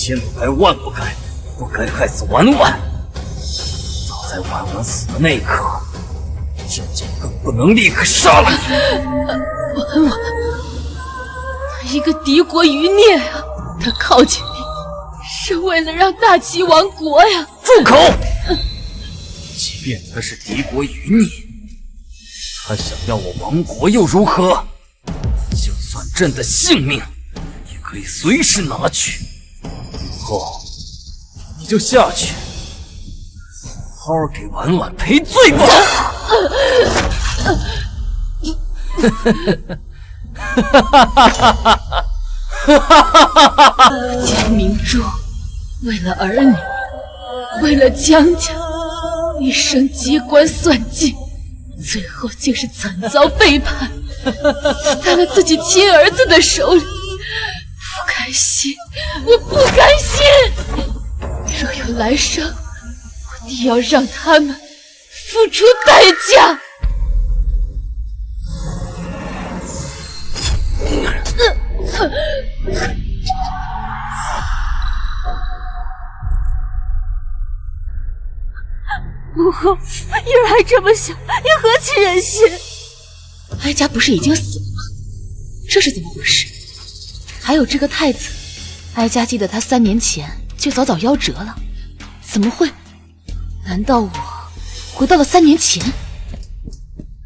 千不该万不该，不该害死婉婉。早在婉婉死的那一刻，朕就更不能立刻杀了你。婉婉，他一个敌国余孽啊！他靠近你，是为了让大齐亡国呀！住口！即便他是敌国余孽，他想要我亡国又如何？就算朕的性命，也可以随时拿去。以后你就下去，好好给婉婉赔罪吧。江明珠为了儿女，为了江家，一生机关算尽，最后竟是惨遭背叛，死在了自己亲儿子的手里。不甘心，我不甘心！若有来生，我定要让他们付出代价。母后，婴儿还这么小，又何其忍心？哀家不是已经死了吗？这是怎么回事？还有这个太子，哀家记得他3年前就早早夭折了，怎么会？难道我回到了3年前？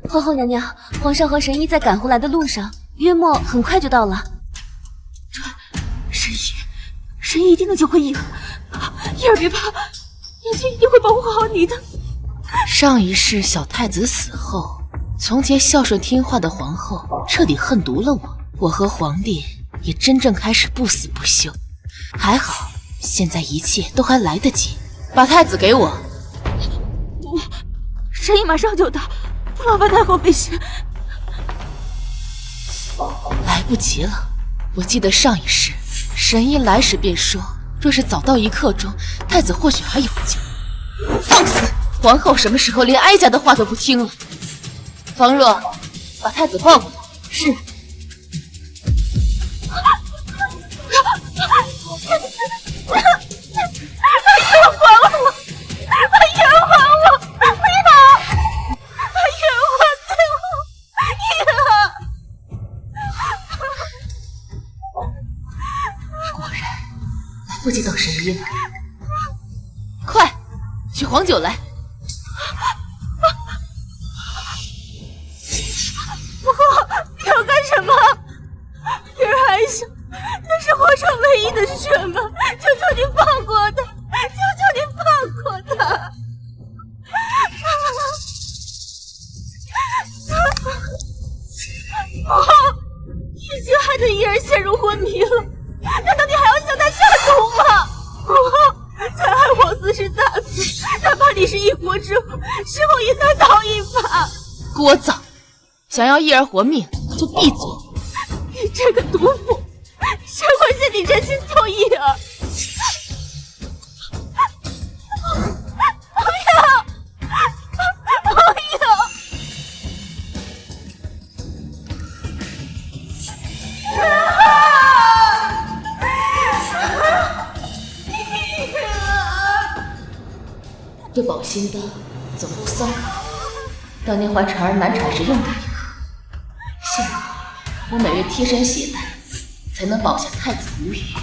皇后娘娘，皇上和神医在赶回来的路上，约莫很快就到了。神医一定能救回婴儿，婴儿别怕，娘亲一定会保护好你的。上一世小太子死后，从前孝顺听话的皇后彻底恨毒了我，我和皇帝也真正开始不死不休。还好，现在一切都还来得及。把太子给我。神医马上就到，不劳烦太后费心。来不及了，我记得上一世神医来时便说，若是早到1刻钟，太子或许还有救。放肆！皇后什么时候连哀家的话都不听了？方若，把太子换过来。是。不及等神医了，快取黄酒来！母后，你要干什么？婴儿还小，他是皇上唯一的血脉，求求你放过他，求求你放过他！母后，已经害得婴儿陷入昏迷了。难道你还要向他下毒吗？母后，残害皇嗣是大罪，哪怕你是一国之后，是否也难逃一罚？聒噪！想要一儿活命，就闭嘴！你这个毒妇，谁会信你真心救一儿？不要！不要！这保心丹总共3颗，当年怀婵儿难产时用的1颗。幸好我每月贴身携带，才能保下太子无虞。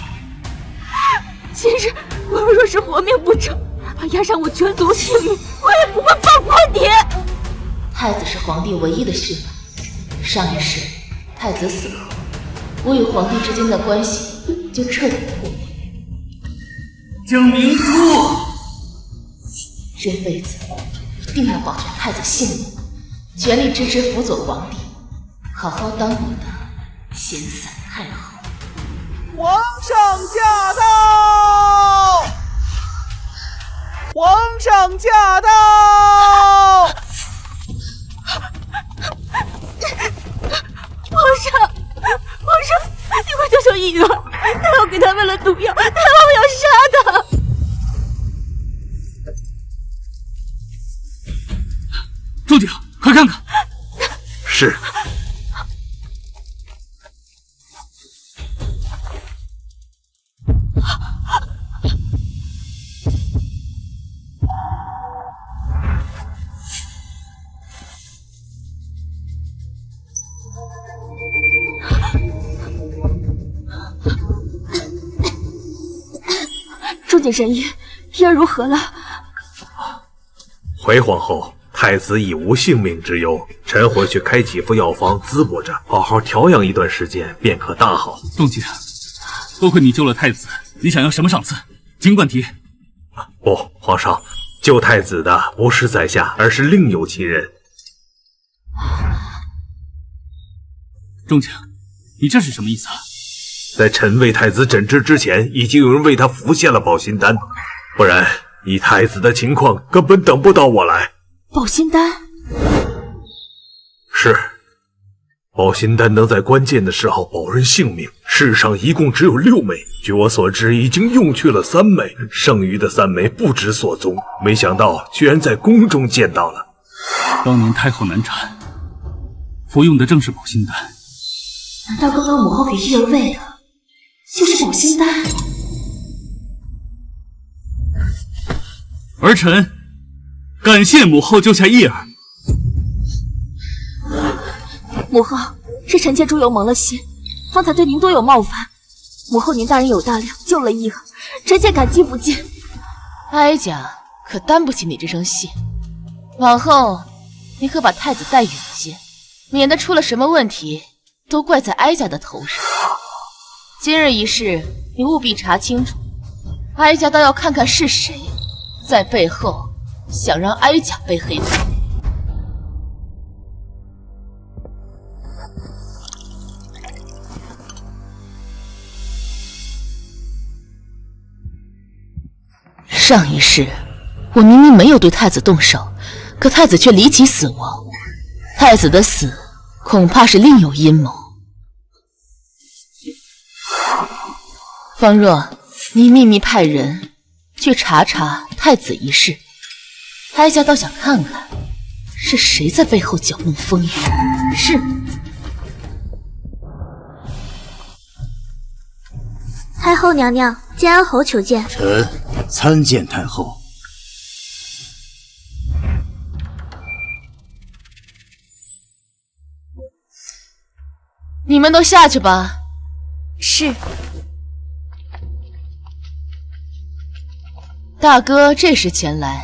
今日我若是活命不成，哪怕押上我全族性命，我也不会放过你。太子是皇帝唯一的血脉，上一世太子死后，我与皇帝之间的关系就彻底破灭。江明珠，这辈子一定要保全太子性命，全力支持辅佐皇帝，好好当我的闲散太后。皇上驾到！皇上驾到！皇上，你快救救婴儿！太后给他喂了毒药，太后要杀他！朱鼎，快看看！是。正经神医，医儿如何了？回皇后，太子已无性命之忧，臣回去开几副药方滋补着，好好调养一段时间，便可大好。仲景，多亏你救了太子，你想要什么赏赐，尽管提。不，皇上，救太子的不是在下，而是另有其人。仲景，你这是什么意思啊？在臣为太子诊治之前，已经有人为他服下了保心丹，不然以太子的情况，根本等不到我来。保心丹是，保心丹能在关键的时候保人性命，世上一共只有6枚，据我所知，已经用去了3枚，剩余的3枚不知所踪。没想到居然在宫中见到了。当年太后难产，服用的正是保心丹。难道刚刚母后给玉儿喂的就是保心丹？儿臣感谢母后救下义儿。母后，是臣妾猪油蒙了心，方才对您多有冒犯。母后您大人有大量，救了义儿，臣妾感激不尽。哀家可担不起你这声谢，往后你可把太子带远些，免得出了什么问题都怪在哀家的头上。今日一事，你务必查清楚，哀家倒要看看是谁在背后想让哀家背黑锅。上一世，我明明没有对太子动手，可太子却离奇死亡。太子的死，恐怕是另有阴谋。方若，你秘密派人去查查太子一事，哀家倒想看看是谁在背后搅弄风雨。是。太后娘娘，建安侯求见。臣参见太后。你们都下去吧。是。大哥这时前来，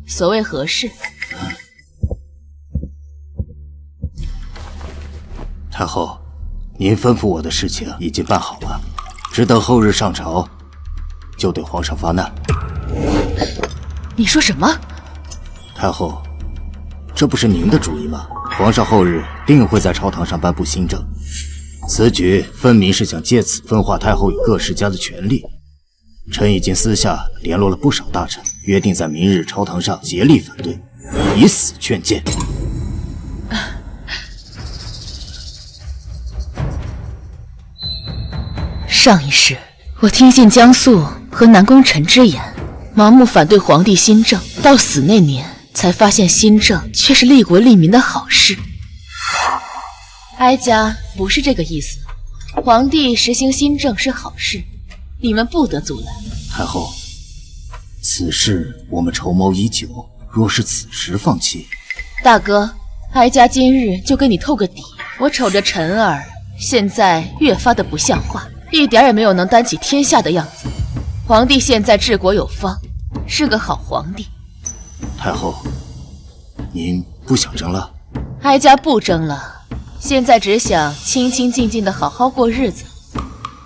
所谓何事？太后，您吩咐我的事情已经办好了，只等后日上朝，就对皇上发难。你说什么？太后，这不是您的主意吗？皇上后日定会在朝堂上颁布新政，此举分明是想借此分化太后与各世家的权力。臣已经私下联络了不少大臣，约定在明日朝堂上竭力反对，以死劝谏。上一世，我听信江素和南宫陈之言，盲目反对皇帝新政，到死那年才发现新政却是利国利民的好事。哀家不是这个意思，皇帝实行新政是好事，你们不得阻拦。太后，此事我们筹谋已久，若是此时放弃，大哥，哀家今日就给你透个底。我瞅着陈儿现在越发的不像话，一点也没有能担起天下的样子。皇帝现在治国有方，是个好皇帝。太后，您不想争了？哀家不争了，现在只想清清静静的好好过日子。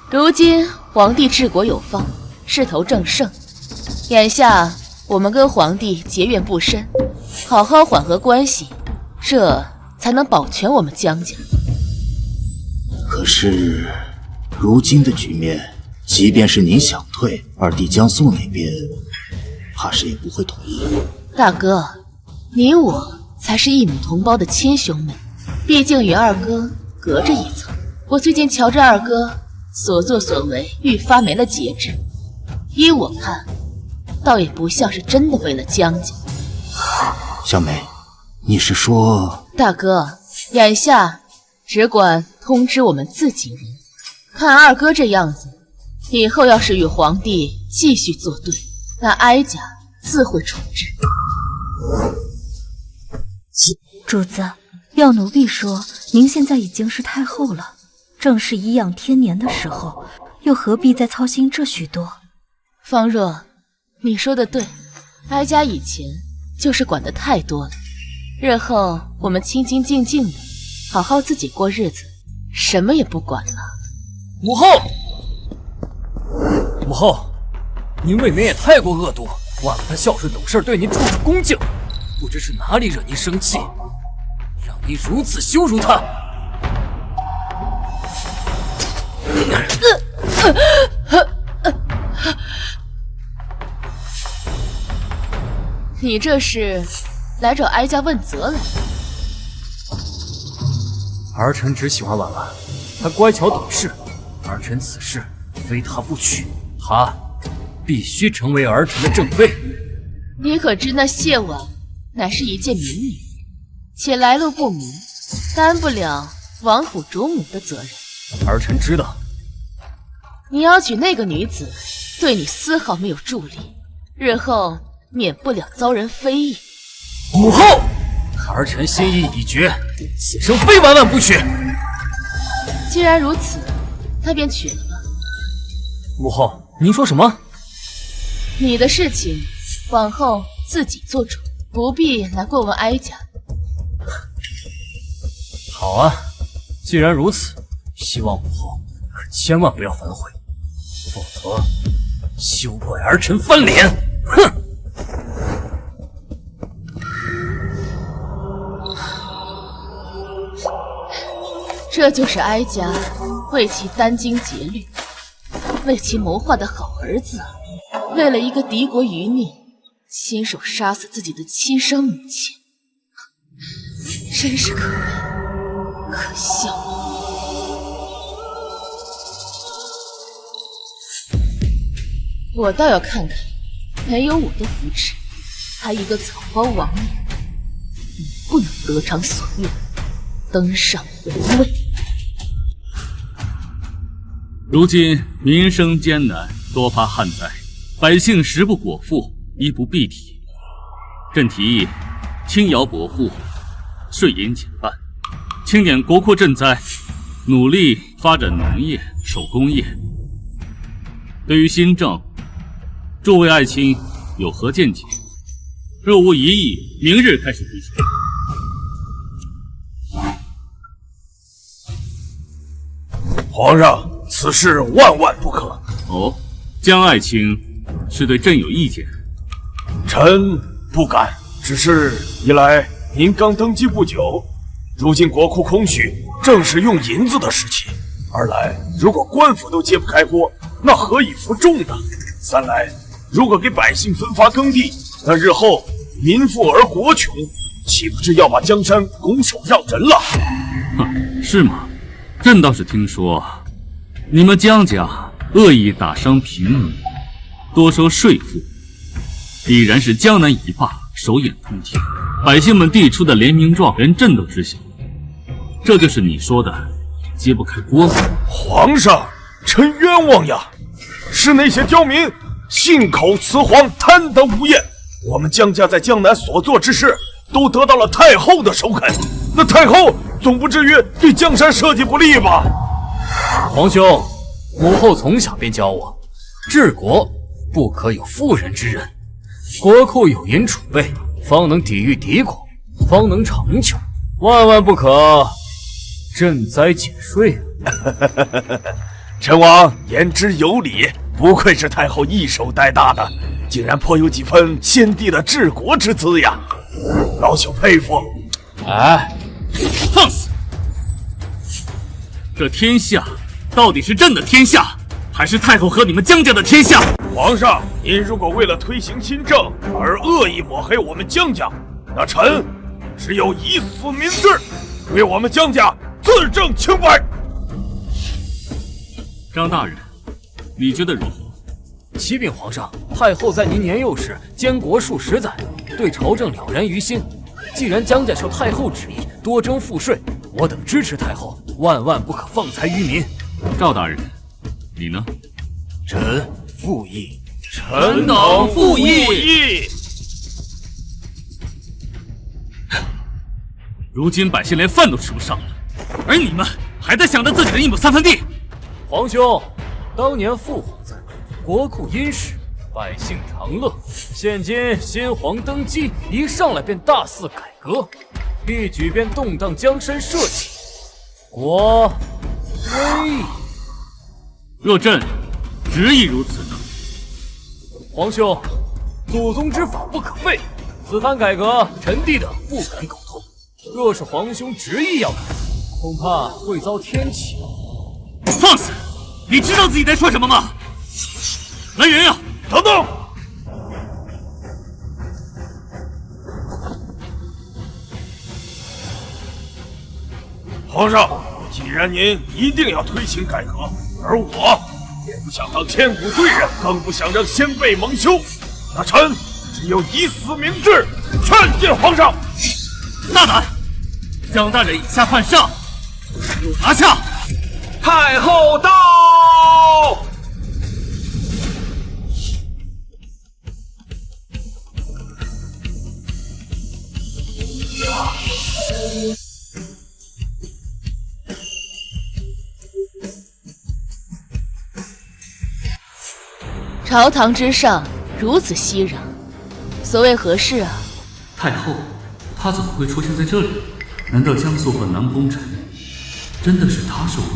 如今皇帝治国有方，势头正盛，眼下我们跟皇帝结怨不深，好好缓和关系，这才能保全我们江家。可是如今的局面，即便是您想退，二弟江素那边怕是也不会同意。大哥，你我才是一母同胞的亲兄妹，毕竟与二哥隔着一层。我最近瞧着二哥所作所为愈发没了节制，依我看，倒也不像是真的为了江家。小梅，你是说……大哥，眼下只管通知我们自己人，看二哥这样子，以后要是与皇帝继续作对，那哀家自会处置。主子，药奴婢说您现在已经是太后了，正是颐养天年的时候，又何必再操心这许多？方若，你说的对，哀家以前就是管得太多了。日后我们清清静静的，好好自己过日子，什么也不管了。母后，母后，您未免也太过恶毒，忘了他孝顺懂事，对您处处恭敬，不知是哪里惹您生气，让您如此羞辱他。你这是来找哀家问责来？儿臣只喜欢婉婉，她乖巧懂事，儿臣此事非她不娶，她必须成为儿臣的正妃。你可知那谢婉乃是一介民女，且来路不明，担不了王府主母的责任。儿臣知道。你要娶那个女子，对你丝毫没有助力，日后免不了遭人非议。母后，儿臣心意已决，此生非婉婉不娶。既然如此，那便娶了吧。母后，您说什么？你的事情往后自己做主，不必来过问哀家。好啊，既然如此，希望母后可千万不要反悔，否则休怪儿臣翻脸！哼！这就是哀家为其殚精竭虑，为其谋划的好儿子，为了一个敌国余孽，亲手杀死自己的亲生母亲，真是可悲可笑。我倒要看看，没有我的扶持，他一个草包王爷，你不能得偿所愿，登上皇位。如今民生艰难，多发旱灾，百姓食不果腹，衣不蔽体。朕提议轻徭薄赋，税银减半，清点国库赈灾，努力发展农业、手工业。对于新政，诸位爱卿有何见解？若无异议，明日开始提出。皇上，此事万万不可。哦，江爱卿是对朕有意见？臣不敢，只是一来您刚登基不久，如今国库空虚，正是用银子的时期；二来，如果官府都揭不开锅，那何以服众呢？三来，如果给百姓分发耕地，那日后民富而国穷，岂不是要把江山拱手让人了？哼，是吗？朕倒是听说，你们江家恶意打伤平民，多收税赋，必然是江南一霸，手眼通天。百姓们递出的联名状，连朕都知晓。这就是你说的揭不开锅吗？皇上，臣冤枉呀！是那些刁民信口雌黄，贪得无厌。我们江家在江南所做之事，都得到了太后的首肯。那太后总不至于对江山社稷不利吧？皇兄，母后从小便教我，治国不可有妇人之仁，国库有银储备，方能抵御敌国，方能长久，万万不可赈灾减税啊！臣王言之有理，不愧是太后一手带大的，竟然颇有几分先帝的治国之姿呀！老朽佩服。哎，放肆！这天下到底是朕的天下，还是太后和你们江家的天下？皇上，您如果为了推行新政而恶意抹黑我们江家，那臣只有以死明志，为我们江家自证清白。张大人，你觉得如何？启禀皇上，太后在您年幼时监国数10载，对朝政了然于心。既然江家受太后旨意多征赋税，我等支持太后，万万不可放财于民。赵大人，你呢？臣附议。臣等附议。如今百姓连饭都吃不上了，而你们还在想着自己的1亩3分地。皇兄，当年父皇在，国库殷实，百姓长乐。现今先皇登基，一上来便大肆改革，一举便动荡江山社稷，国危。若朕执意如此呢？皇兄，祖宗之法不可废，此番改革，臣弟等不敢苟同。若是皇兄执意要改，恐怕会遭天谴。放肆！你知道自己在说什么吗？来人呀！等等！皇上，既然您一定要推行改革，而我也不想当千古罪人，更不想让先辈蒙羞，那臣只有以死明志，劝诫皇上。大胆！江大人以下犯上，给我拿下！太后到！朝堂之上如此熙攘，所谓何事啊？太后，她怎么会出现在这里？难道江素和南宫臣真的是她收的？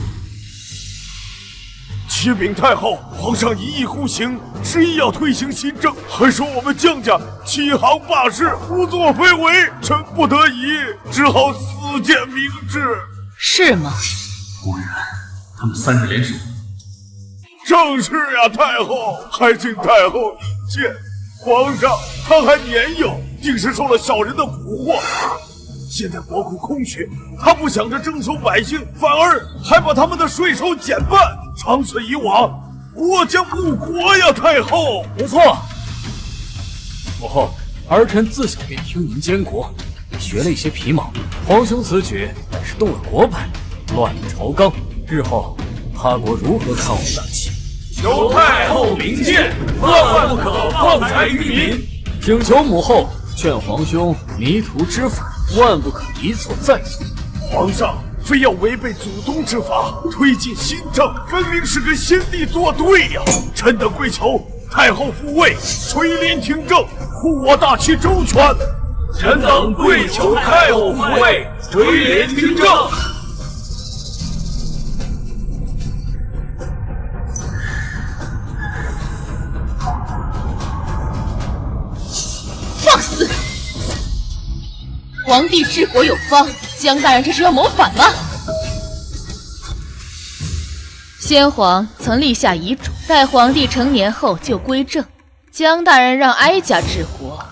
启禀太后，皇上一意孤行，执意要推行新政，还说我们江家欺行霸市，胡作非为，臣不得已只好私见明志。是吗？果然，他们三人联手。正是呀，太后，还请太后引荐。皇上他还年幼，定是受了小人的蛊惑。现在国库空虚，他不想着征收百姓，反而还把他们的税收减半。长此以往，国将误国呀！太后，不错。母后，儿臣自小便听您监国，也学了一些皮毛。皇兄此举乃是动了国牌，乱了朝纲，日后他国如何看我们大齐？有太后明鉴，万万不可放财于民。请求母后劝皇兄迷途知返，万不可一错再错。皇上非要违背祖宗之法，推进新政，分明是跟先帝作对呀！臣等跪求太后复位，垂帘听政，护我大齐周全。臣等跪求太后复位，垂帘听政。放肆！皇帝治国有方，江大人这是要谋反吗？先皇曾立下遗嘱，待皇帝成年后就归政。江大人让哀家治国，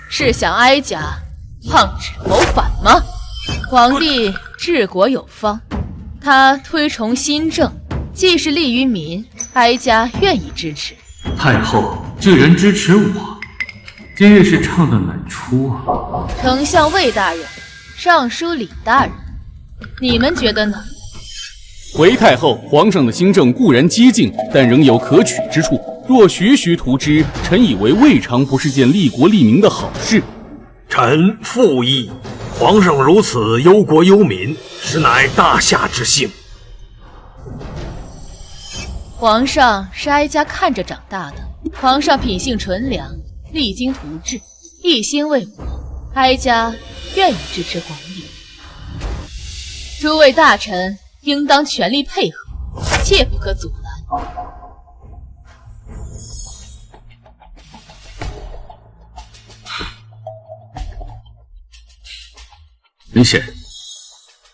是想哀家抗旨谋反吗？皇帝治国有方，他推崇新政，既是利于民，哀家愿意支持。太后居然支持我，今日是唱的哪出啊？丞相魏大人，尚书李大人，你们觉得呢？回太后，皇上的新政固然激进，但仍有可取之处。若徐徐图之，臣以为未尝不是件利国利民的好事。臣附议，皇上如此忧国忧民，实乃大夏之幸。皇上是哀家看着长大的，皇上品性纯良，励精图治，一心为国，哀家愿意支持皇帝。诸位大臣应当全力配合，切不可阻拦。林显，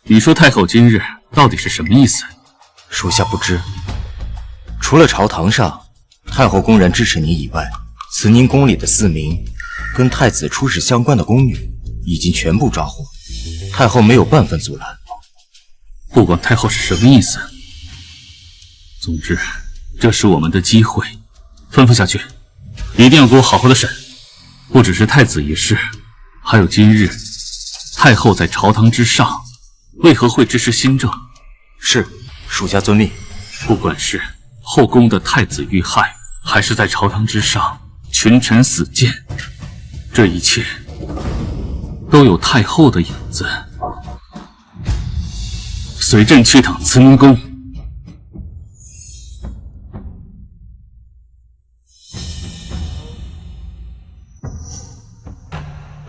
你说太后今日到底是什么意思？属下不知。除了朝堂上太后公然支持您以外，慈宁宫里的4名跟太子出使相关的宫女已经全部抓获，太后没有半分阻拦。不管太后是什么意思，总之这是我们的机会，吩咐下去，一定要给我好好的审。不只是太子一事，还有今日太后在朝堂之上，为何会支持新政？是，属下遵命。不管是后宫的太子遇害，还是在朝堂之上群臣死谏，这一切都有太后的影子。随朕去趟慈宁宫。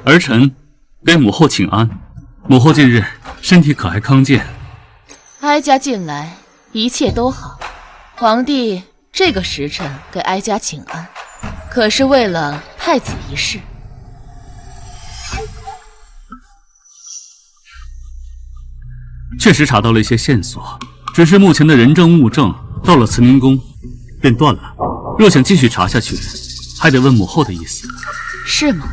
儿臣给母后请安。母后近日身体可还康健？哀家近来一切都好。皇帝这个时辰给哀家请安，可是为了太子一事。确实查到了一些线索，只是目前的人证物证到了慈宁宫便断了。若想继续查下去，还得问母后的意思。是吗？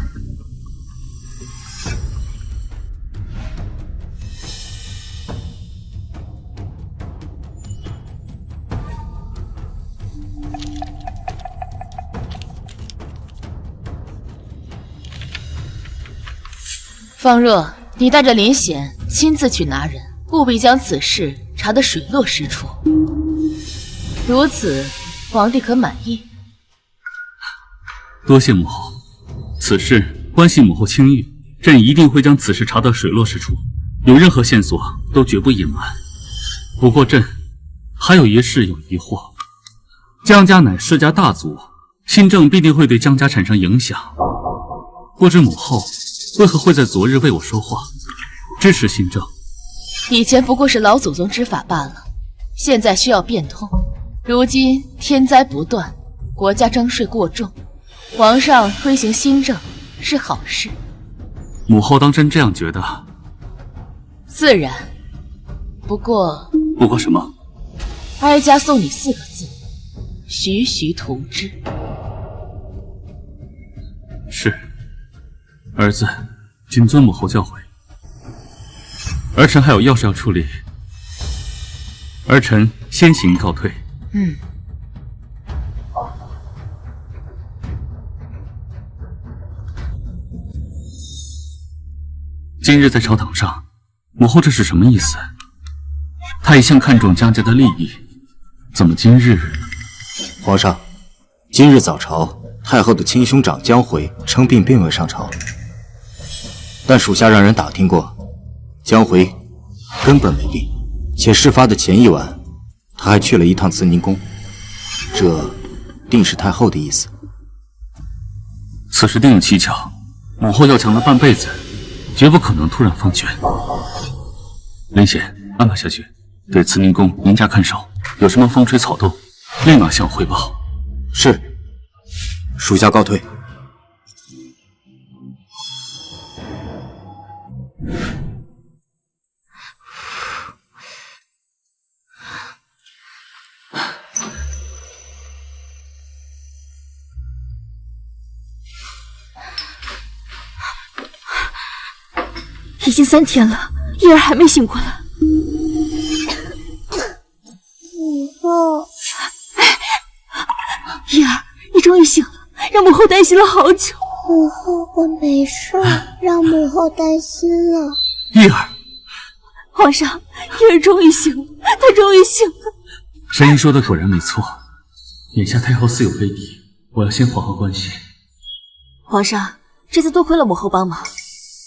方若，你带着林显亲自去拿人，务必将此事查得水落石出。如此，皇帝可满意？多谢母后，此事关系母后清誉，朕一定会将此事查得水落石出，有任何线索都绝不隐瞒。不过朕还有一事有疑惑，江家乃世家大族，新政必定会对江家产生影响，不知母后为何会在昨日为我说话，支持新政？以前不过是老祖宗之法罢了，现在需要变通。如今天灾不断，国家征税过重，皇上推行新政是好事。母后当真这样觉得？自然。不过什么？哀家送你4个字：徐徐图之。是。儿子谨遵母后教诲。儿臣还有要事要处理，儿臣先行告退。今日在朝堂上，母后这是什么意思？她一向看重江家的利益，怎么今日？皇上，今日早朝，太后的亲兄长江回称病并未上朝。但属下让人打听过，江回根本没病，且事发的前一晚，他还去了一趟慈宁宫，这定是太后的意思。此事定有蹊跷，母后要强了半辈子，绝不可能突然放权。林显，安排下去，对慈宁宫严加看守，有什么风吹草动，立马向我汇报。是，属下告退。已经3天了，叶儿还没醒过来。母后，叶儿，你终于醒了，让母后担心了好久。母后，我没事，让母后担心了。叶儿，皇上，叶儿终于醒了，她终于醒了。神医说的果然没错，眼下太后似有非敌，我要先缓和关系。皇上，这次多亏了母后帮忙。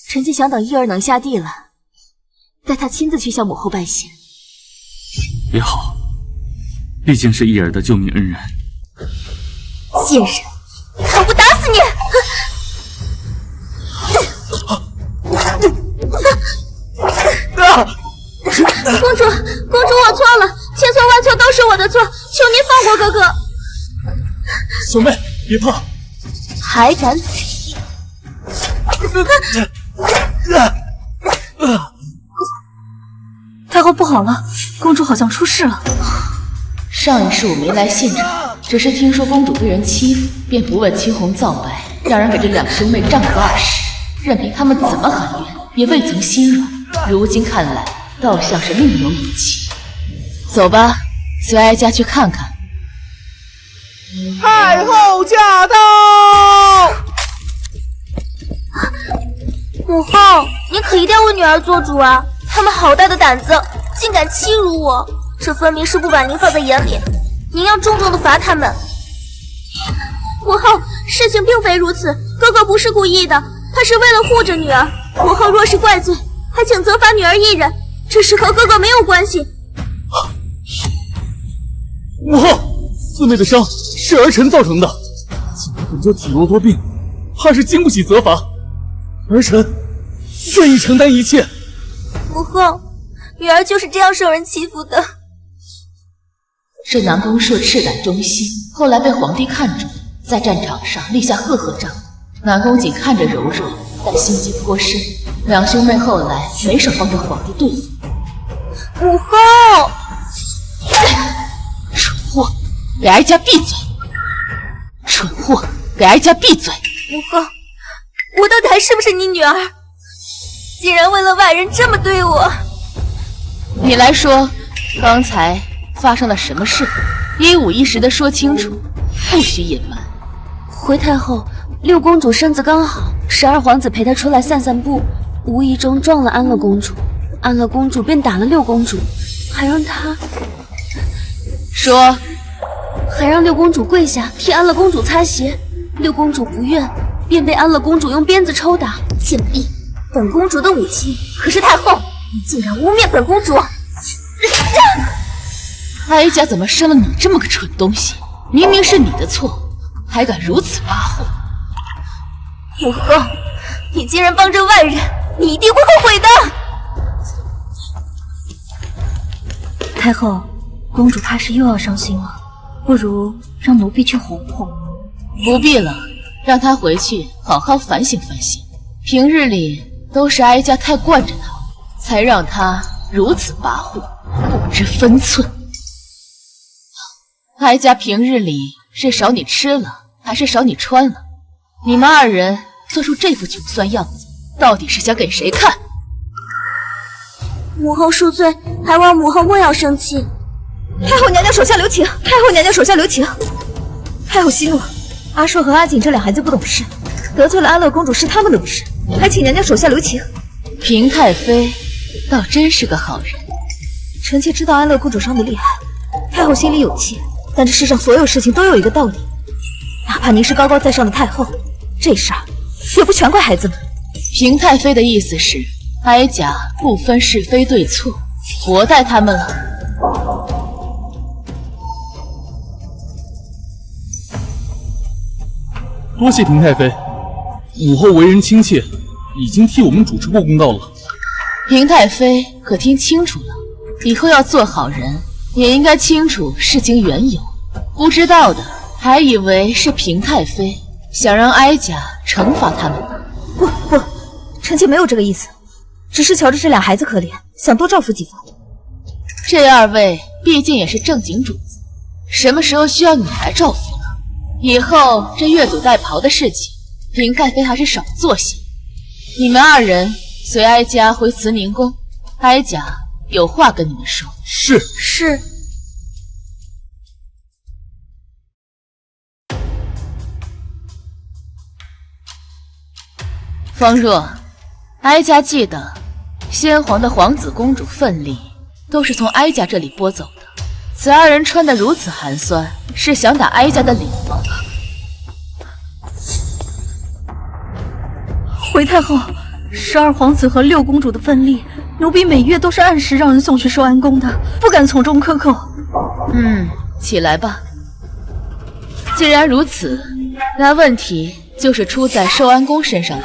臣妾想等叶儿能下地了，带她亲自去向母后拜谢。也好，毕竟是叶儿的救命恩人。贱人，看我打死你！公主，我错了，千错万错都是我的错，求您放过哥哥。小妹，别怕。还敢嘴硬！太后不好了，公主好像出事了。上一世我没来现场，只是听说公主被人欺负，便不问青红皂白，让人给这2兄妹杖子20，任凭他们怎么喊冤，也未曾心软。如今看来，倒像是另有隐情。走吧，随哀家去看看。太后驾到！母后，您可一定要为女儿做主啊！他们好大的胆子，竟敢欺辱我，这分明是不把您放在眼里。您要重重的罚他们。母后，事情并非如此，哥哥不是故意的，他是为了护着女儿。母后若是怪罪，还请责罚女儿一人，这事和哥哥没有关系。母后，四妹的伤是儿臣造成的，今儿本就体弱多病，怕是经不起责罚。儿臣愿意承担一切。母后，女儿就是这样受人欺负的。这南宫硕赤胆忠心，后来被皇帝看中，在战场上立下赫赫战功。南宫瑾看着柔弱，但心机颇深，两兄妹后来没少帮着皇帝对付。母后，蠢货，给哀家闭嘴！蠢货，给哀家闭嘴！母后，我到底还是不是你女儿？竟然为了外人这么对我！你来说，刚才发生了什么事？一五一十的说清楚，不许隐瞒。回太后，六公主身子刚好，12皇子陪她出来散散步，无意中撞了安乐公主，安乐公主便打了六公主，还让六公主跪下替安乐公主擦鞋，六公主不愿，便被安乐公主用鞭子抽打。贱婢，本公主的武器可是太后，你竟然污蔑本公主！哀家怎么生了你这么个蠢东西？明明是你的错，还敢如此跋扈！母后，你竟然帮着外人，你一定会后悔的！太后，公主怕是又要伤心了，不如让奴婢去哄哄。不必了，让她回去好好反省反省。平日里都是哀家太惯着她，才让她如此跋扈，不知分寸。哀家平日里是少你吃了，还是少你穿了？你们二人做出这副穷酸样子，到底是想给谁看？母后恕罪，还望母后莫要生气。太后娘娘手下留情，太后娘娘手下留情。太后息怒，阿硕和阿锦这俩孩子不懂事，得罪了安乐公主是他们的不是，还请娘娘手下留情。平太妃倒真是个好人。臣妾知道安乐公主伤得厉害，太后心里有气，但这世上所有事情都有一个道理，哪怕您是高高在上的太后，这事儿也不全怪孩子们。平太妃的意思是，哀家不分是非对错，活待他们了。多谢平太妃，母后为人亲切，已经替我们主持过公道了。平太妃可听清楚了，以后要做好人，也应该清楚事情缘由。不知道的还以为是平太妃想让哀家惩罚他们呢。不，臣妾没有这个意思，只是瞧着这俩孩子可怜，想多照顾几分。这二位毕竟也是正经主子，什么时候需要你来照顾了？以后这越俎代庖的事情，平太妃还是少做些。你们二人随哀家回慈宁宫，哀家有话跟你们说。是。方若，哀家记得先皇的皇子公主奋力都是从哀家这里拨走的，此二人穿得如此寒酸，是想打哀家的脸吗？回太后，12皇子和6公主的份例，奴婢每月都是按时让人送去寿安宫的，不敢从中克扣。起来吧。既然如此，那问题就是出在寿安宫身上了。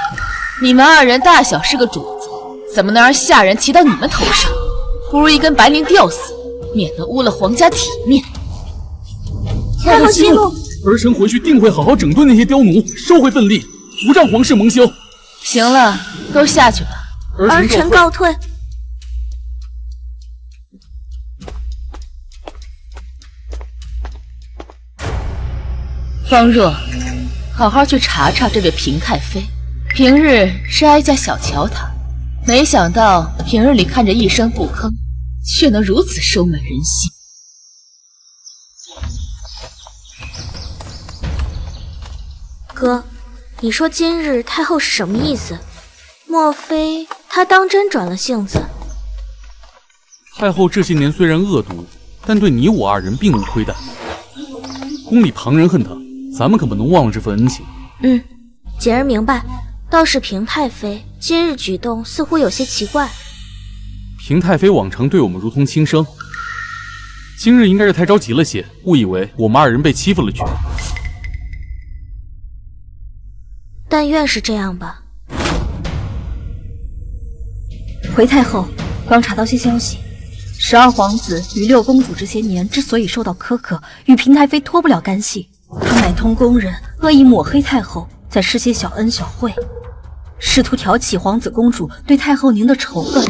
你们二人大小是个主子，怎么能让下人骑到你们头上？不如一根白绫吊死，免得污了皇家体面。太后息怒，儿臣回去定会好好整顿那些刁奴，收回份例，不让皇室蒙羞。行了，都下去吧。儿臣告退。方若，好好去查查这位平太妃。平日是哀家小瞧她，没想到平日里看着一声不吭，却能如此收买人心。哥，你说今日太后是什么意思？莫非她当真转了性子？太后这些年虽然恶毒，但对你我二人并无亏待。宫里旁人恨她，咱们可不能忘了这份恩情。简儿明白，倒是平太妃今日举动似乎有些奇怪。平太妃往常对我们如同亲生，今日应该是太着急了些，误以为我们二人被欺负了去。但愿是这样吧。回太后，刚查到些消息，12皇子与6公主这些年之所以受到苛刻，与平太妃脱不了干系。他买通宫人，恶意抹黑太后，再施些小恩小惠，试图挑起皇子公主对太后您的仇恨。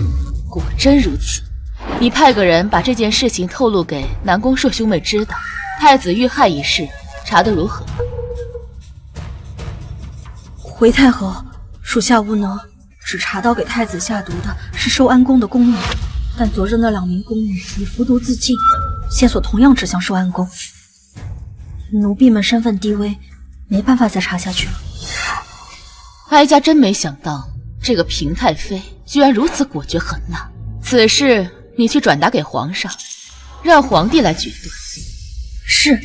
果真如此，你派个人把这件事情透露给南宫硕兄妹知道。太子遇害一事查得如何？回太后，属下无能，只查到给太子下毒的是寿安宫的宫女，但昨日那2名宫女已服毒自尽，线索同样指向寿安宫。奴婢们身份低微，没办法再查下去了。哀家真没想到，这个平太妃居然如此果决狠辣。此事你去转达给皇上，让皇帝来决断。是。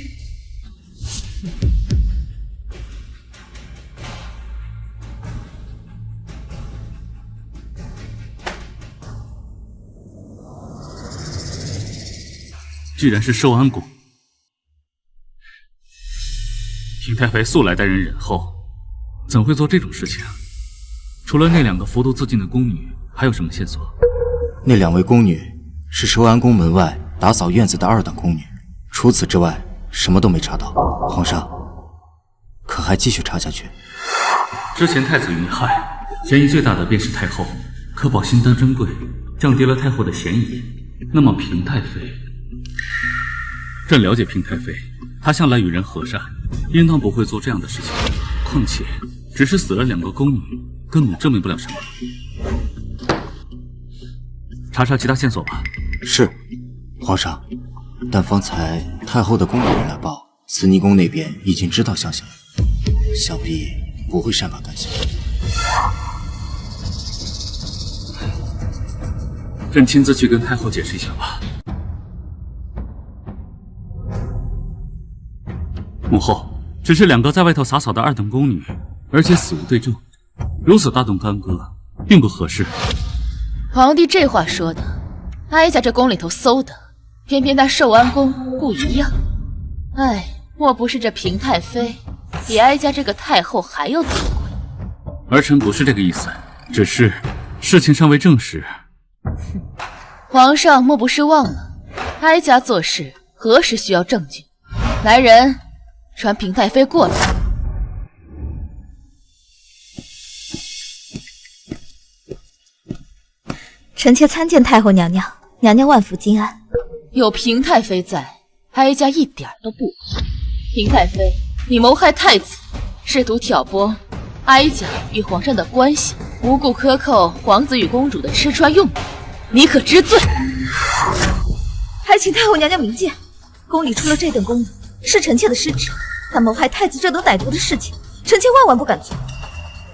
居然是寿安宫。平太妃素来待人仁厚，怎会做这种事情？除了那2个服毒自尽的宫女，还有什么线索？那2位宫女是寿安宫门外打扫院子的2等宫女，除此之外什么都没查到。皇上，可还继续查下去？之前太子遇害，嫌疑最大的便是太后，可保心丹珍贵，降低了太后的嫌疑。那么平太妃，朕了解平太妃，她向来与人和善，应当不会做这样的事情。况且，只是死了2个宫女，根本证明不了什么。查查其他线索吧。是，皇上。但方才太后的宫里人来报，慈宁宫那边已经知道详情，想必不会善罢甘休。朕亲自去跟太后解释一下吧。母后，只是2个在外头洒扫的2等宫女，而且死无对证，如此大动干戈，并不合适。皇帝这话说的，哀家这宫里头搜的，偏偏他寿安宫不一样。哎，莫不是这平太妃比哀家这个太后还要尊贵？儿臣不是这个意思，只是事情尚未证实。皇上莫不是忘了，哀家做事何时需要证据？来人，传平太妃过来。臣妾参见太后娘娘，娘娘万福金安。有平太妃在，哀家一点都不怕。平太妃，你谋害太子，试图挑拨哀家与皇上的关系，无故克扣皇子与公主的吃穿用度，你可知罪？还请太后娘娘明鉴，宫里出了这等宫女，是臣妾的失职，但谋害太子这等歹毒的事情，臣妾万万不敢做，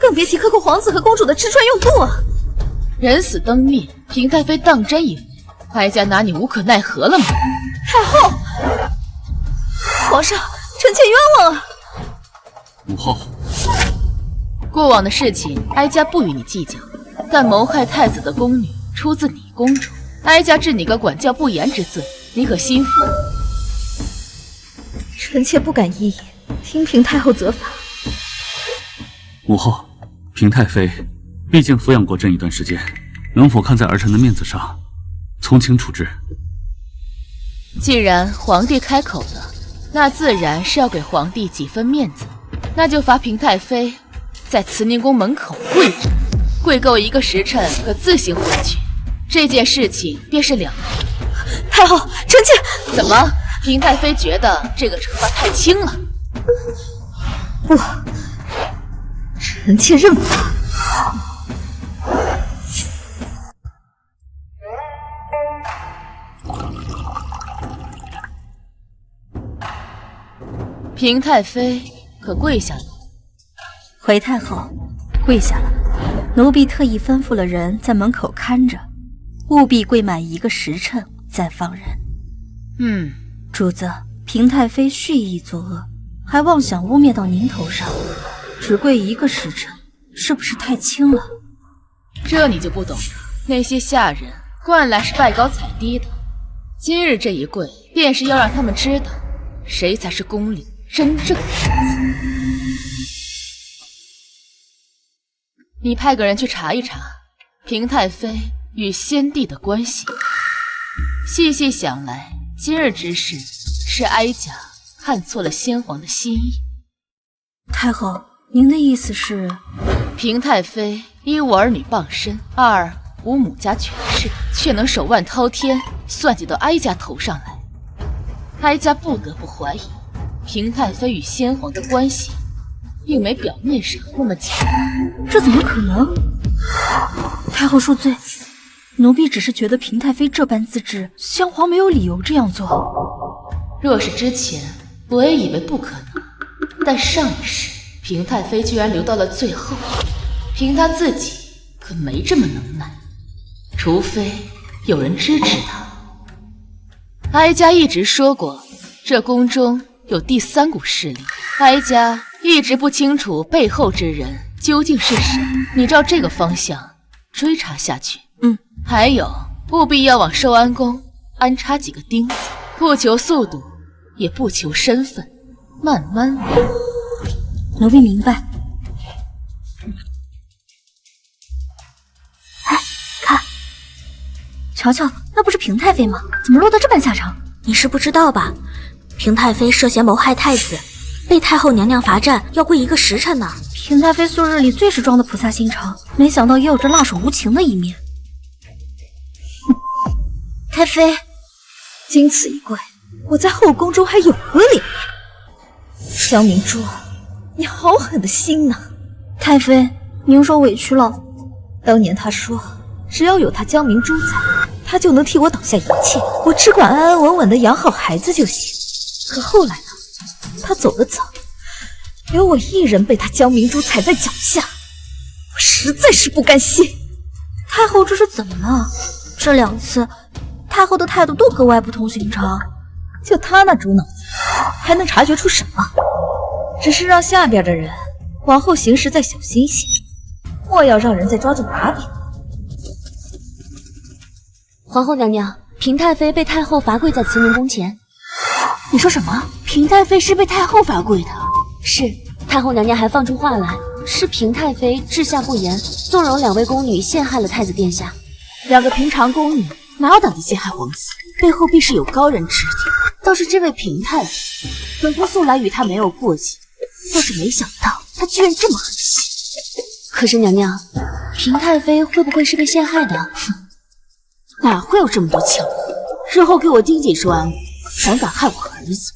更别提克扣皇子和公主的吃穿用度啊！人死灯灭，平太妃当真以为哀家拿你无可奈何了吗？太后，皇上，臣妾冤枉啊！母后，过往的事情，哀家不与你计较，但谋害太子的宫女出自你公主，哀家治你个管教不严之罪，你可心服？臣妾不敢异议，听凭太后责罚。母后，平太妃毕竟抚养过朕一段时间，能否看在儿臣的面子上，从轻处置？既然皇帝开口了，那自然是要给皇帝几分面子，那就罚平太妃在慈宁宫门口跪着，跪够1个时辰，可自行回去。这件事情便是了然。太后，臣妾怎么？平太妃觉得这个惩罚太轻了？不，臣妾认罚。平太妃可跪下了？回太后，跪下了。奴婢特意吩咐了人在门口看着，务必跪满1个时辰再放人。主子，平太妃蓄意作恶，还妄想污蔑到您头上，只跪1个时辰，是不是太轻了？这你就不懂了。那些下人惯来是拜高踩低的，今日这一跪，便是要让他们知道，谁才是宫里真正的臣子。你派个人去查一查，平太妃与先帝的关系。细细想来，今日之事是哀家看错了先皇的心意。太后，您的意思是，平太妃一无儿女傍身，二无母家权势，却能手腕滔天，算计到哀家头上来。哀家不得不怀疑，平太妃与先皇的关系并没表面上那么简单。这怎么可能？太后恕罪，奴婢只是觉得平太妃这般资质，先皇没有理由这样做。若是之前，我也以为不可能，但上一世平太妃居然留到了最后，凭她自己可没这么能耐，除非有人支持她。哀家一直说过，这宫中有第三股势力，哀家一直不清楚背后之人究竟是谁。你照这个方向追查下去。还有，务必要往寿安宫安插几个钉子，不求速度，也不求身份，慢慢来。奴婢明白。哎，看，瞧瞧，那不是平太妃吗？怎么落得这般下场？你是不知道吧？平太妃涉嫌谋害太子，被太后娘娘罚站，要跪1个时辰呢。平太妃素日里最是装的菩萨心肠，没想到也有着辣手无情的一面。太妃，经此一跪，我在后宫中还有何脸面？江明珠，你好狠的心呐！太妃，您受委屈了。当年他说，只要有他江明珠在，他就能替我挡下一切，我只管安安稳稳的养好孩子就行。可后来呢？他走了早，留我一人被他江明珠踩在脚下，我实在是不甘心。太后这是怎么了？这2次，太后的态度都格外不同寻常。就他那猪脑子，还能察觉出什么？只是让下边的人往后行事再小心些，莫要让人再抓住把柄。皇后娘娘，平太妃被太后罚跪在慈宁宫前。你说什么？平太妃是被太后罚跪的？是，太后娘娘还放出话来，是平太妃治下不严，纵容2位宫女陷害了太子殿下。2个平常宫女哪有胆子陷害皇子？背后必是有高人指点。倒是这位平太妃，本宫素来与她没有过节，倒是没想到她居然这么狠心。可是娘娘，平太妃会不会是被陷害的？哪会有这么多巧合？日后给我盯紧寿安宫，胆敢害我儿子，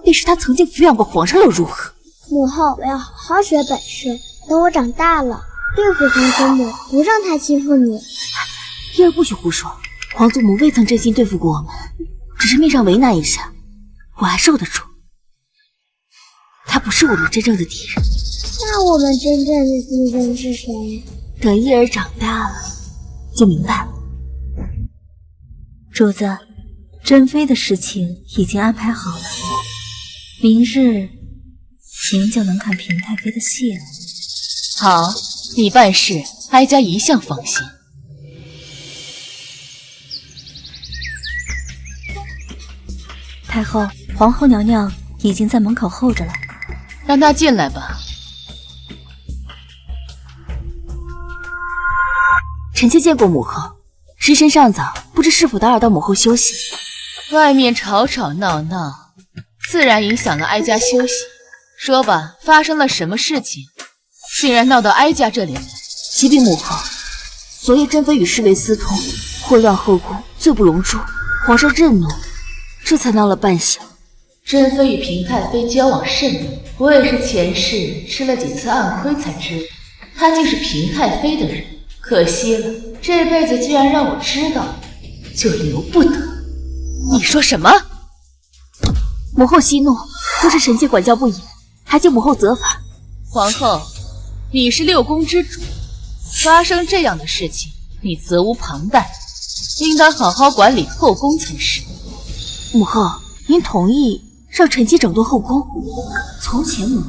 必是他曾经抚养过皇上又如何？母后，我要好好学本事，等我长大了，对付皇祖母，不让他欺负你。叶儿不许胡说，皇祖母未曾真心对付过我们，只是命上为难一下，我还受得住。他不是我们真正的敌人。那我们真正的敌人是谁？等叶儿长大了，就明白了。主子，珍妃的事情已经安排好了，明日您就能看平太妃的戏了。好，你办事，哀家一向放心。太后，皇后娘娘已经在门口候着了，让她进来吧。臣妾见过母后，时辰尚早，不知是否打扰到母后休息？外面吵吵闹闹，自然影响了哀家休息。说吧，发生了什么事情，竟然闹到哀家这里来？启禀母后，昨夜珍妃与侍卫私通，混乱后宫，罪不容诛。皇上震怒，这才闹了半晌。珍妃与平太妃交往甚密，我也是前世吃了几次暗亏才知道，她竟是平太妃的人。可惜了，这辈子居然让我知道，就留不得。你说什么？母后息怒，都是臣妾管教不严，还请母后责罚。皇后，你是6宫之主，发生这样的事情，你责无旁贷，应当好好管理后宫才是。母后，您同意让臣妾整顿后宫？从前母后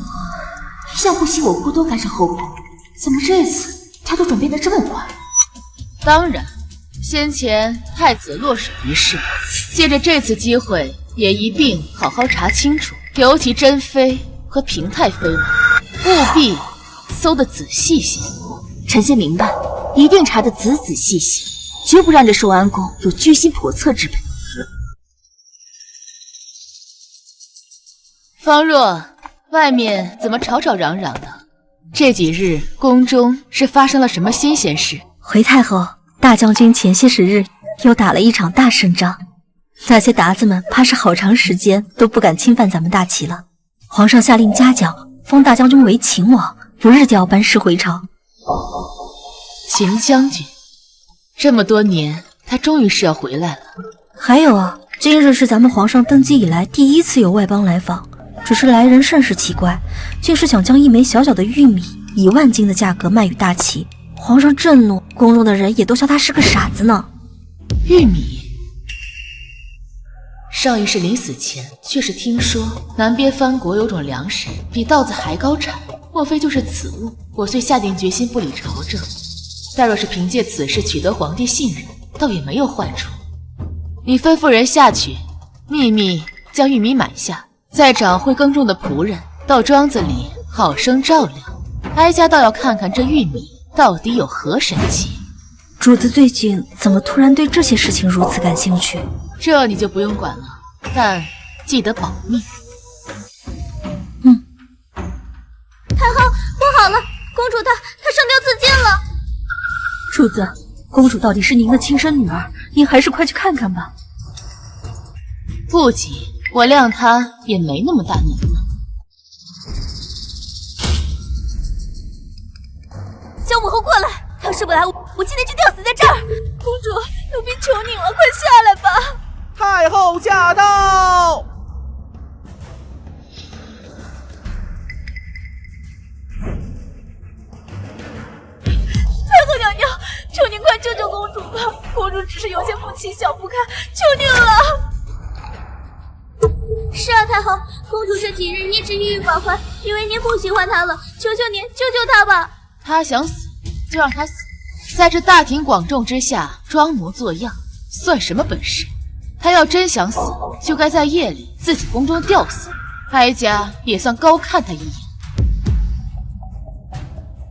一向不惜我姑多干涉后宫，怎么这次态度转变得这么快？当然，先前太子落水一事，借着这次机会也一并好好查清楚，尤其珍妃和平太妃呢，务必搜得仔细些。臣妾明白，一定查得仔仔细细。绝不让这寿安宫有居心叵测之辈。方若，外面怎么吵吵嚷嚷的？这几日宫中是发生了什么新鲜事？回太后，大将军前些时日又打了一场大胜仗，那些鞑子们怕是好长时间都不敢侵犯咱们大齐了。皇上下令嘉奖，封大将军为秦王，不日就要班师回朝。秦将军，这么多年，他终于是要回来了。还有啊，今日是咱们皇上登基以来第一次有外邦来访，只是来人甚是奇怪，竟是想将一枚小小的玉米以万金的价格卖与大齐。皇上震怒，宫中的人也都笑他是个傻子呢。玉米。上一世临死前却是听说南边藩国有种粮食比稻子还高产，莫非就是此物？我虽下定决心不理朝政，但若是凭借此事取得皇帝信任，倒也没有坏处。你吩咐人下去，秘密将玉米买下，再找会耕种的仆人到庄子里好生照料。哀家倒要看看这玉米到底有何神奇。主子最近怎么突然对这些事情如此感兴趣？这你就不用管了，但记得保密。太后，不好了，公主她上吊自尽了。主子，公主到底是您的亲生女儿，您还是快去看看吧。不急，我谅她也没那么大能耐。叫母后过来，要是不来，我今天就吊死在这儿。公主，奴婢求你了，快下来吧。太后驾到！太后娘娘，求您快救救公主吧！公主只是有些不起想不开，求您了。是啊，太后，公主这几日一直郁郁寡欢，以为您不喜欢她了，求求您救救她吧。她想死就让她死，在这大庭广众之下装模作样，算什么本事？她要真想死，就该在夜里自己宫中吊死，哀家也算高看她一眼。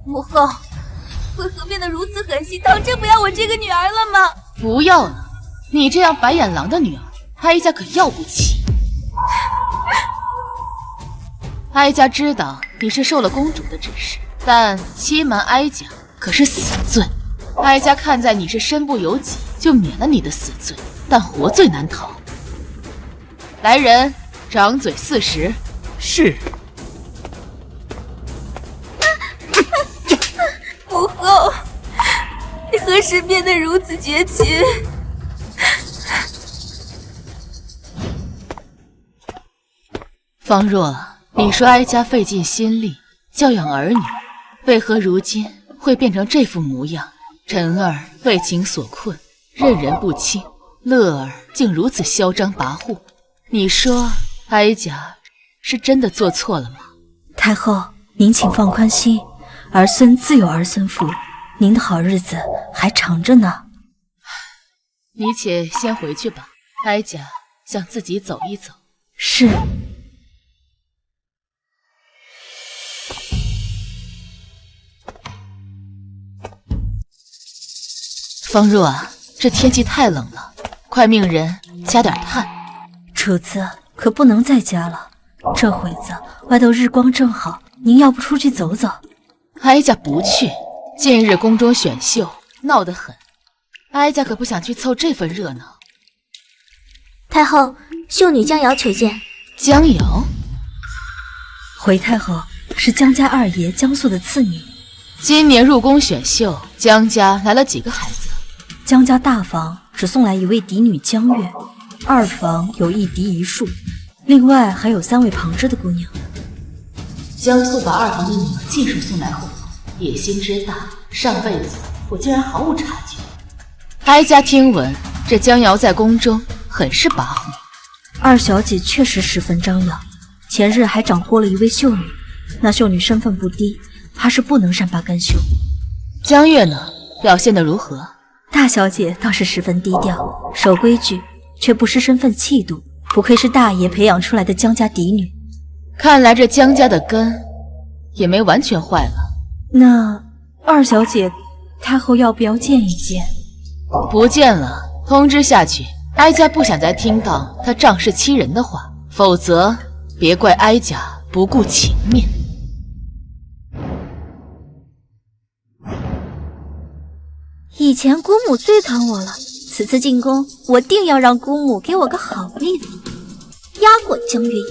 母后，为何变得如此狠心，当真不要我这个女儿了吗？不要了，你这样白眼狼的女儿，哀家可要不起。哀家知道你是受了公主的指示，但欺瞒哀家可是死罪。哀家看在你是身不由己，就免了你的死罪，但活罪难逃。来人，掌嘴40。是。母后，你何时变得如此绝情？方若，你说哀家费尽心力教养儿女，为何如今会变成这副模样？臣儿为情所困，任人不亲，乐儿竟如此嚣张跋扈。你说哀家是真的做错了吗？太后，您请放宽心，儿孙自有儿孙福，您的好日子还长着呢。你且先回去吧，哀家想自己走一走。是。方若啊，这天气太冷了，快命人加点炭。主子可不能再加了，这会子外头日光正好，您要不出去走走？哀家不去，近日宫中选秀闹得很，哀家可不想去凑这份热闹。太后，秀女江瑶求见。江瑶？回太后，是江家二爷江素的次女。今年入宫选秀，江家来了几个孩子？江家大房只送来一位嫡女江月，二房有一嫡一庶，另外还有3位旁支的姑娘。江素把二房的女儿尽数送来后，野心之大，上辈子我竟然毫无察觉。哀家听闻这江瑶在宫中很是跋扈。二小姐确实十分张扬，前日还掌掴了一位秀女，那秀女身份不低，怕是不能善罢甘休。江月呢？表现得如何？大小姐倒是十分低调，守规矩，却不失身份气度，不愧是大爷培养出来的江家嫡女。看来这江家的根也没完全坏了。那二小姐，太后要不要见一见？不见了，通知下去。哀家不想再听到他仗势欺人的话，否则别怪哀家不顾情面。以前姑母最疼我了，此次进宫，我定要让姑母给我个好妹子，压过江月一头。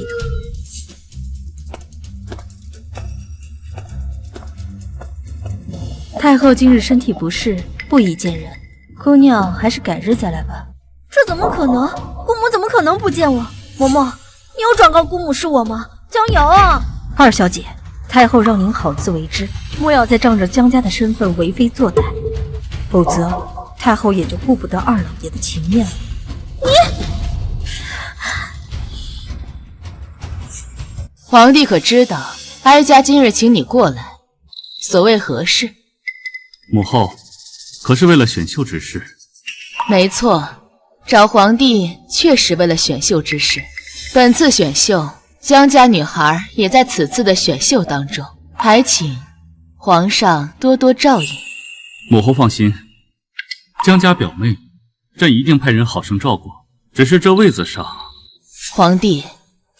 太后今日身体不适，不宜见人，姑娘还是改日再来吧。这怎么可能？姑母怎么可能不见我？嬷嬷，你有转告姑母是我吗？江瑶啊！二小姐，太后让您好自为之，莫要再仗着江家的身份为非作歹，否则太后也就顾不得二老爷的情面了。皇帝可知道，哀家今日请你过来，所谓何事？母后，可是为了选秀之事？没错，找皇帝确实为了选秀之事。本次选秀，江家女孩也在此次的选秀当中，还请皇上多多照应。母后放心，江家表妹，朕一定派人好生照顾。只是这位子上，皇帝，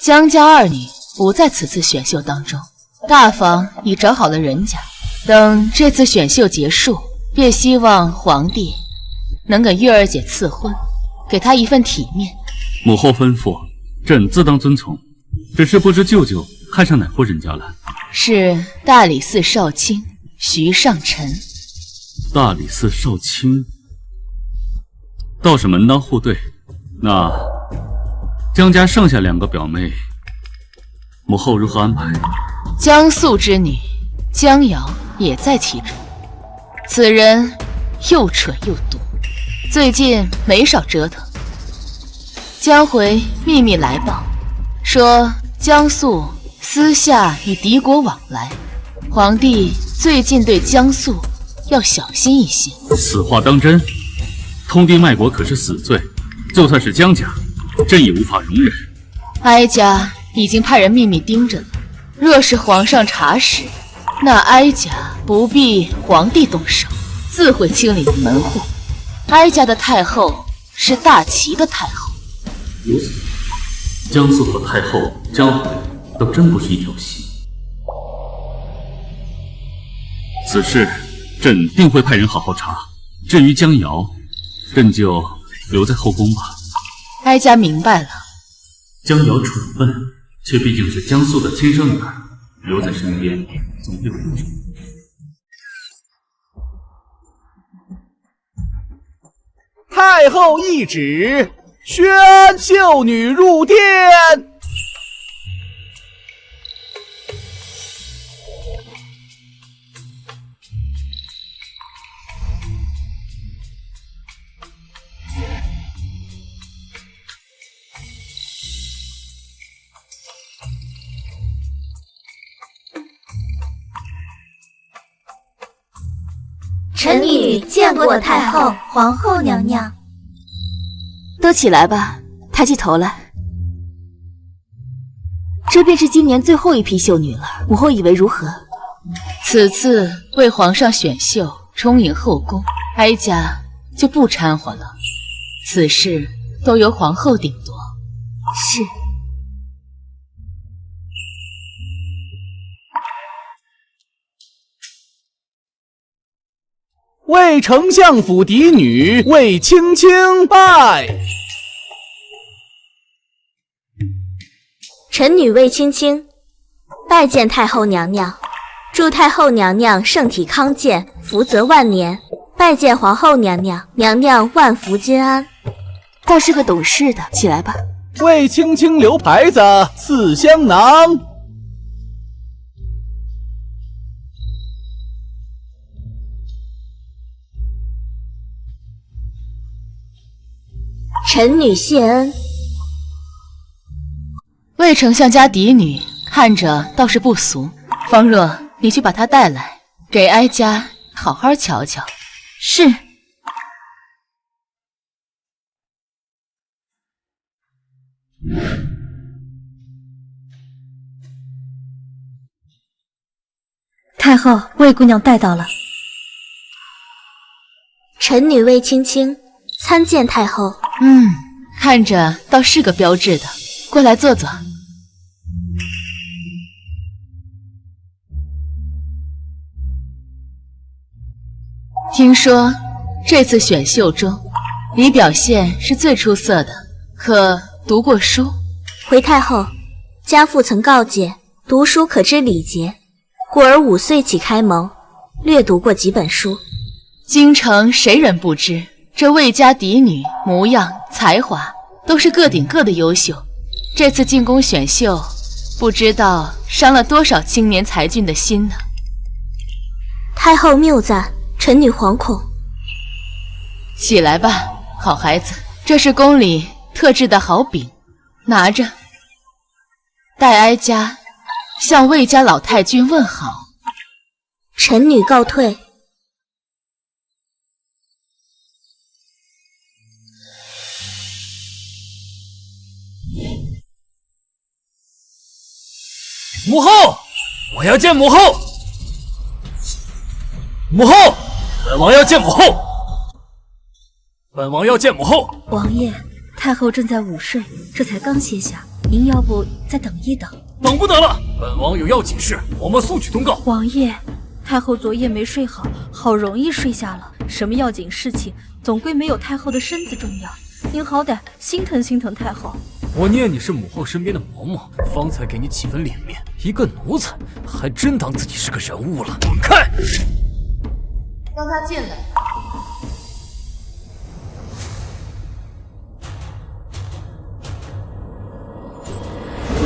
江家二女不在此次选秀当中，大房已找好了人家。等这次选秀结束，便希望皇帝能给月儿姐赐婚，给她一份体面。母后吩咐，朕自当遵从。只是不知舅舅看上哪户人家了？是大理寺少卿徐尚臣。大理寺少卿，倒是门当户对。那江家剩下2个表妹，母后如何安排？江素之女江瑶也在其中。此人又蠢又毒，最近没少折腾。江回秘密来报，说江素私下与敌国往来，皇帝最近对江素要小心一些。此话当真？通敌卖国可是死罪，就算是江家，朕也无法容忍。哀家已经派人秘密盯着了，若是皇上查实，那哀家不必皇帝动手，自会清理门户。哀家的太后是大齐的太后。如此，江素和太后江回都真不是一条心。此事朕定会派人好好查。至于江瑶，朕就留在后宫吧。哀家明白了。江瑶蠢笨，却毕竟是江素的亲生女儿，留在身边总会有用处。太后懿旨，宣秀女入殿。臣女见过太后、皇后娘娘。都起来吧，抬起头来。这便是今年最后一批秀女了，母后以为如何？此次为皇上选秀，充盈后宫，哀家就不掺和了。此事都由皇后定夺。是。为丞相府嫡女魏青青拜。臣女魏青青拜见太后娘娘，祝太后娘娘圣体康健，福泽万年。拜见皇后娘娘，娘娘万福金安。倒是个懂事的，起来吧。魏青青留牌子赐香囊。臣女谢恩。魏丞相家嫡女，看着倒是不俗。方若，你去把她带来，给哀家好好瞧瞧。是。太后，魏姑娘带到了。臣女魏青青参见太后。看着倒是个标致的，过来坐坐。听说这次选秀中，你表现是最出色的，可读过书？回太后，家父曾告诫，读书可知礼节，故而5岁起开蒙，略读过几本书。京城谁人不知，这魏家嫡女模样才华都是个顶个的优秀。这次进宫选秀，不知道伤了多少青年才俊的心呢。太后谬赞，臣女惶恐。起来吧，好孩子，这是宫里特制的好饼，拿着，代哀家向魏家老太君问好。臣女告退。母后，我要见母后。母后，本王要见母后。本王要见母后。王爷，太后正在午睡，这才刚歇下，您要不再等一等？等不得了，本王有要紧事，我们速去通告。王爷，太后昨夜没睡好，好容易睡下了。什么要紧事情，总归没有太后的身子重要。您好歹心疼心疼太后。我念你是母后身边的嬷嬷，方才给你几分脸面，一个奴才还真当自己是个人物了。滚开！让他进来。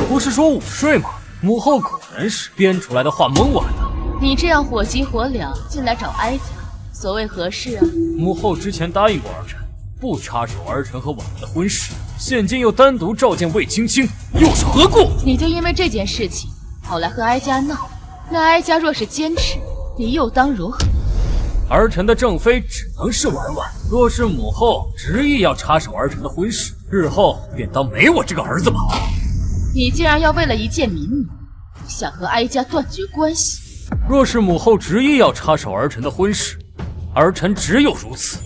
不是说午睡吗？母后果然是编出来的话蒙我的。你这样火急火燎进来找哀家，所谓何事啊？母后之前答应过儿臣，不插手儿臣和婉儿的婚事，现今又单独召见魏青青，又是何故？你就因为这件事情跑来和哀家闹，那哀家若是坚持，你又当如何？儿臣的正妃只能是婉婉，若是母后执意要插手儿臣的婚事，日后便当没我这个儿子吧。你竟然要为了一介民女，想和哀家断绝关系？若是母后执意要插手儿臣的婚事，儿臣只有如此。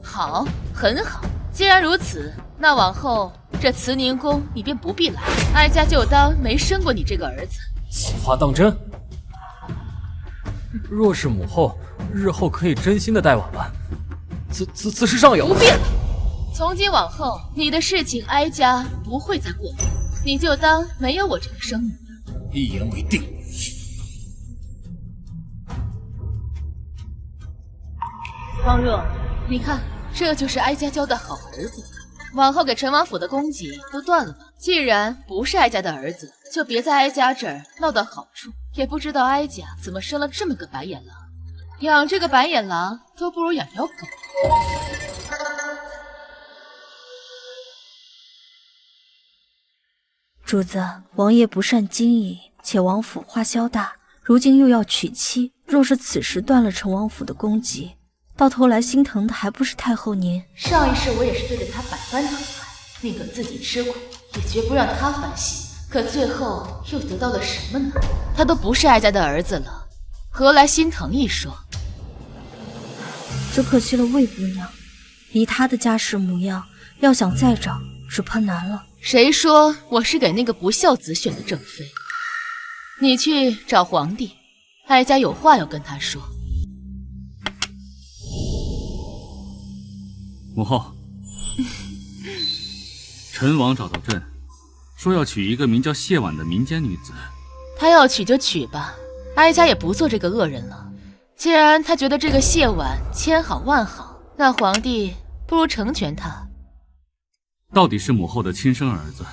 好，很好。既然如此，那往后这慈宁宫你便不必来，哀家就当没生过你这个儿子。此话当真？若是母后日后可以真心的待婉婉，此事尚有。不必了。从今往后，你的事情哀家不会再过问，你就当没有我这个生女。一言为定。方若，你看，这就是哀家教的好儿子。往后给陈王府的供给都断了吧。既然不是哀家的儿子，就别在哀家这儿闹到好处。也不知道哀家怎么生了这么个白眼狼，养这个白眼狼都不如养条狗。主子，王爷不善经营，且王府花销大，如今又要娶妻，若是此时断了陈王府的供给，到头来心疼的还不是太后您？上一世我也是对着他百般疼爱，宁可自己吃苦，也绝不让他烦心。可最后又得到了什么呢？他都不是哀家的儿子了，何来心疼一说？只可惜了魏姑娘，以她的家世模样，要想再找，只怕难了。谁说我是给那个不孝子选的正妃？你去找皇帝，哀家有话要跟他说。母后，陈王找到朕，说要娶一个名叫谢婉的民间女子。他要娶就娶吧，哀家也不做这个恶人了。既然他觉得这个谢婉千好万好，那皇帝不如成全他。到底是母后的亲生儿子，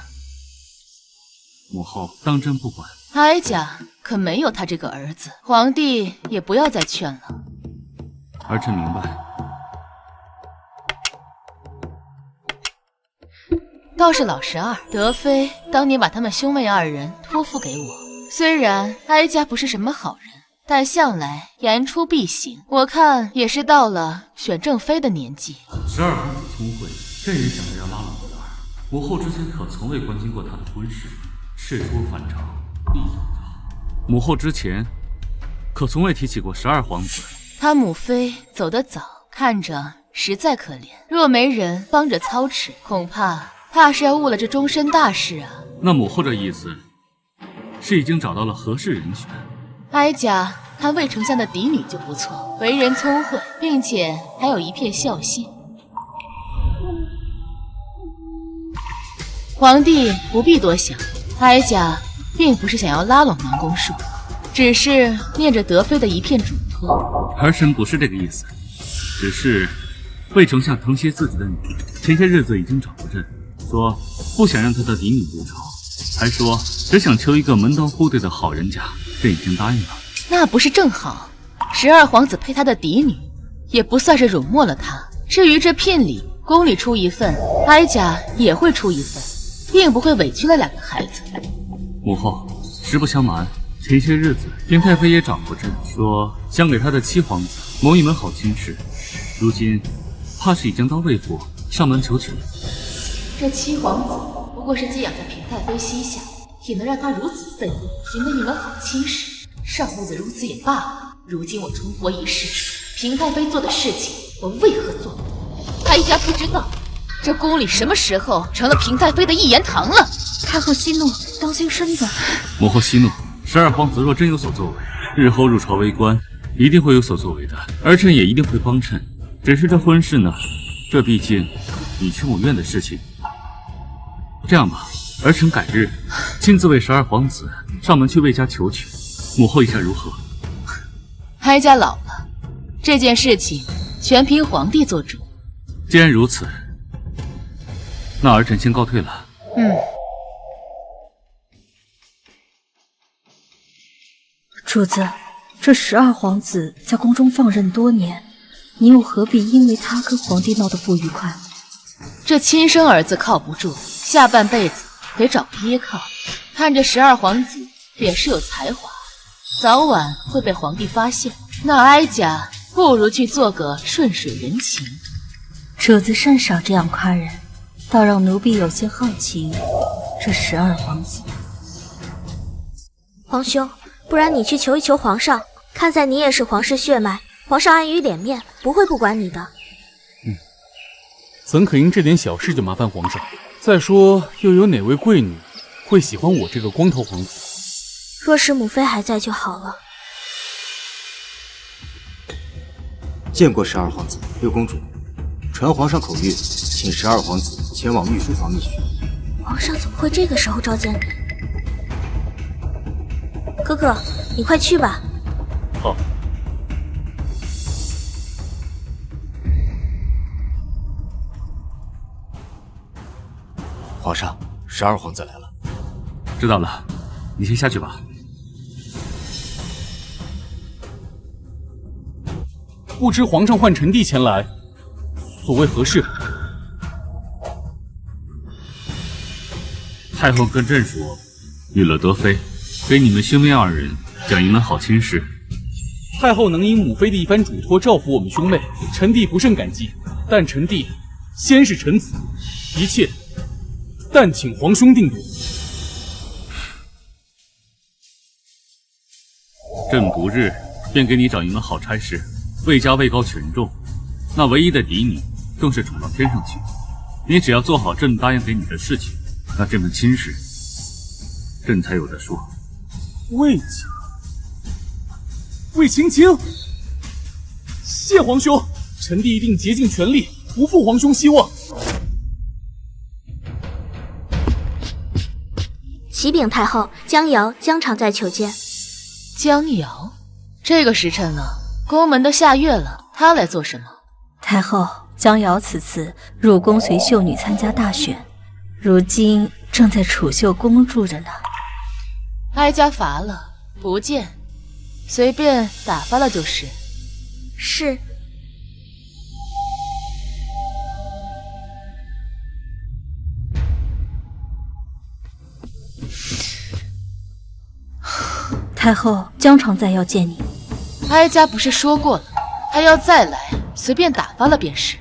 母后当真不管。哀家可没有他这个儿子，皇帝也不要再劝了。儿臣明白。倒是老十二，德妃当年把他们兄妹二人托付给我。虽然哀家不是什么好人，但向来言出必行。我看也是到了选正妃的年纪。12王子聪慧，朕也想着要拉拢一二。母后之前可从未关心过他的婚事，事出反常，必有诈。母后之前可从未提起过12皇子。他母妃走得早，看着实在可怜。若没人帮着操持，恐怕是要误了这终身大事啊。那母后这意思是已经找到了合适人选？哀家看魏丞相的嫡女就不错，为人聪慧，并且还有一片孝心。皇帝不必多想，哀家并不是想要拉拢南宫树，只是念着德妃的一片嘱托。儿臣不是这个意思，只是魏丞相疼惜自己的女儿，前些日子已经找过朕，说不想让他的嫡女入朝，还说只想求一个门当户对的好人家，朕已经答应了。那不是正好，12皇子配他的嫡女，也不算是辱没了他。至于这聘礼，宫里出一份，哀家也会出一份，并不会委屈了2个孩子。母后，实不相瞒，前些日子平太妃也找过朕，说想给她的7皇子谋一门好亲事，如今怕是已经到魏府上门求娶。这7皇子不过是寄养在平太妃膝下，也能让她如此愤怒，寻得一门好亲事。上母子如此也罢了，如今我重活一世，平太妃做的事情，我为何做不到？哀家不知道，这宫里什么时候成了平太妃的一言堂了？太后息怒，当心身子。母后息怒，12皇子若真有所作为，日后入朝为官，一定会有所作为的，儿臣也一定会帮衬。只是这婚事呢，这毕竟你情我愿的事情。这样吧，儿臣改日亲自为12皇子上门去魏家求娶，母后意下如何？哀家老了，这件事情全凭皇帝做主。既然如此，那儿臣先告退了。主子，这12皇子在宫中放任多年，你又何必因为他跟皇帝闹得不愉快？这亲生儿子靠不住，下半辈子得找个依靠。看着12皇子也是有才华，早晚会被皇帝发现。那哀家不如去做个顺水人情。主子甚少这样夸人，倒让奴婢有些好奇这12皇子。皇兄，不然你去求一求皇上，看在你也是皇室血脉，皇上碍于脸面，不会不管你的。怎可因这点小事就麻烦皇上？再说，又有哪位贵女会喜欢我这个光头皇子？若是母妃还在就好了。见过12皇子，六公主，传皇上口谕，请12皇子前往御书房一叙。皇上怎么会这个时候召见你？哥哥，你快去吧。好。皇上，12皇子来了。知道了，你先下去吧。不知皇上唤臣弟前来，所谓何事？太后跟朕说，遇了德妃，给你们兄妹2人讲一门好亲事。太后能因母妃的一番嘱托照拂我们兄妹，臣弟不胜感激。但臣弟先是臣子，一切但请皇兄定夺。朕不日便给你找一门好差事。魏家位高权重，那唯一的嫡女更是宠到天上去。你只要做好朕答应给你的事情，那这门亲事，朕才有的说。魏家，魏青青，谢皇兄，臣弟一定竭尽全力，不负皇兄希望。启禀太后，江瑶、江常在求见。江瑶，这个时辰了，宫门都下月了，她来做什么？太后，江瑶此次入宫随秀女参加大选，如今正在储秀宫住着呢。哀家乏了，不见，随便打发了就是。是。太后，江常在要见你。哀家不是说过了，他要再来，随便打发了便是。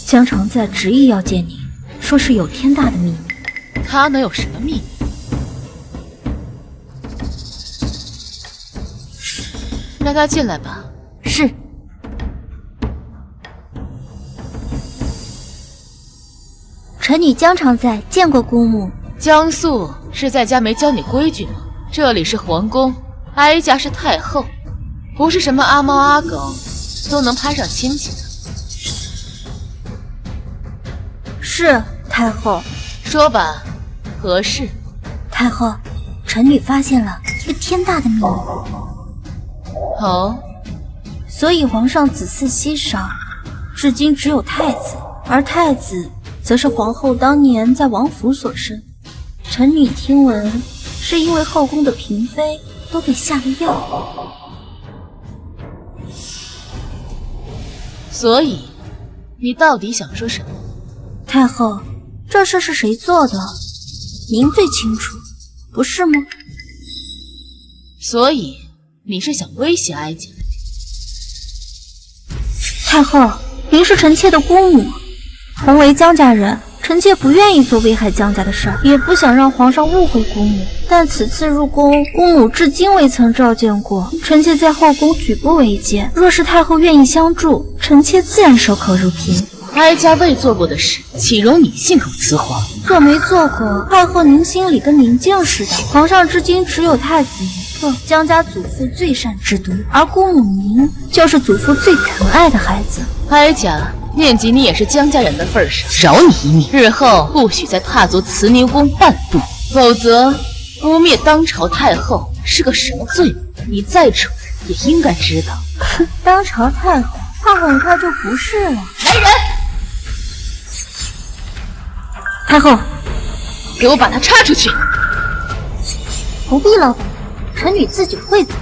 江常在执意要见你，说是有天大的秘密。他能有什么秘密？让他进来吧。是。臣女江常在，见过姑母。江素是在家没教你规矩吗？这里是皇宫，哀家是太后，不是什么阿猫阿狗都能攀上亲戚的。是太后。说吧，何事？太后，臣女发现了一个天大的秘密。哦，所以皇上子嗣稀少，至今只有太子，而太子则是皇后当年在王府所生。臣女听闻，是因为后宫的嫔妃都被下了药。所以，你到底想说什么？太后，这事是谁做的？您最清楚，不是吗？所以，你是想威胁哀家？太后，您是臣妾的姑母，同为江家人，臣妾不愿意做危害江家的事儿，也不想让皇上误会姑母。但此次入宫，姑母至今未曾召见过，臣妾在后宫举步维艰。若是太后愿意相助，臣妾自然守口如瓶。哀家未做过的事，岂容你信口雌黄？若没做过，太后您心里跟明镜似的。皇上至今只有太子一个，江家祖父最善制毒，而姑母您就是祖父最疼爱的孩子。哀家念及你也是江家人的份上，饶你一命，日后不许再踏足慈宁宫半步，否则污蔑当朝太后是个什么罪名，你再蠢也应该知道。哼，当朝太后，她很快就不是了。来人！太后，给我把他插出去！不必劳烦，臣女自己会走。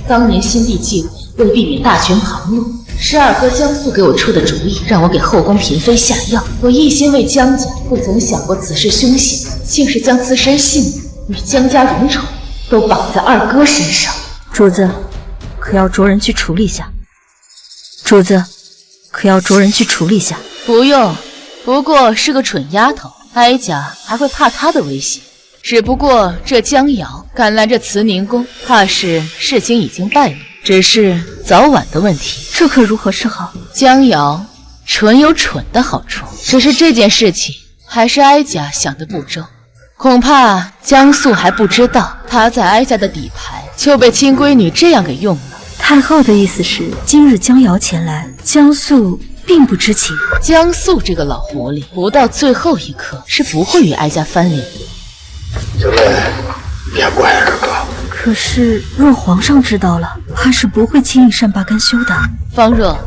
当年新帝继位，为避免大权旁落，是二哥江素给我出的主意，让我给后宫嫔妃下药。我一心为江家，不曾想过此事凶险，竟是将自身性命与江家荣宠都绑在二哥身上。主子，可要着人去处理下。主子，可要着人去处理下。不用，不过是个蠢丫头，哀家还会怕她的威胁？只不过这江瑶敢来这慈宁宫，怕是事情已经败露，只是早晚的问题。这可如何是好？江瑶蠢有蠢的好处，只是这件事情还是哀家想得不周，恐怕江素还不知道，她在哀家的底牌就被亲闺女这样给用了。太后的意思是，今日江瑶前来，江素并不知情。江素这个老狐狸，不到最后一刻是不会与哀家翻脸的。小妹，别怪二哥。可是若皇上知道了，怕是不会轻易善罢甘休的。方若，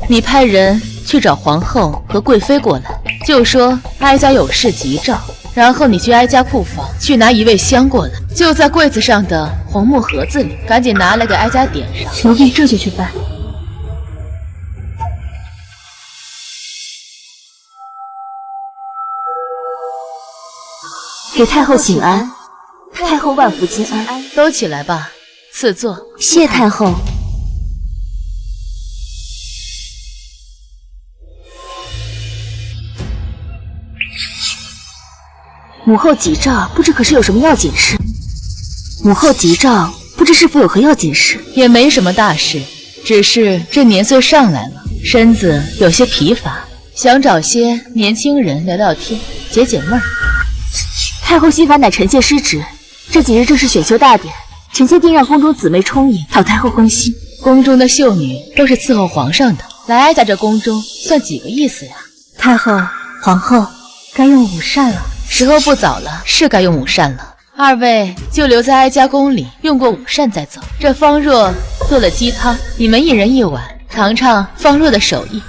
你派人去找皇后和贵妃过来，就说哀家有事急召，然后你去哀家库房去拿一味香过来，就在柜子上的红木盒子里，赶紧拿来给哀家点上。奴婢这就去办。给太后请安，太后万福金安。都起来吧，赐座。谢太后。母后急召，不知可是有什么要紧事？母后急召，不知是否有何要紧事？也没什么大事，只是这年岁上来了，身子有些疲乏，想找些年轻人聊聊天，解解闷儿。太后新法乃臣妾失职，这几日正是选秀大典，臣妾定让宫中姊妹充盈，讨太后欢心。宫中的秀女都是伺候皇上的，来哀家这宫中算几个意思呀？太后、皇后，该用午膳了。时候不早了，是该用午膳了。二位就留在哀家宫里用过午膳再走。这方若做了鸡汤，你们一人一碗，尝尝方若的手艺。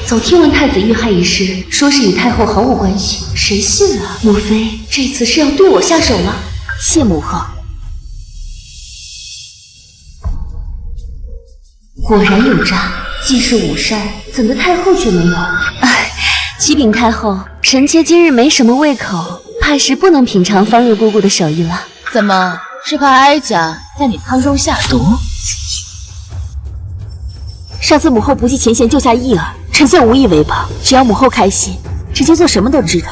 早听闻太子遇害一事，说是与太后毫无关系，谁信啊？莫非这次是要对我下手了？谢母后。果然有诈，既是午膳，怎的太后却没有？哎，启禀太后，臣妾今日没什么胃口，怕是不能品尝方若姑姑的手艺了。怎么，是怕哀家在你汤中下毒？上次母后不计前嫌救下义儿，臣妾无以为报。只要母后开心，臣妾做什么都知道。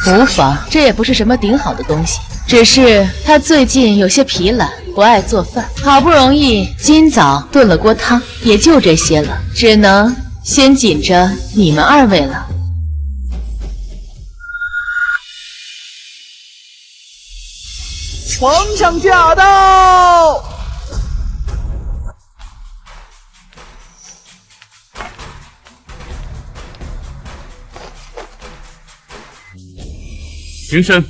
无妨，这也不是什么顶好的东西，只是他最近有些疲懒，不爱做饭，好不容易今早炖了锅汤，也就这些了，只能先紧着你们二位了。皇上驾到！平身。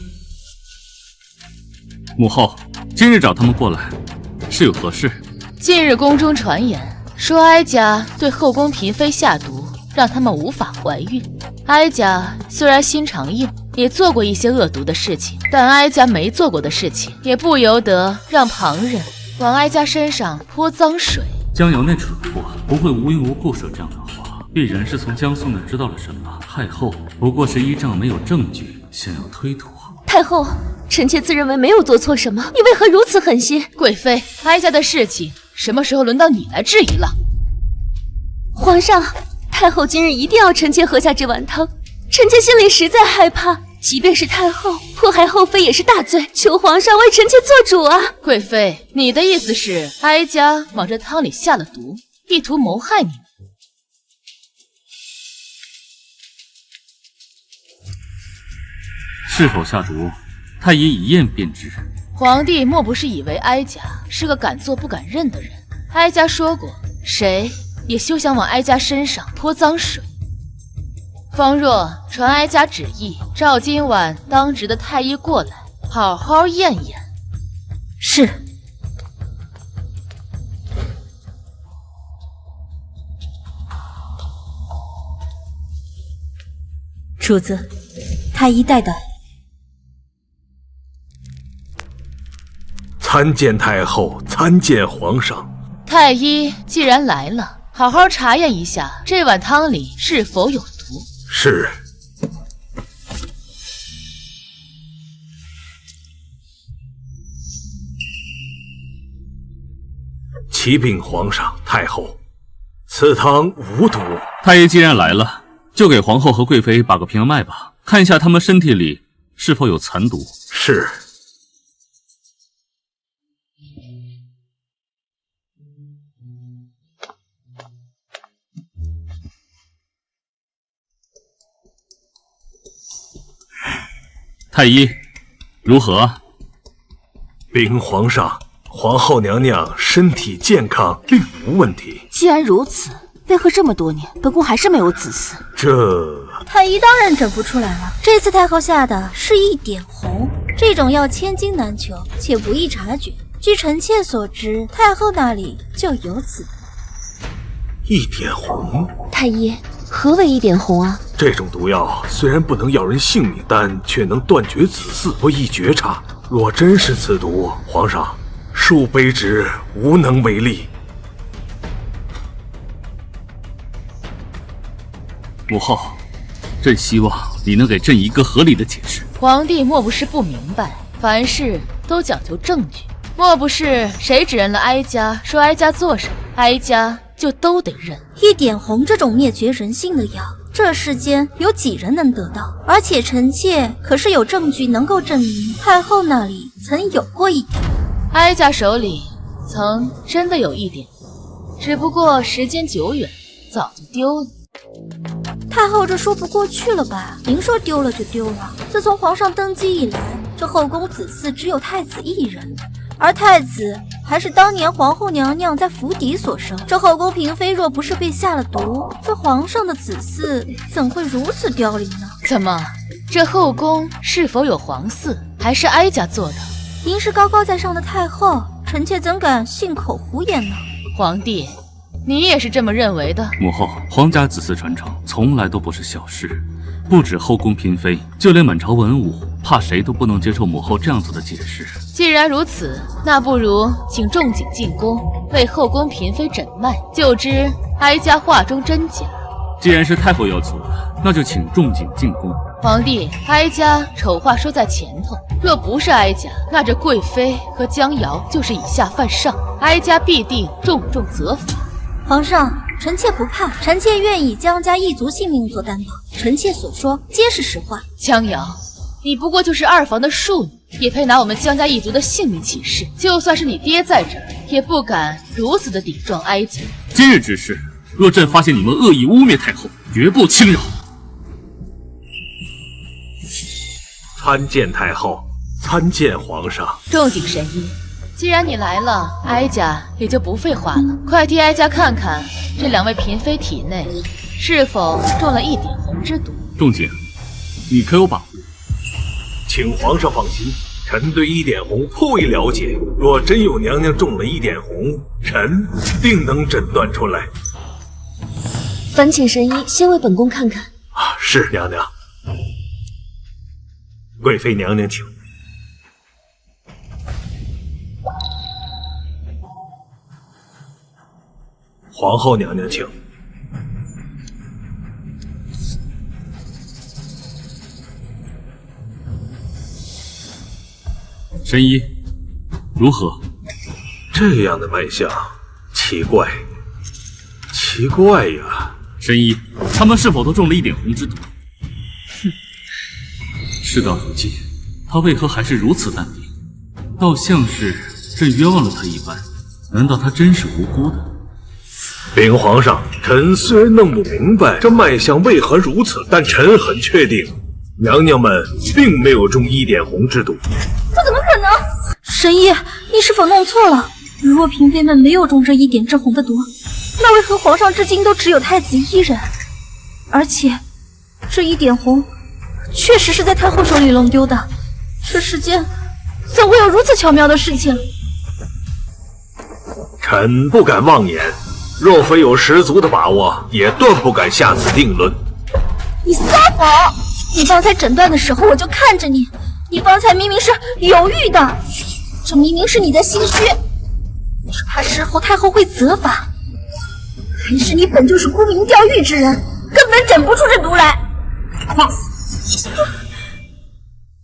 母后，今日找他们过来，是有何事？近日宫中传言说哀家对后宫嫔妃下毒，让他们无法怀孕。哀家虽然心肠硬，也做过一些恶毒的事情，但哀家没做过的事情，也不由得让旁人往哀家身上泼脏水。江瑶那蠢货不会无缘无故说这样的话，必然是从江苏那知道了什么。太后不过是依仗没有证据，想要推脱。太后，臣妾自认为没有做错什么，你为何如此狠心？贵妃，哀家的事情什么时候轮到你来质疑了？皇上，太后今日一定要臣妾喝下这碗汤，臣妾心里实在害怕。即便是太后迫害后妃也是大罪，求皇上为臣妾做主啊！贵妃，你的意思是哀家往这汤里下了毒，意图谋害你们？是否下毒，太医一验便知。皇帝莫不是以为哀家是个敢做不敢认的人？哀家说过，谁也休想往哀家身上泼脏水。方若传哀家旨意，召今晚当值的太医过来，好好验验。是。主子，太医带到。参见太后，参见皇上。太医既然来了，好好查验一下这碗汤里是否有毒。是。启禀皇上、太后，此汤无毒。太医既然来了，就给皇后和贵妃把个平安脉吧，看一下他们身体里是否有残毒。是。太医，如何？禀皇上，皇后娘娘身体健康，并无问题。既然如此，为何这么多年本宫还是没有子嗣？这太医当然诊不出来了。这次太后下的是一点红，这种药千金难求，且不易察觉。据臣妾所知，太后那里就有此毒。一点红？太医，何为一点红啊？这种毒药虽然不能要人性命，但却能断绝子嗣，不易觉察。若真是此毒，皇上恕卑职无能为力。母后，朕希望你能给朕一个合理的解释。皇帝莫不是不明白，凡事都讲究证据，莫不是谁指认了哀家，说哀家做什么，哀家就都得认。一点红这种灭绝人性的药，这世间有几人能得到？而且臣妾可是有证据能够证明太后那里曾有过一点。哀家手里曾真的有一点，只不过时间久远，早就丢了。太后这说不过去了吧？您说丢了就丢了。自从皇上登基以来，这后宫子嗣只有太子一人，而太子还是当年皇后娘娘在府邸所生。这后宫嫔妃若不是被下了毒，这皇上的子嗣怎会如此凋零呢？怎么，这后宫是否有皇嗣，还是哀家做的？您是高高在上的太后，臣妾怎敢信口胡言呢？皇帝，你也是这么认为的？母后，皇家子嗣传承从来都不是小事，不止后宫嫔妃，就连满朝文武，怕谁都不能接受母后这样子的解释。既然如此，那不如请仲景进宫，为后宫嫔妃诊脉，就知哀家话中真假。既然是太后要求的，那就请仲景进宫。皇帝，哀家丑话说在前头，若不是哀家，那这贵妃和江瑶就是以下犯上，哀家必定重重责罚。皇上，臣妾不怕，臣妾愿以江家一族性命做担保，臣妾所说皆是实话。江瑶，你不过就是二房的庶女，也配拿我们江家一族的性命起誓？就算是你爹在这儿，也不敢如此的顶撞哀家。今日之事，若朕发现你们恶意污蔑太后，绝不轻饶。参见太后，参见皇上。仲景神医，既然你来了，哀家也就不废话了，快替哀家看看这2位嫔妃体内是否中了1点红之毒。仲景，你可有把握？请皇上放心，臣对1点红颇为了解。若真有娘娘中了1点红，臣定能诊断出来。烦请神医先为本宫看看。啊，是娘娘。贵妃娘娘请。皇后娘娘请。神医，如何？这样的脉象，奇怪呀！神医，他们是否都中了1点红之毒？哼，事到如今，他为何还是如此淡定？倒像是朕冤枉了他一般。难道他真是无辜的？禀皇上，臣虽然弄不明白这脉象为何如此，但臣很确定，娘娘们并没有中1点红之毒。这怎么可能？神医，你是否弄错了？如若嫔妃们没有中这1点之红的毒，那为何皇上至今都只有太子1人？而且，这1点红确实是在太后手里弄丢的。这世间怎会有如此巧妙的事情？臣不敢妄言，若非有十足的把握，也断不敢下此定论。你撒谎！你方才诊断的时候，我就看着你，你方才明明是犹豫的，这明明是你的心虚，只怕事后太后会责罚。还是你本就是沽名钓誉之人，根本诊不出这毒来。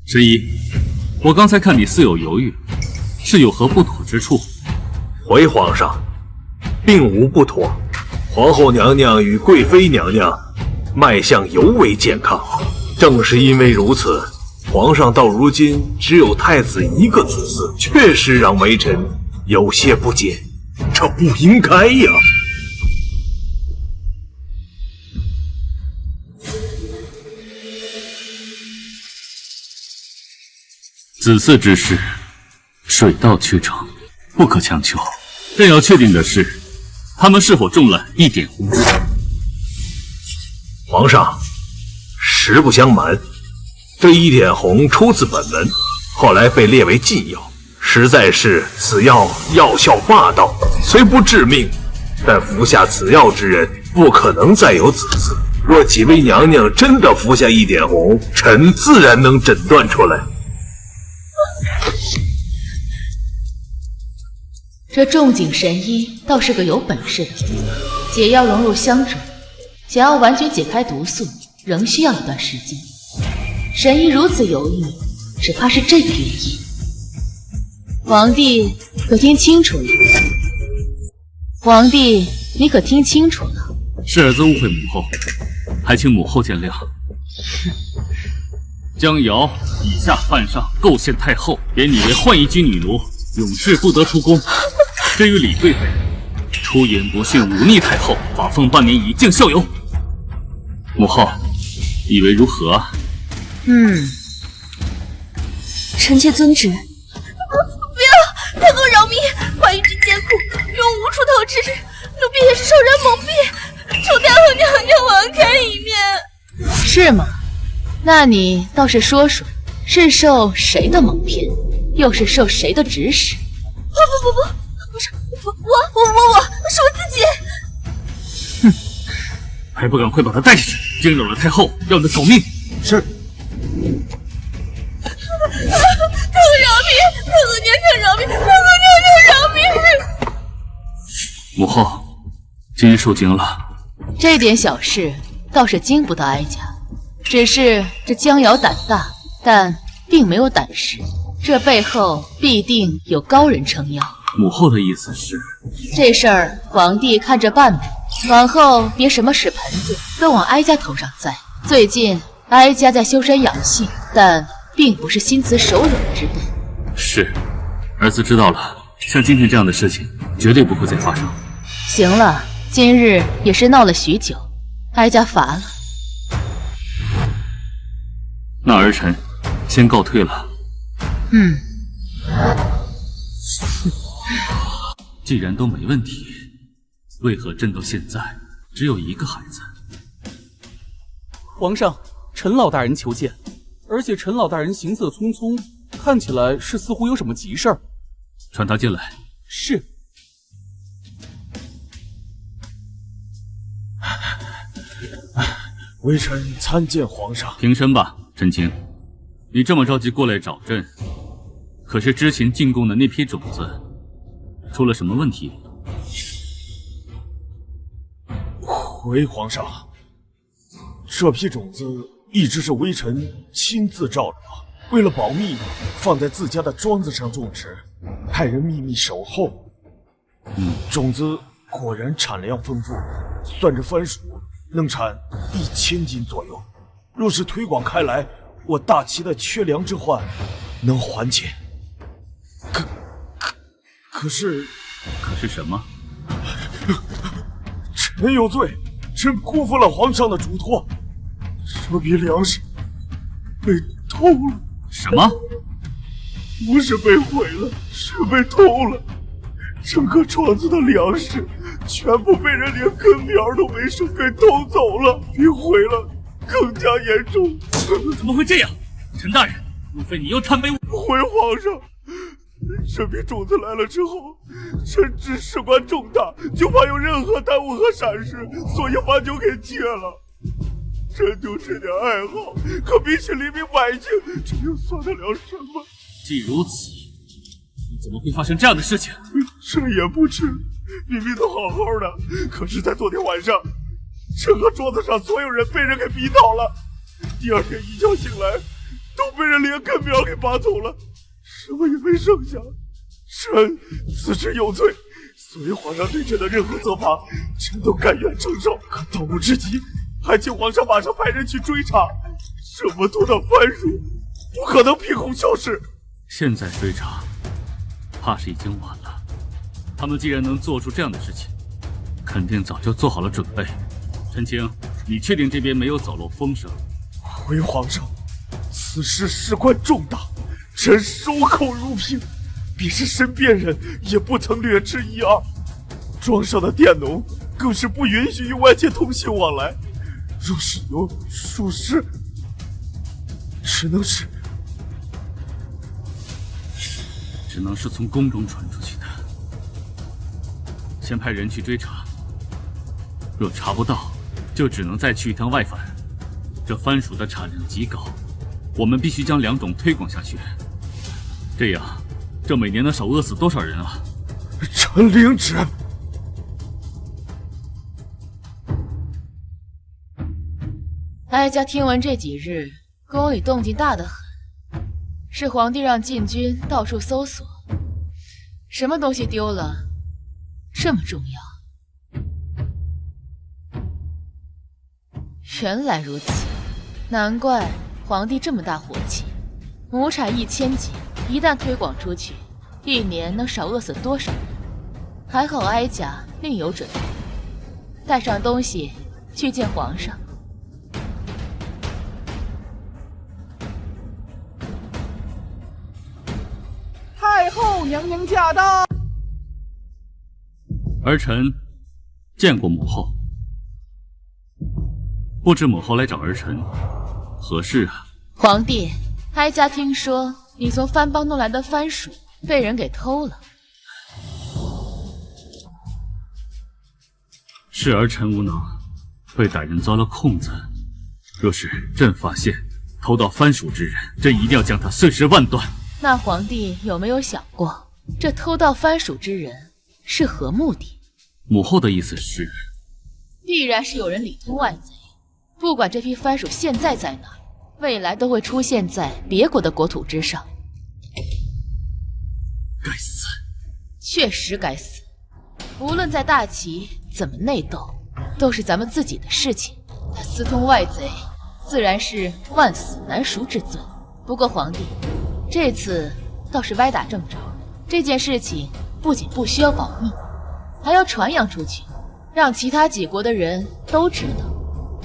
神医，我刚才看你似有犹豫，是有何不妥之处？回皇上，并无不妥。皇后娘娘与贵妃娘娘脉象尤为健康，正是因为如此，皇上到如今只有太子1个子嗣，确实让微臣有些不解，这不应该呀。子嗣之事，水到渠成，不可强求。朕要确定的是，他们是否中了1点红之毒。皇上，实不相瞒，这1点红出自本门，后来被列为禁药，实在是此药药效霸道，虽不致命，但服下此药之人不可能再有子嗣。若几位娘娘真的服下1点红，臣自然能诊断出来。这仲景神医倒是个有本事的，解药融入香中，想要完全解开毒素，仍需要一段时间。神医如此犹豫，只怕是这个原因。皇帝可听清楚了？皇帝，你可听清楚了？是儿子误会母后，还请母后见谅。江瑶以下犯上构陷太后，贬你为浣衣军女奴，永世不得出宫。至于李贵妃，出言不逊，忤逆太后，罚俸半年以敬效尤。母后，以为如何？臣妾遵旨。不要！太后饶命！浣衣军艰苦，永无出头之日，奴婢也是受人蒙蔽，求太后娘娘网开一面。是吗？那你倒是说说，是受谁的蒙骗，又是受谁的指使？不是我是我自己。哼，还不赶快把他带下去！惊扰了太后，要你的狗命！是。太后饶命！太后娘娘饶命！太后娘娘饶命！母后，今日受惊了。这点小事倒是惊不到哀家，只是这江瑶胆大，但并没有胆识，这背后必定有高人撑腰。母后的意思是，这事儿皇帝看着办吧，往后别什么屎盆子都往哀家头上栽。最近哀家在修身养性，但并不是心慈手软之辈。是，儿子知道了。像今天这样的事情，绝对不会再发生。行了，今日也是闹了许久，哀家乏了。那儿臣先告退了。既然都没问题，为何朕到现在只有一个孩子？皇上，陈老大人求见，而且陈老大人行色匆匆，看起来是似乎有什么急事儿。传他进来。是。微臣参见皇上。平身吧，陈青。你这么着急过来找朕，可是之前进贡的那批种子出了什么问题？回皇上，这批种子一直是微臣亲自照料，为了保密，放在自家的庄子上种植，派人秘密守候。种子果然产量丰富，算着番薯能产1000斤左右。若是推广开来，我大齐的缺粮之患能缓解。可是什么？臣有罪，臣辜负了皇上的嘱托，这批粮食被偷了。什么？不是被毁了，是被偷了。整个庄子的粮食全部被人连根苗都没剩给偷走了，比毁了更加严重。怎么会这样？陈大人，莫非你又贪杯？回皇上，这批种子来了之后，臣知事关重大，就怕有任何耽误和闪失，所以把酒给戒了。朕就这点爱好，可比起黎民百姓，这又算得了什么？既如此，你怎么会发生这样的事情？这也不知，明明都好好的，可是在昨天晚上，整个桌子上所有人被人给逼倒了。第二天一觉醒来，都被人连根苗给拔走了，什么也没剩下。臣自知有罪，所以皇上对朕的任何责罚，臣都甘愿承受。可当务之急，还请皇上马上派人去追查。这么多的番薯，不可能凭空消失。现在追查，怕是已经晚了。他们既然能做出这样的事情，肯定早就做好了准备。陈青，你确定这边没有走漏风声？回皇上，此事事关重大，臣守口如瓶，便是身边人也不曾略知一二。庄上的佃农更是不允许与外界通信往来，若是有疏失，只能是从宫中传出去的。先派人去追查，若查不到，就只能再去一趟外藩。这番薯的产量极高，我们必须将两种推广下去。这样，这每年能少饿死多少人啊？臣领旨。哀家听闻这几日宫里动静大得很，是皇帝让禁军到处搜索，什么东西丢了这么重要？原来如此，难怪皇帝这么大火气。亩产1000斤，一旦推广出去，一年能少饿死多少人？还好哀家另有准备，带上东西去见皇上。太后娘娘驾到！儿臣见过母后，不知母后来找儿臣何事啊？皇帝，哀家听说你从番邦弄来的番薯被人给偷了。是儿臣无能，被歹人钻了空子。若是朕发现偷盗番薯之人，朕一定要将他碎尸万段。那皇帝有没有想过，这偷盗番薯之人是何目的？母后的意思是，必然是有人里通外贼，不管这批番薯现在在哪，未来都会出现在别国的国土之上。该死！确实该死。无论在大齐怎么内斗，都是咱们自己的事情。他私通外贼，自然是万死难赎之罪。不过皇帝，这次倒是歪打正着。这件事情不仅不需要保密，还要传扬出去，让其他几国的人都知道。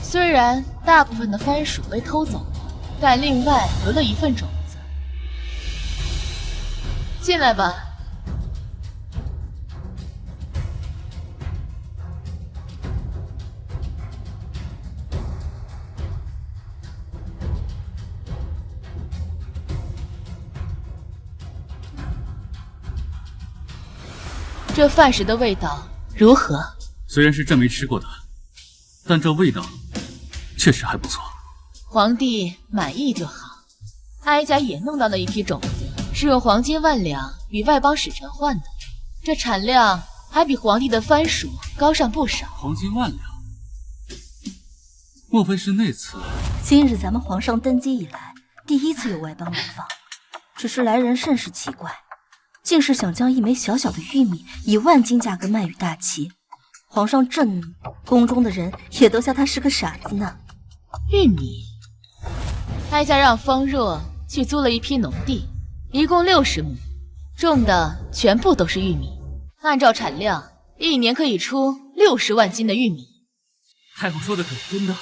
虽然大部分的番薯被偷走了，但另外留了一份种子。进来吧。这饭食的味道如何？虽然是朕没吃过的，但这味道确实还不错。皇帝满意就好。哀家也弄到了一批种子，是用黄金万两与外邦使臣换的，这产量还比皇帝的番薯高上不少。黄金万两？莫非是那次？今日咱们皇上登基以来，第一次有外邦来访，只是来人甚是奇怪，竟是想将一枚小小的玉米以万金价格卖与大齐。皇上震怒，宫中的人也都笑他是个傻子呢。玉米，哀家让方若去租了一批农地，一共60亩，种的全部都是玉米。按照产量，一年可以出60万斤的玉米。太后说的可是真的？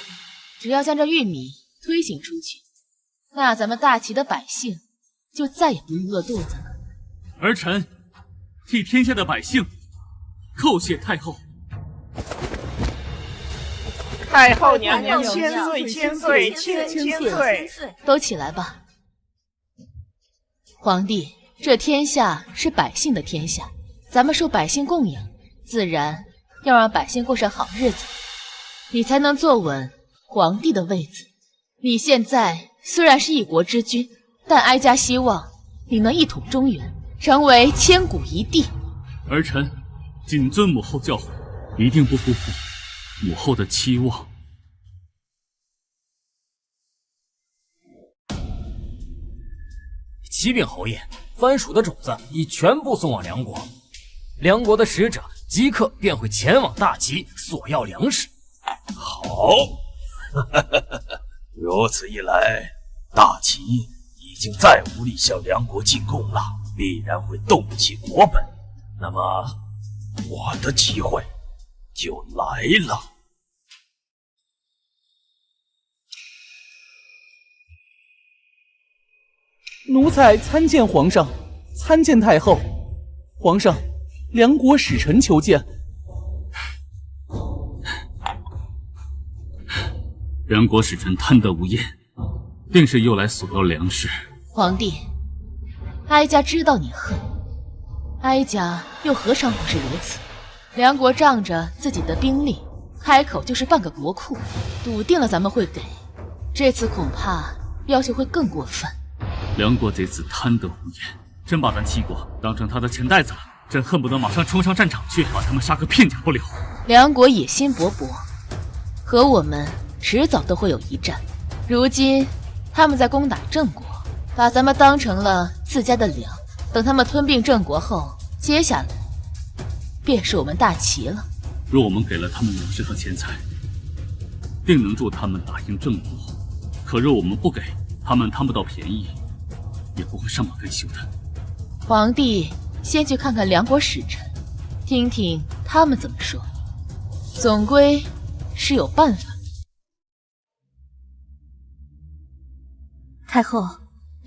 只要将这玉米推行出去，那咱们大齐的百姓就再也不用饿肚子了。儿臣替天下的百姓叩谢太后。太后娘娘千岁千岁千岁！都起来吧。皇帝，这天下是百姓的天下，咱们受百姓供养，自然要让百姓过上好日子，你才能坐稳皇帝的位子。你现在虽然是一国之君，但哀家希望你能一统中原，成为千古一帝。儿臣谨遵母后教诲，一定不辜负母后的期望。启禀侯爷，番薯的种子已全部送往梁国，梁国的使者即刻便会前往大齐索要粮食。好，如此一来，大齐已经再无力向梁国进贡了，必然会动起国本。那么，我的机会就来了。奴才参见皇上，参见太后。皇上，梁国使臣求见。梁国使臣贪得无厌，定是又来索要粮食。皇帝，哀家知道你恨，哀家又何尝不是如此？梁国仗着自己的兵力，开口就是半个国库，笃定了咱们会给。这次恐怕要求会更过分。梁国贼子贪得无厌，真把咱齐国当成他的钱袋子了。朕恨不得马上冲上战场去，把他们杀个片甲不留。梁国野心勃勃，和我们迟早都会有一战。如今他们在攻打郑国，把咱们当成了自家的粮。等他们吞并郑国后，接下来便是我们大齐了。若我们给了他们粮食和钱财，定能助他们打赢郑国。可若我们不给，他们贪不到便宜，也不会上马更休的。皇帝先去看看梁国使臣，听听他们怎么说，总归是有办法。太后，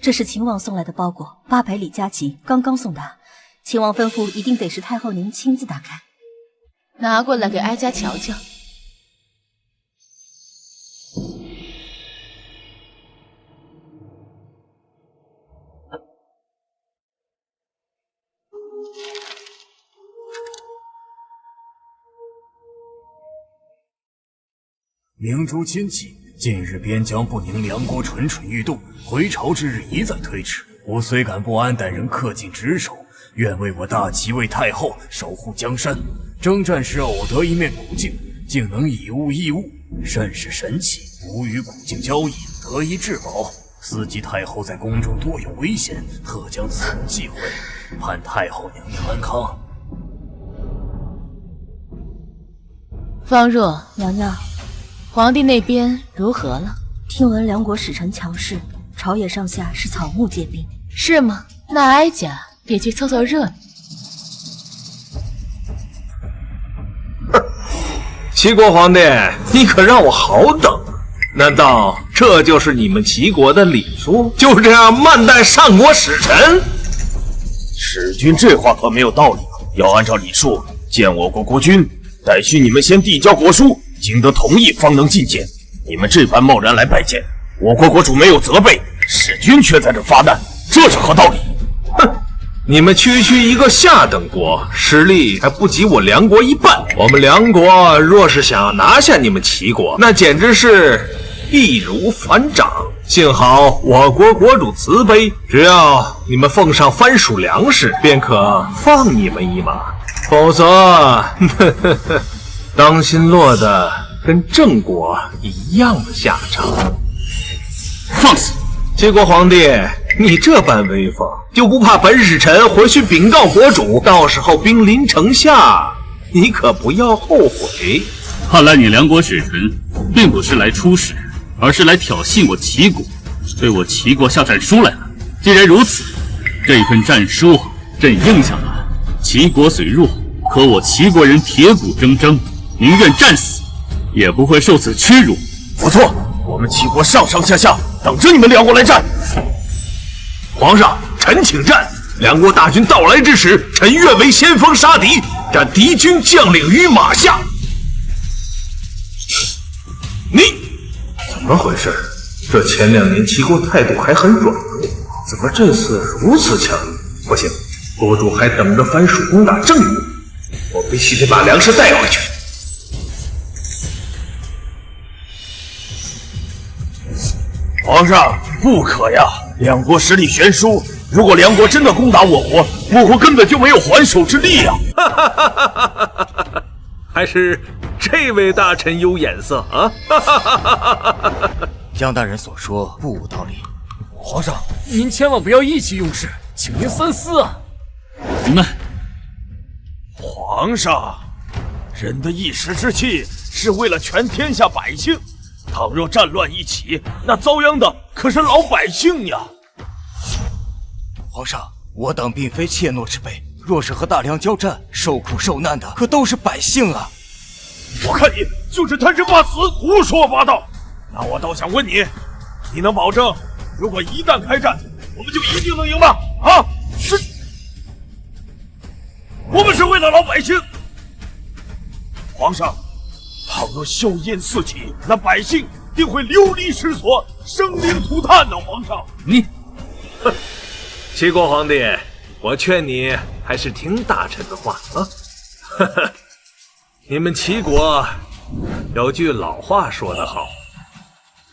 这是秦王送来的包裹，800里加急，刚刚送达。秦王吩咐，一定得是太后您亲自打开。拿过来给哀家瞧瞧。明珠亲戚，近日边疆不宁，梁国蠢蠢欲动，回朝之日一再推迟。我虽感不安，但仍恪尽职守，愿为我大齐为太后守护江山。征战时偶得一面古镜，竟能以物易物，甚是神奇。吾与古镜交易，得一至宝。思及太后在宫中多有危险，特将此物寄回，盼太后娘娘安康。方若娘娘，皇帝那边如何了？听闻梁国使臣强势，朝野上下是草木皆兵。是吗？那哀家也去凑凑热闹。齐国皇帝，你可让我好等！难道这就是你们齐国的礼数？就这样慢待上国使臣？使君这话可没有道理啊！要按照礼数，见我国国君，待需你们先递交国书，经得同意方能觐见。你们这般贸然来拜见，我国国主没有责备，使君却在这发难，这是何道理？哼！你们区区一个下等国，实力还不及我梁国一半。我们梁国若是想要拿下你们齐国，那简直是易如反掌。幸好我国国主慈悲，只要你们奉上番薯粮食，便可放你们一马。否则，当心落得跟郑国一样的下场。放肆！齐国皇帝，你这般威风，就不怕本使臣回去禀告国主，到时候兵临城下，你可不要后悔。看来你梁国使臣并不是来出使，而是来挑衅我齐国，对我齐国下战书来了。既然如此，这份战书朕应下了。齐国虽弱，可我齐国人铁骨铮铮，宁愿战死，也不会受此屈辱。不错，我们齐国上上下下等着你们梁国来战。皇上，臣请战。梁国大军到来之时，臣愿为先锋杀敌，斩敌军将领于马下。你怎么回事？这前2年齐国态度还很软弱，怎么这次如此强硬？不行，国主还等着番薯攻打郑国，我必须得把粮食带回去。皇上，不可呀！两国实力悬殊，如果梁国真的攻打我国，我国根本就没有还手之力呀！还是这位大臣有眼色啊！江大人所说不无道理。皇上，您千万不要意气用事，请您三思啊！你们，皇上，人的一时之气是为了全天下百姓。倘若战乱一起，那遭殃的可是老百姓呀！皇上，我等并非怯懦之辈，若是和大梁交战，受苦受难的可都是百姓啊！我看你就是贪生怕死，胡说八道。那我倒想问你，你能保证，如果一旦开战，我们就一定能赢吗？啊，是，我们是为了老百姓。皇上。倘若硝烟四起，那百姓定会流离失所，生灵涂炭呢！皇上，你，齐国皇帝，我劝你还是听大臣的话啊！你们齐国有句老话说得好，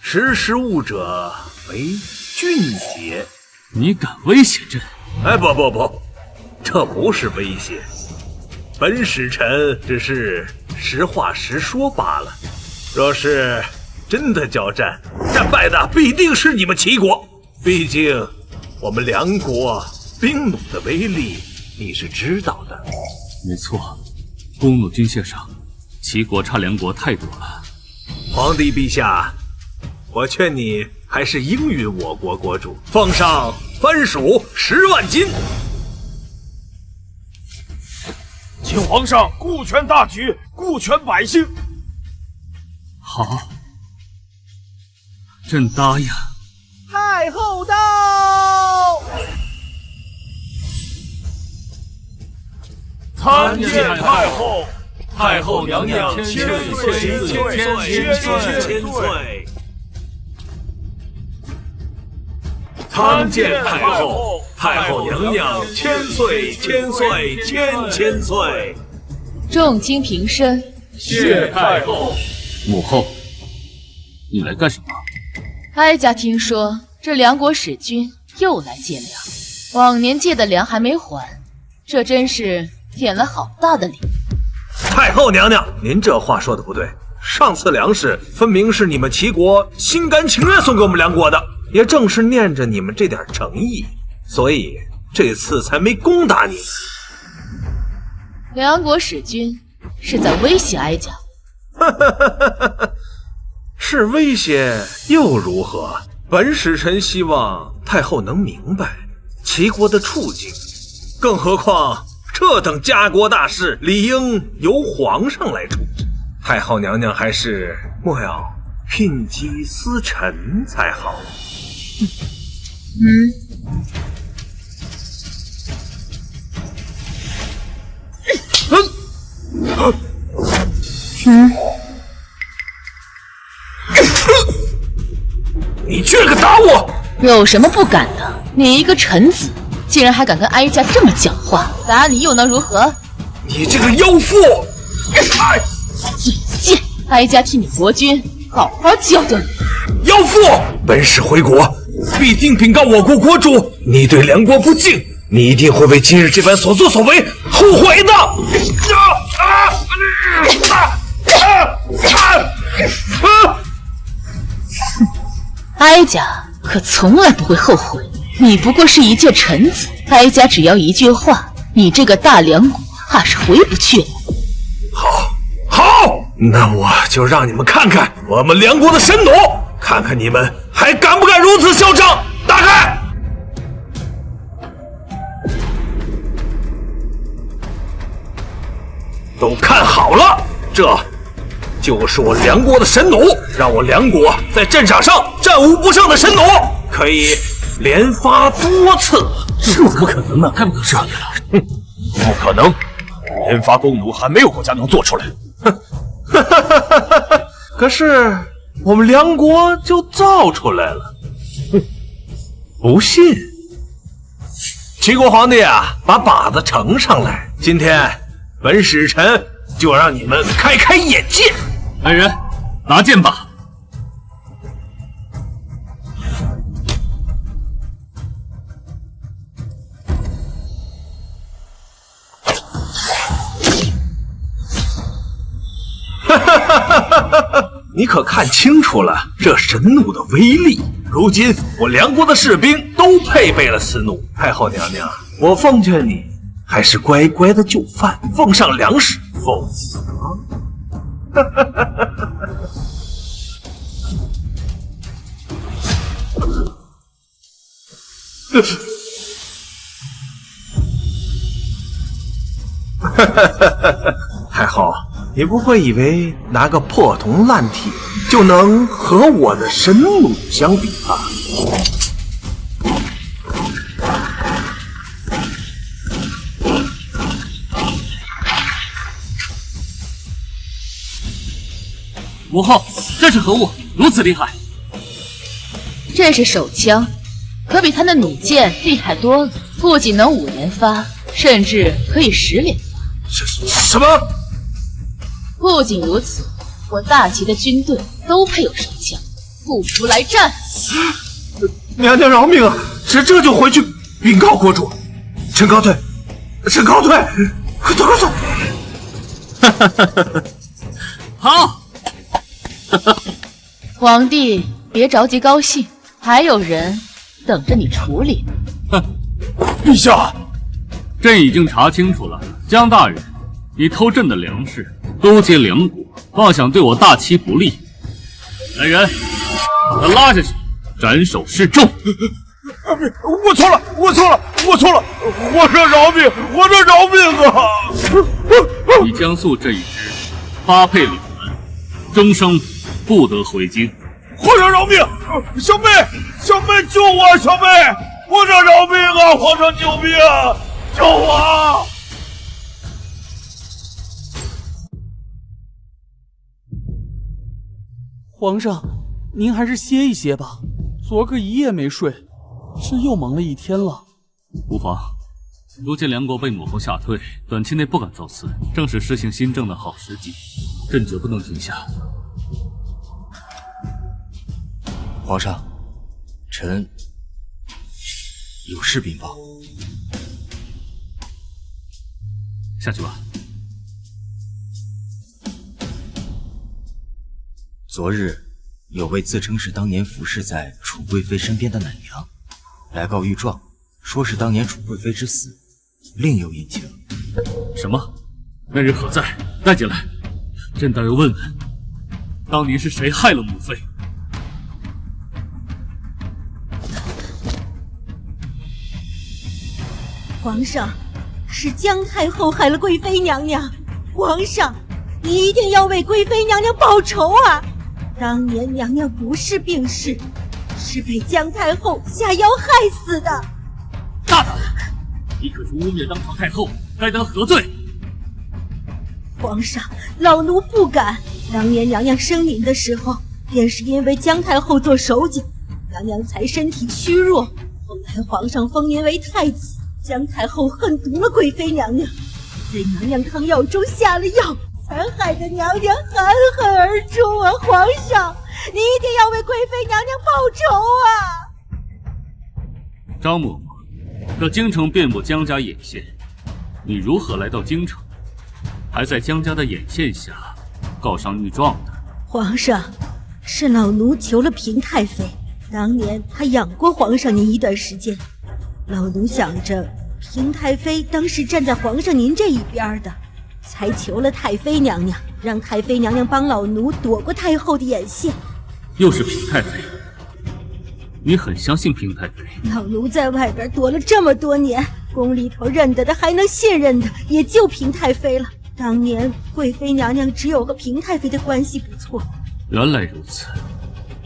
识时务者为俊杰。你敢威胁朕？哎，不，这不是威胁。本使臣只是实话实说罢了。若是真的交战，战败的必定是你们齐国。毕竟我们梁国兵弩的威力你是知道的。没错，弓弩军械上，齐国差梁国太多了。皇帝陛下，我劝你还是应允我国国主，奉上番薯10万斤。请皇上顾全大局，顾全百姓。好，朕答应。太后到！参见太后。太后娘娘千岁！参见太后。太后娘娘千岁！千岁！众卿平身。谢太后。母后，你来干什么？哀家听说这梁国使君又来借粮，往年借的粮还没还，这真是添了好大的礼。太后娘娘，您这话说的不对。上次粮食分明是你们齐国心甘情愿送给我们梁国的，也正是念着你们这点诚意，所以这次才没攻打你。梁国使君是在威胁哀家。是威胁又如何？本使臣希望太后能明白齐国的处境，更何况这等家国大事理应由皇上来处置。太后娘娘还是莫要聘姬司臣才好。你居然敢打我！有什么不敢的？你一个臣子，竟然还敢跟哀家这么讲话，打你又能如何？你这个妖妇！嘴贱！哀家替你国君好好教教你。妖妇！本使回国，必定禀告我国国主，你对梁国不敬，你一定会为今日这般所作所为后悔的。哀家可从来不会后悔，你不过是一介臣子，哀家只要一句话，你这个大梁国怕是回不去了。好，那我就让你们看看我们梁国的神弩，看看你们还敢不敢如此嚣张！打开！都看好了，这就是我梁国的神弩，让我梁国在战场上战无不胜的神弩，可以连发多次。这怎么可能呢？太不可思议了！不可能，连发弓弩还没有国家能做出来。可是我们梁国就造出来了。不信？齐国皇帝啊，把靶子呈上来，今天本使臣就让你们开开眼界。来人，拿剑吧！你可看清楚了这神弩的威力？如今我梁国的士兵都配备了此弩。太后娘娘，我奉劝你还是乖乖的就范，奉上粮食，否则……太后，你不会以为拿个破铜烂铁就能和我的神弩相比吧？母后，这是何物？如此厉害！这是手枪，可比他那弩箭厉害多了，不仅能5连发，甚至可以10连发。什么？不仅如此，我大齐的军队都配有手枪，不服来战！娘娘饶命啊！这就回去禀告国主。臣告退，臣告退！快走，快走！好。皇帝别着急高兴，还有人等着你处理。陛下，朕已经查清楚了，江大人，你偷朕的粮食，勾结梁国，妄想对我大齐不利。来人，把他拉下去，斩首示众。我错了，我错了，我错了！皇上饶命，皇上饶命啊！你江素这一支发配两门，终生不得回京。皇上饶命！小妹，小妹救我！小妹，皇上饶命啊！皇上救命！救我！皇上，您还是歇一歇吧，昨个一夜没睡，这又忙了一天了。无妨，如今梁国被母后吓退，短期内不敢造次，正是实行新政的好时机，朕绝不能停下。皇上，臣有事禀报。下去吧。昨日有位自称是当年服侍在楚贵妃身边的奶娘来告御状，说是当年楚贵妃之死另有隐情。什么？那人何在？带进来，朕倒要问问，当年是谁害了母妃？皇上，是姜太后害了贵妃娘娘。皇上，你一定要为贵妃娘娘报仇啊！当年娘娘不是病逝，是被姜太后下药害死的。大胆！你可是污蔑当朝太后，该当何罪？皇上，老奴不敢。当年娘娘生您的时候，便是因为姜太后做手脚，娘娘才身体虚弱。后来皇上封您为太子，姜太后恨毒了贵妃娘娘，在娘娘汤药中下了药，才害得娘娘含恨而终啊！皇上，你一定要为贵妃娘娘报仇啊！张嬷嬷，这京城遍布姜家眼线，你如何来到京城，还在姜家的眼线下告上御状的？皇上，是老奴求了平太妃，当年她养过皇上您一段时间，老奴想着平太妃当时站在皇上您这一边的，才求了太妃娘娘，让太妃娘娘帮老奴躲过太后的眼线。又是平太妃，你很相信平太妃？老奴在外边躲了这么多年，宫里头认得的还能信任的也就平太妃了。当年贵妃娘娘只有和平太妃的关系不错。原来如此，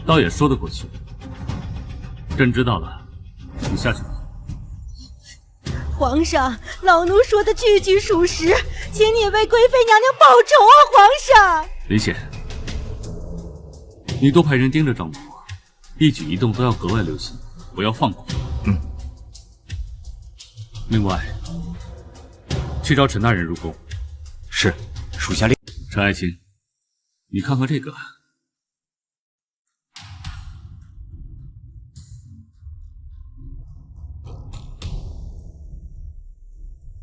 倒也说得过去。朕知道了，你下去吧。皇上，老奴说的句句属实，请你为贵妃娘娘报仇啊！皇上，李显，你多派人盯着张嬷嬷，一举一动都要格外留心，不要放过。另外，去找陈大人入宫。是，属下令。陈爱卿，你看看这个。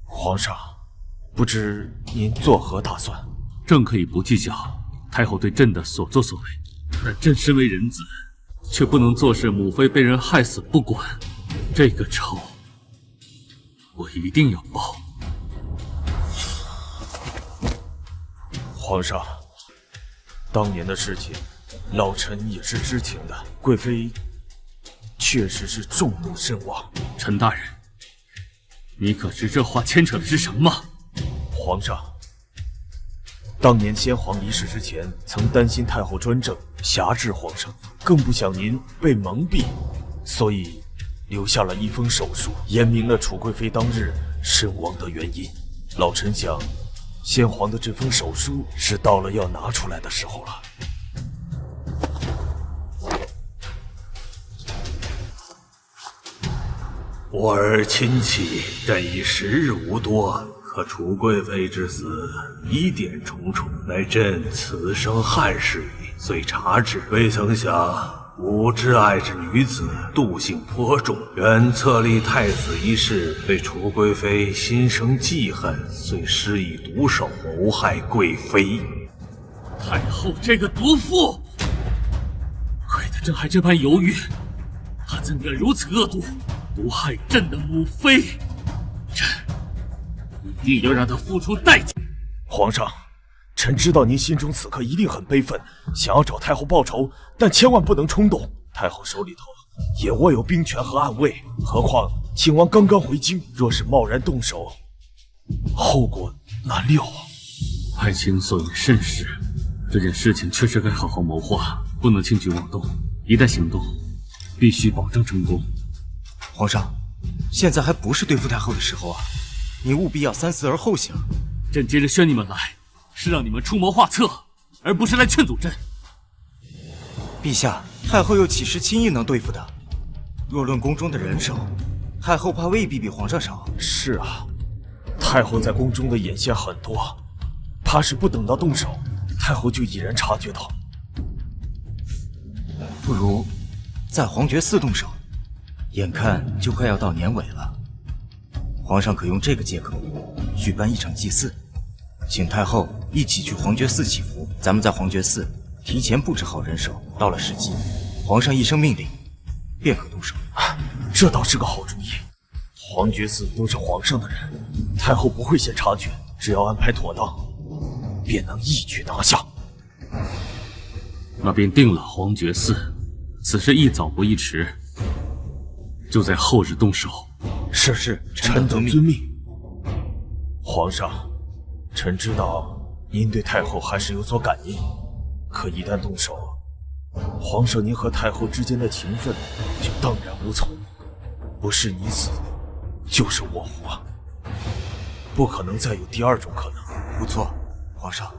皇上，不知您作何打算？朕可以不计较太后对朕的所作所为，但朕身为人子，却不能坐视母妃被人害死不管。这个仇，我一定要报。皇上，当年的事情，老臣也是知情的。贵妃确实是中毒身亡。陈大人，你可知这话牵扯的是什么？皇上，当年先皇离世之前，曾担心太后专政挟制皇上，更不想您被蒙蔽，所以留下了一封手书，言明了楚贵妃当日身亡的原因。老臣想，先皇的这封手书是到了要拿出来的时候了。我儿亲戚，朕已时日无多，可楚贵妃之死疑点重重，乃朕此生憾事矣。遂查至，未曾想吾挚爱之女子妒性颇重，原册立太子一事，对楚贵妃心生忌恨，遂施以毒手谋害贵妃。太后这个毒妇，亏得朕还这般犹豫，她怎敢如此恶毒，毒害朕的母妃？朕一定要让她付出代价。皇上，臣知道您心中此刻一定很悲愤，想要找太后报仇，但千万不能冲动。太后手里头也握有兵权和暗卫，何况亲王刚刚回京，若是贸然动手，后果难料啊。爱卿所言甚是，这件事情确实该好好谋划，不能轻举妄动。一旦行动，必须保证成功。皇上，现在还不是对付太后的时候啊，你务必要三思而后行。朕接着宣你们来，是让你们出谋划策，而不是来劝阻朕。陛下，太后又岂是轻易能对付的？若论宫中的人手，太后怕未必比皇上少。是啊，太后在宫中的眼线很多，怕是不等到动手，太后就已然察觉到。不如在皇觉寺动手，眼看就快要到年尾了，皇上可用这个借口举办一场祭祀，请太后一起去皇觉寺祈福。咱们在皇觉寺提前布置好人手，到了时机，皇上一声命令，便可动手。这倒是个好主意。皇觉寺都是皇上的人，太后不会先察觉，只要安排妥当，便能一举拿下。那便定了皇觉寺，此事一早不宜迟，就在后日动手。是，臣等遵命。皇上，臣知道您对太后还是有所感应，可一旦动手，皇上您和太后之间的情分就荡然无存，不是你死，就是我活，不可能再有第二种可能。不错，皇上，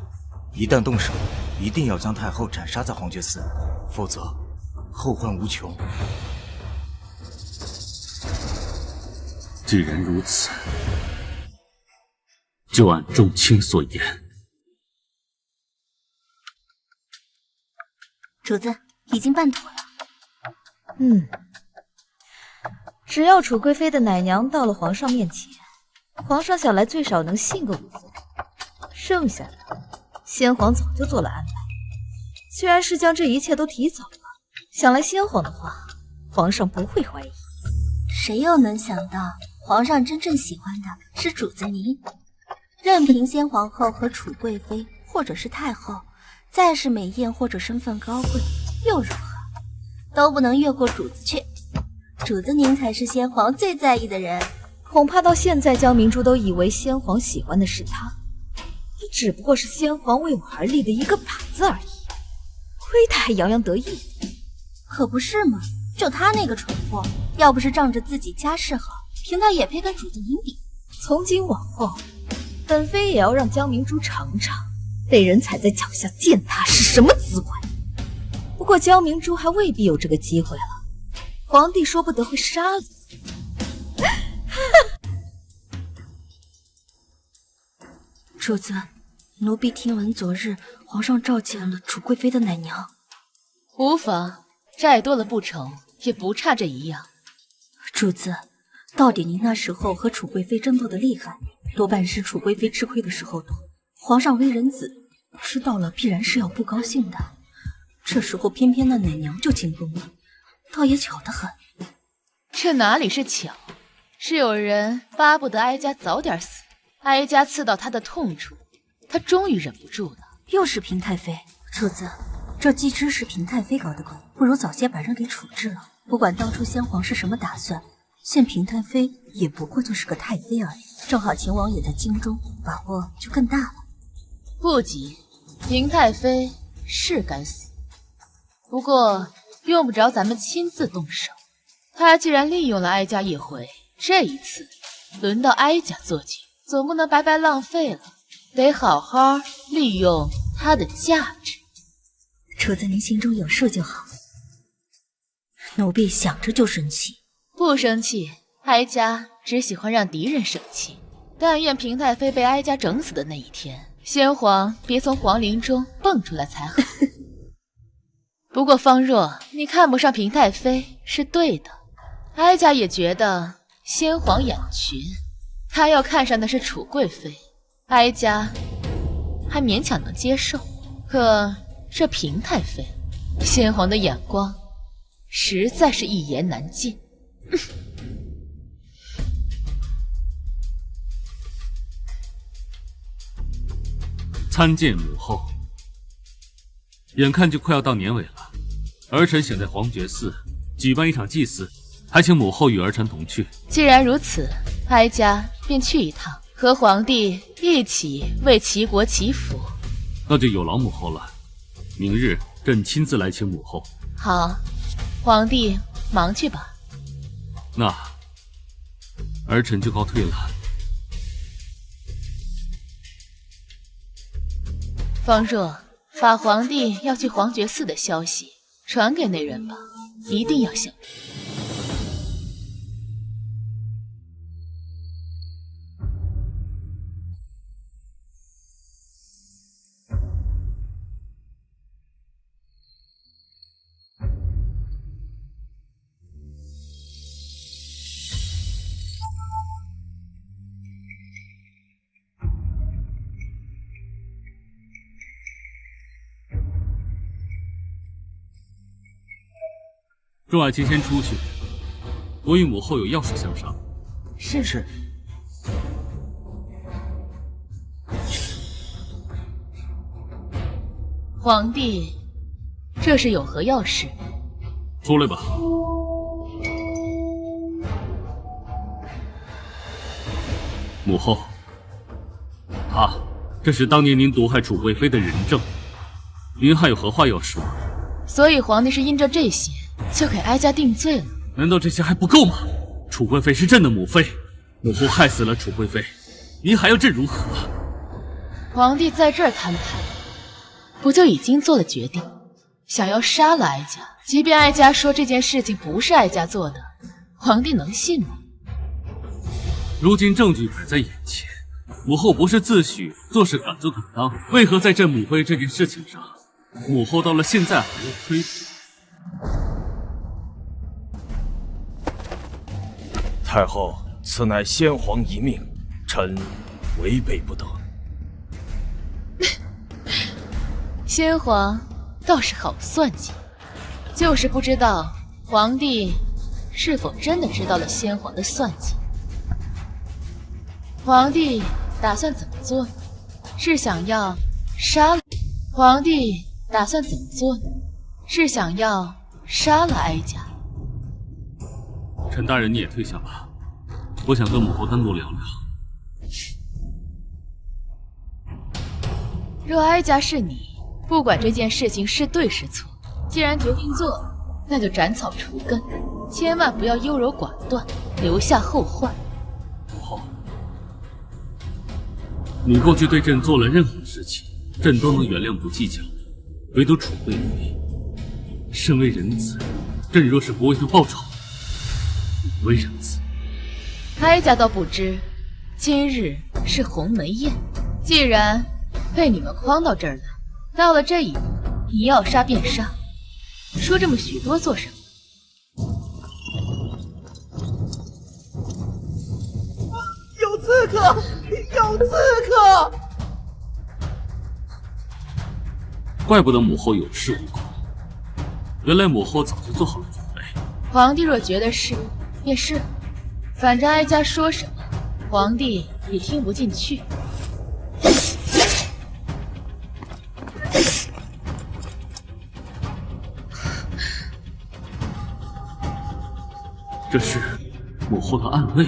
一旦动手，一定要将太后斩杀在皇觉寺，否则后患无穷。既然如此，就按众卿所言。主子已经办妥了。只要楚贵妃的奶娘到了皇上面前，皇上想来最少能信个5分，剩下的先皇早就做了安排。虽然是将这一切都提早了，想来先皇的话，皇上不会怀疑。谁又能想到，皇上真正喜欢的是主子您？任凭先皇后和楚贵妃，或者是太后，再是美艳或者身份高贵，又如何？都不能越过主子去。主子您才是先皇最在意的人。恐怕到现在，江明珠都以为先皇喜欢的是他，这只不过是先皇为我而立的一个靶子而已。亏他还洋洋得意。可不是嘛，就他那个蠢货，要不是仗着自己家世好，凭他也配跟主子您比。从今往后，本妃也要让江明珠尝尝被人踩在脚下践踏是什么滋味。不过江明珠还未必有这个机会了，皇帝说不得会杀了。主子，奴婢听闻昨日皇上召见了楚贵妃的奶娘。无妨，债多了不成，也不差这一样。主子，到底您那时候和楚贵妃争斗的厉害，多半是楚贵妃吃亏的时候多。皇上为人子，知道了必然是要不高兴的。这时候偏偏那奶娘就进宫了，倒也巧得很。这哪里是巧，是有人巴不得哀家早点死。哀家刺到他的痛处，他终于忍不住了。又是平太妃，主子，这既知是平太妃搞的鬼，不如早些把人给处置了。不管当初先皇是什么打算，现平太妃也不过就是个太妃而已。正好秦王也在京中，把握就更大了。不急，平太妃是该死，不过用不着咱们亲自动手。他既然利用了哀家一回，这一次轮到哀家做主。总不能白白浪费了，得好好利用它的价值。主子您心中有数就好，奴婢想着就生气。不生气，哀家只喜欢让敌人生气。但愿平太妃被哀家整死的那一天，先皇别从皇陵中蹦出来才好。不过方若，你看不上平太妃是对的，哀家也觉得先皇眼群。他要看上的是楚贵妃，哀家还勉强能接受。可这平太妃，先皇的眼光实在是一言难尽。参见母后。眼看就快要到年尾了，儿臣想在皇觉寺举办一场祭祀，还请母后与儿臣同去。既然如此，哀家便去一趟，和皇帝一起为齐国祈福。那就有劳母后了，明日朕亲自来请母后。好，皇帝忙去吧。那儿臣就告退了。方若，把皇帝要去皇觉寺的消息传给那人吧，一定要小心。众爱卿先出去，我与母后有要事相商。是。皇帝，这是有何要事？出来吧。母后，这是当年您毒害楚贵妃的人证，您还有何话要说？所以皇帝是因着这些就给哀家定罪了？难道这些还不够吗？楚贵妃是朕的母妃，母后害死了楚贵妃，您还要朕如何？皇帝在这儿摊牌，不就已经做了决定，想要杀了哀家？即便哀家说这件事情不是哀家做的，皇帝能信吗？如今证据摆在眼前，母后不是自诩做事敢做敢当，为何在朕母妃这件事情上，母后到了现在还要推脱？太后，此乃先皇遗命，臣违背不得。先皇倒是好算计，就是不知道皇帝是否真的知道了先皇的算计。皇帝打算怎么做呢？是想要杀了？皇帝打算怎么做呢？是想要杀了哀家？陈大人，你也退下吧，我想跟母后单独聊聊。若哀家是你，不管这件事情是对是错，既然决定做，那就斩草除根，千万不要优柔寡断，留下后患。母后，你过去对朕做了任何事情，朕都能原谅不计较，唯独楚贵妃，身为人子，朕若是不为她报仇，不为人子。哀家倒不知，今日是鸿门宴，既然被你们诓到这儿来，到了这一步，你要杀便杀，说这么许多做什么？有刺客！有刺客！怪不得母后有恃无恐，原来母后早就做好了准备。皇帝若觉得是，便是，反正哀家说什么，皇帝也听不进去。这是母后的暗卫。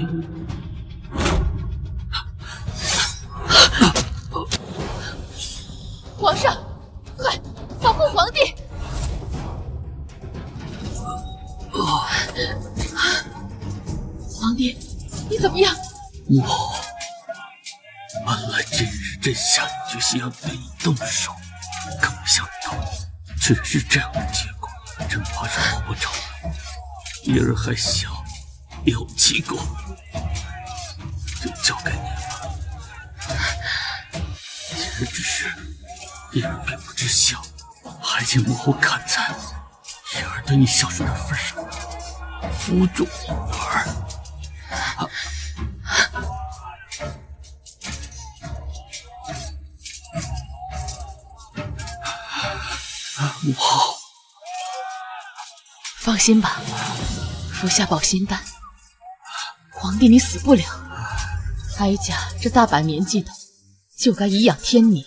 皇上，快保护皇帝！皇帝，你怎么样？母后，本来这日朕下定决心要对你动手，可没想到却是这样的结果，朕怕是活不成了。叶儿还小，有气过，就交给你了。其实只是叶儿并不知晓，还请母后看在叶儿对你孝顺的份上，扶住女儿。母后，放心吧，服下保心丹，皇帝你死不了。哀家这大把年纪的，就该颐养天年。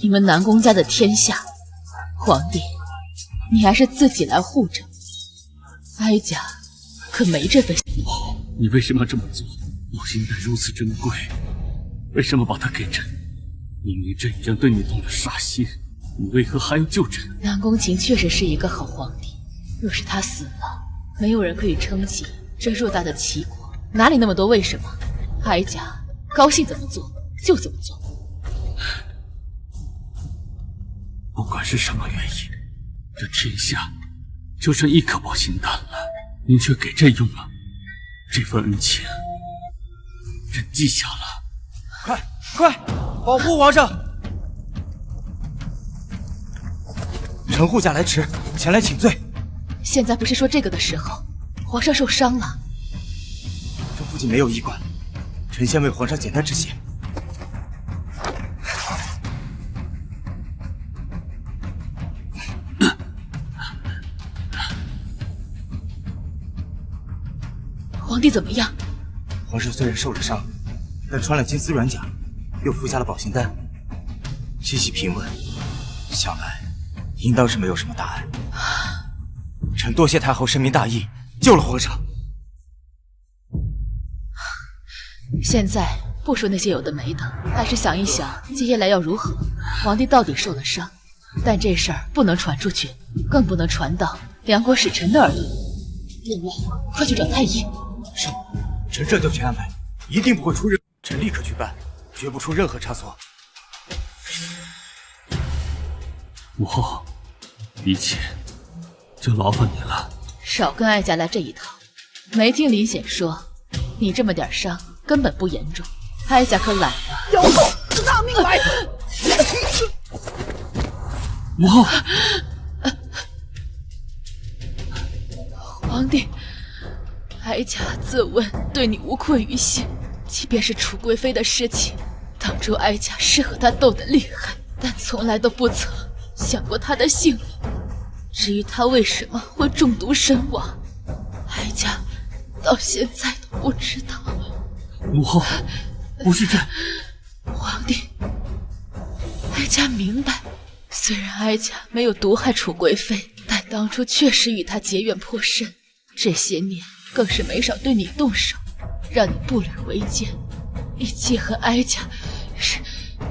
你们南宫家的天下，皇帝你还是自己来护着。哀家可没这份。母后，你为什么要这么做？保心丹如此珍贵，为什么把它给朕？明明朕已经对你动了杀心，你为何还要救朕？南宫晴确实是一个好皇帝，若是他死了，没有人可以撑起这偌大的齐国，哪里那么多为什么？哀家高兴怎么做就怎么做。不管是什么原因，这天下就剩一颗保心丹了，您却给朕用了，这份恩情，朕记下了。快，保护皇上！臣护驾来迟，前来请罪。现在不是说这个的时候，皇上受伤了。这附近没有医馆，臣先为皇上简单止血。皇帝怎么样？皇上虽然受了伤，但穿了金丝软甲，又服下了保心丹，气息平稳，想来应当是没有什么大碍。臣多谢太后深明大义，救了皇上。现在不说那些有的没的，还是想一想接下来要如何。皇帝到底受了伤，但这事儿不能传出去，更不能传到梁国使臣的耳朵里。另外，快去找太医。是，臣这就去安排，一定不会出任。臣立刻去办，绝不出任何差错。母后，一切就劳烦你了。少跟哀家来这一套。没听林显说，你这么点伤根本不严重，哀家可懒得。妖后，拿命来！母后，皇帝，哀家自问对你无愧于心，即便是楚贵妃的事情，当初哀家是和她斗得厉害，但从来都不曾想过她的性命。至于她为什么会中毒身亡，哀家到现在都不知道。母后，不是这。皇帝，哀家明白，虽然哀家没有毒害楚贵妃，但当初确实与她结怨颇深，这些年更是没少对你动手，让你步履维艰。你记恨哀家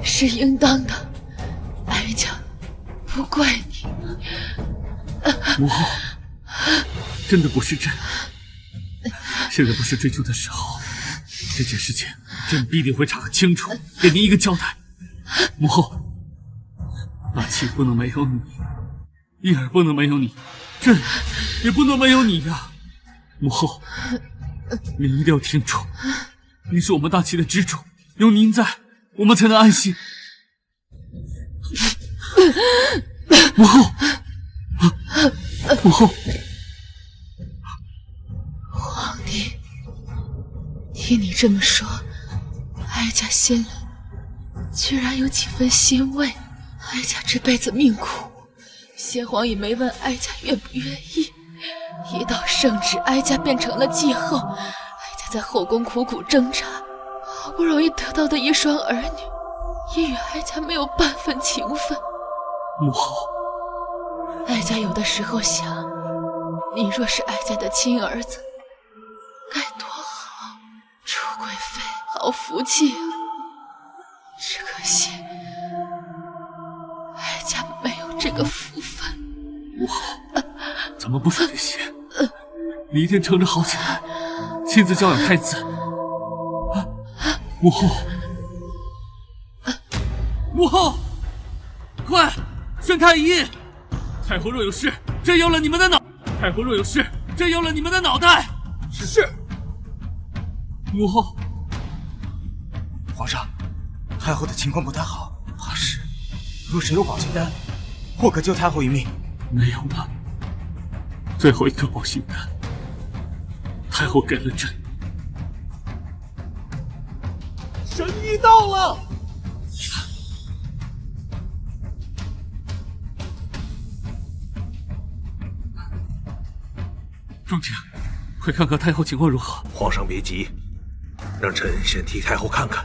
是应当的，哀家不怪你。母后，真的不是朕，现在不是追究的时候。这件事情朕必定会查个清楚，给您一个交代。母后，阿七不能没有你，叶儿不能没有你，朕也不能没有你呀。母后，您一定要听住，您是我们大齐的支柱，有您在，我们才能安心。母后，母后，皇帝，听你这么说，哀家心里居然有几分欣慰。哀家这辈子命苦，先皇也没问哀家愿不愿意。一到圣旨，哀家变成了继后。哀家在后宫苦苦挣扎，好不容易得到的一双儿女，也与哀家没有半分情分。母后，哀家有的时候想，你若是哀家的亲儿子，该多好！楚贵妃好福气啊！只可惜，哀家没有这个福分。母后，咱们不说这些，你一定撑着好起来，亲自教养太子。母后，母后，快宣太医！太后若有事，朕要了你们的脑；太后若有事，朕要了你们的脑袋。是。母后，皇上，太后的情况不太好，怕是若是有保心丹，或可救太后一命。没有了，最后一颗保心丹，太后给了朕。神医到了。众卿，快看看太后情况如何。皇上别急，让臣先替太后看看。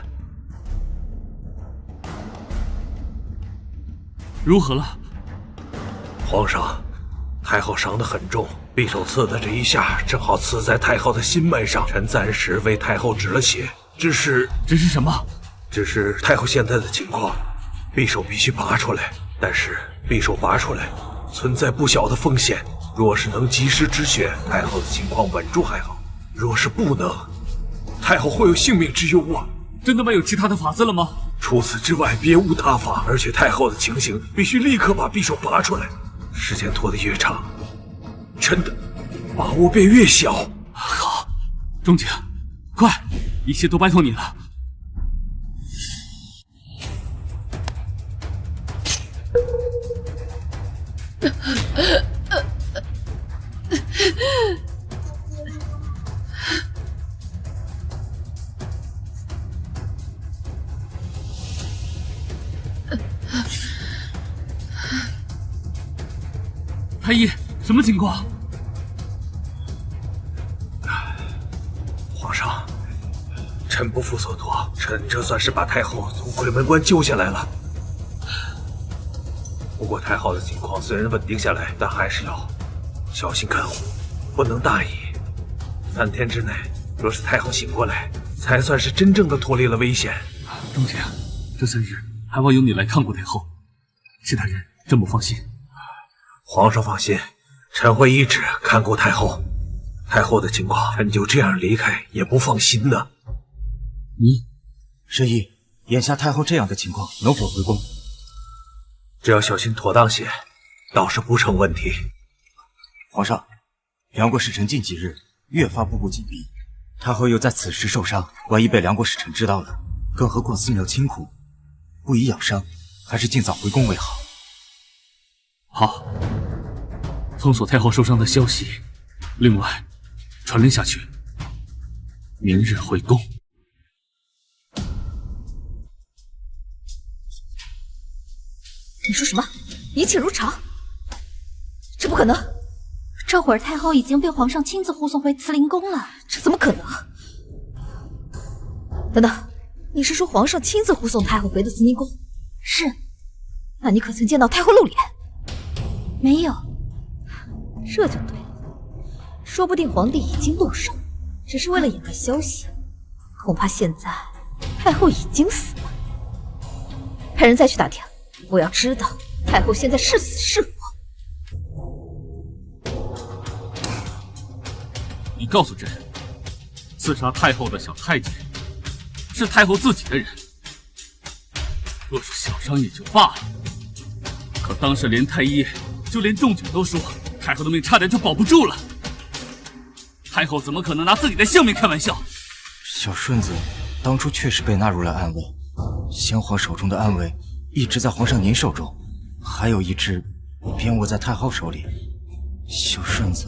如何了？皇上，太后伤得很重，匕首刺的这一下正好刺在太后的心脉上。臣暂时为太后止了血，只是什么？只是太后现在的情况，匕首必须拔出来，但是匕首拔出来存在不小的风险。若是能及时止血，太后的情况稳住还好；若是不能，太后会有性命之忧啊！真的没有其他的法子了吗？除此之外，别无他法。而且太后的情形必须立刻把匕首拔出来，时间拖得越长，臣的把握便越小。好，仲景，快，一切都拜托你了。太医，什么情况？皇上，臣不负所托，臣这算是把太后从鬼门关救下来了。不过太后的情况虽然稳定下来，但还是要小心看护，不能大意。3天之内，若是太后醒过来，才算是真正的脱离了危险。当真，这3日还望由你来看过太后。谢大人真不放心。皇上放心，臣会一直看顾太后。太后的情况，臣就这样离开也不放心呢。圣意，眼下太后这样的情况，能否回宫？只要小心妥当些，倒是不成问题。皇上，梁国使臣近几日越发步步紧逼，太后又在此时受伤，万一被梁国使臣知道了，更何况寺庙清苦，不宜养伤，还是尽早回宫为好。好，封锁太后受伤的消息，另外传令下去，明日回宫。你说什么？一切如常？这不可能！这会儿太后已经被皇上亲自护送回慈宁宫了，这怎么可能？等等，你是说皇上亲自护送太后回的慈宁宫？是。那你可曾见到太后露脸？没有。这就对了，说不定皇帝已经动手，只是为了掩盖消息。恐怕现在太后已经死了。派人再去打听，我要知道太后现在是死是活。你告诉朕，刺杀太后的小太监是太后自己的人，若是小伤也就罢了，可当时连太医就连仲景都说太后的命差点就保不住了，太后怎么可能拿自己的性命开玩笑？小顺子当初确实被纳入了暗卫，先皇手中的暗卫一直在皇上您手中，还有一支便握在太后手里。小顺子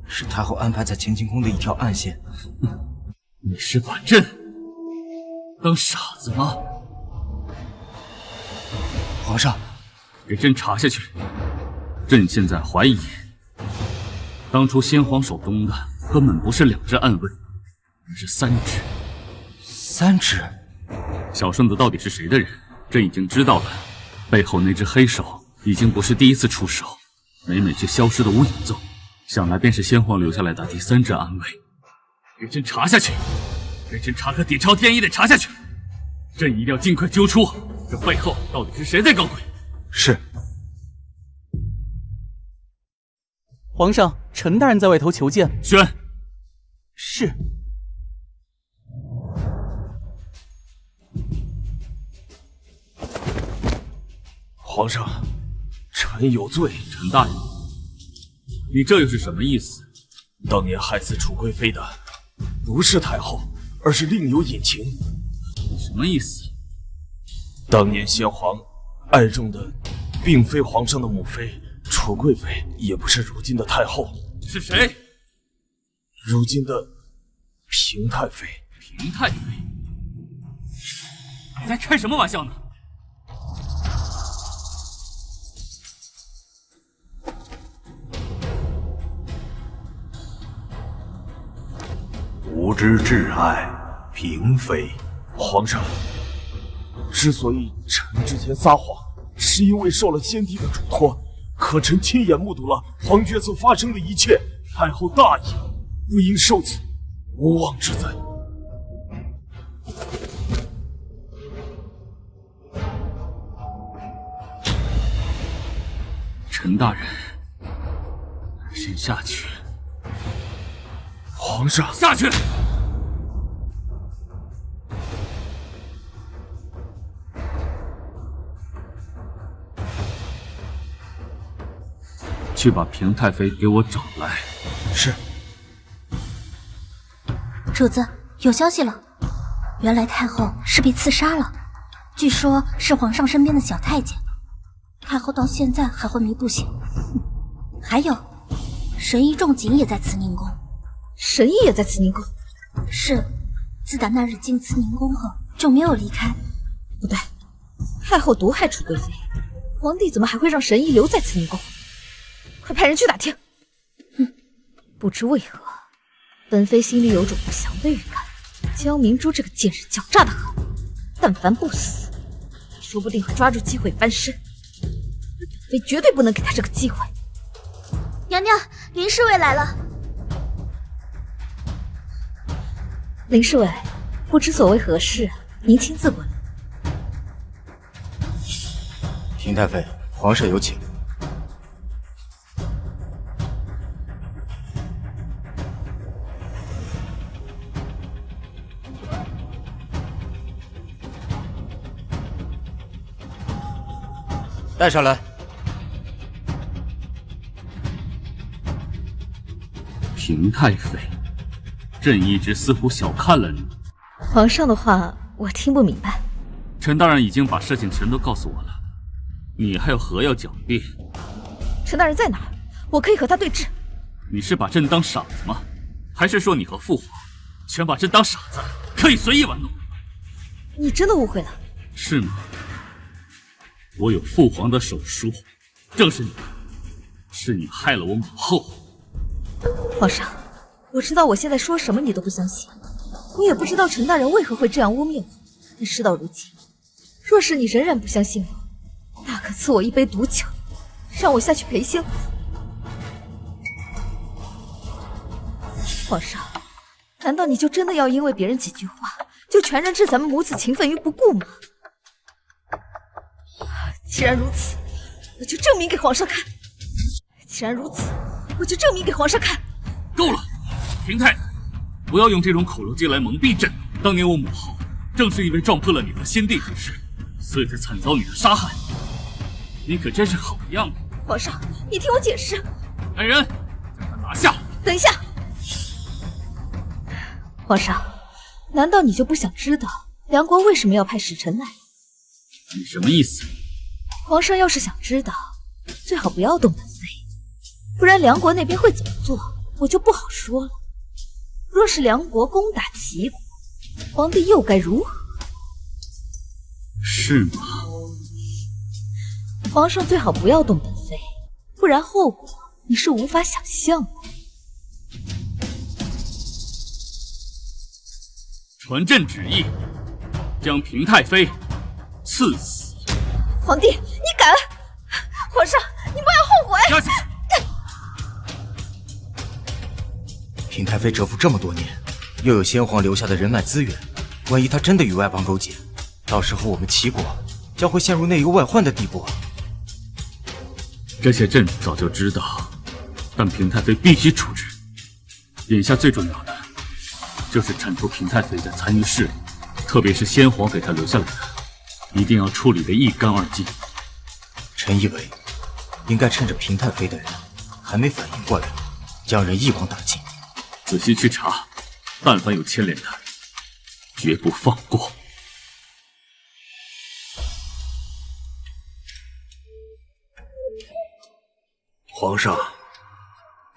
是太后安排在乾清宫的一条暗线。你是把朕当傻子吗？皇上，给朕查下去。朕现在怀疑，当初先皇手中的根本不是2支暗卫，而是3支。3支？小顺子到底是谁的人？朕已经知道了，背后那只黑手已经不是第一次出手，每每却消失的无影踪，想来便是先皇留下来的第3支暗卫。给朕查下去，给朕查个底朝天，也得查下去。朕一定要尽快揪出这背后到底是谁在搞鬼。是。皇上，陈大人在外头求见。宣。是。皇上，臣有罪。陈大人，你这又是什么意思？当年害死楚贵妃的不是太后，而是另有隐情。什么意思？当年先皇爱中的并非皇上的母妃楚贵妃，也不是如今的太后。是谁？如今的平太妃。平太妃？你在开什么玩笑呢？吾之挚爱，嫔妃。皇上，之所以臣之前撒谎，是因为受了先帝的嘱托。可臣亲眼目睹了皇爵所发生的一切，太后大意，不应受此无妄之灾。陈大人，先下去。皇上，下去！去把平太妃给我找来。是。主子，有消息了，原来太后是被刺杀了，据说是皇上身边的小太监。太后到现在还昏迷不醒。还有，神医仲景也在慈宁宫。神医也在慈宁宫？是，自打那日进慈宁宫后就没有离开。不对，太后毒害楚贵妃，皇帝怎么还会让神医留在慈宁宫？快派人去打听。不知为何，本妃心里有种不祥的预感。江明珠这个贱人狡诈的很，但凡不死，说不定会抓住机会翻身。本妃绝对不能给他这个机会。娘娘，林侍卫来了。林侍卫，不知所谓何事，您亲自过来。平太妃，皇上有请。带上来。平太妃，朕一直似乎小看了你。皇上的话我听不明白。陈大人已经把事情全都告诉我了，你还有何要狡辩？陈大人在哪儿？我可以和他对峙。你是把朕当傻子吗？还是说你和父皇全把朕当傻子，可以随意玩弄？你真的误会了？是吗？我有父皇的手书，正是你害了我母后。皇上，我知道我现在说什么你都不相信，我也不知道陈大人为何会这样污蔑我。但事到如今，若是你仍然不相信我，大可赐我一杯毒酒，让我下去陪仙。皇上，难道你就真的要因为别人几句话，就全然置咱们母子情分于不顾吗？既然如此，我就证明给皇上看。既然如此，我就证明给皇上看。够了，平太，不要用这种口肉计来蒙蔽朕。当年我母后正是因为撞破了你的先帝之事，所以才惨遭你的杀害。你可真是好样的！皇上，你听我解释。来人，将他拿下！等一下，皇上，难道你就不想知道梁国为什么要派使臣来？你什么意思？皇上要是想知道，最好不要动本妃，不然梁国那边会怎么做，我就不好说了。若是梁国攻打齐国，皇帝又该如何？是吗？皇上最好不要动本妃，不然后果你是无法想象的。传朕旨意，将平太妃赐死。皇帝，你敢！皇上，你不要后悔！下去。平太妃蛰伏这么多年，又有先皇留下的人脉资源，万一她真的与外邦勾结，到时候我们齐国将会陷入内忧外患的地步啊！这些朕早就知道，但平太妃必须处置。眼下最重要的就是铲除平太妃的残余势力，特别是先皇给她留下来的，一定要处理得一干二净。臣以为，应该趁着平太妃的人还没反应过来，将人一网打尽。仔细去查，但凡有牵连的，绝不放过。皇上，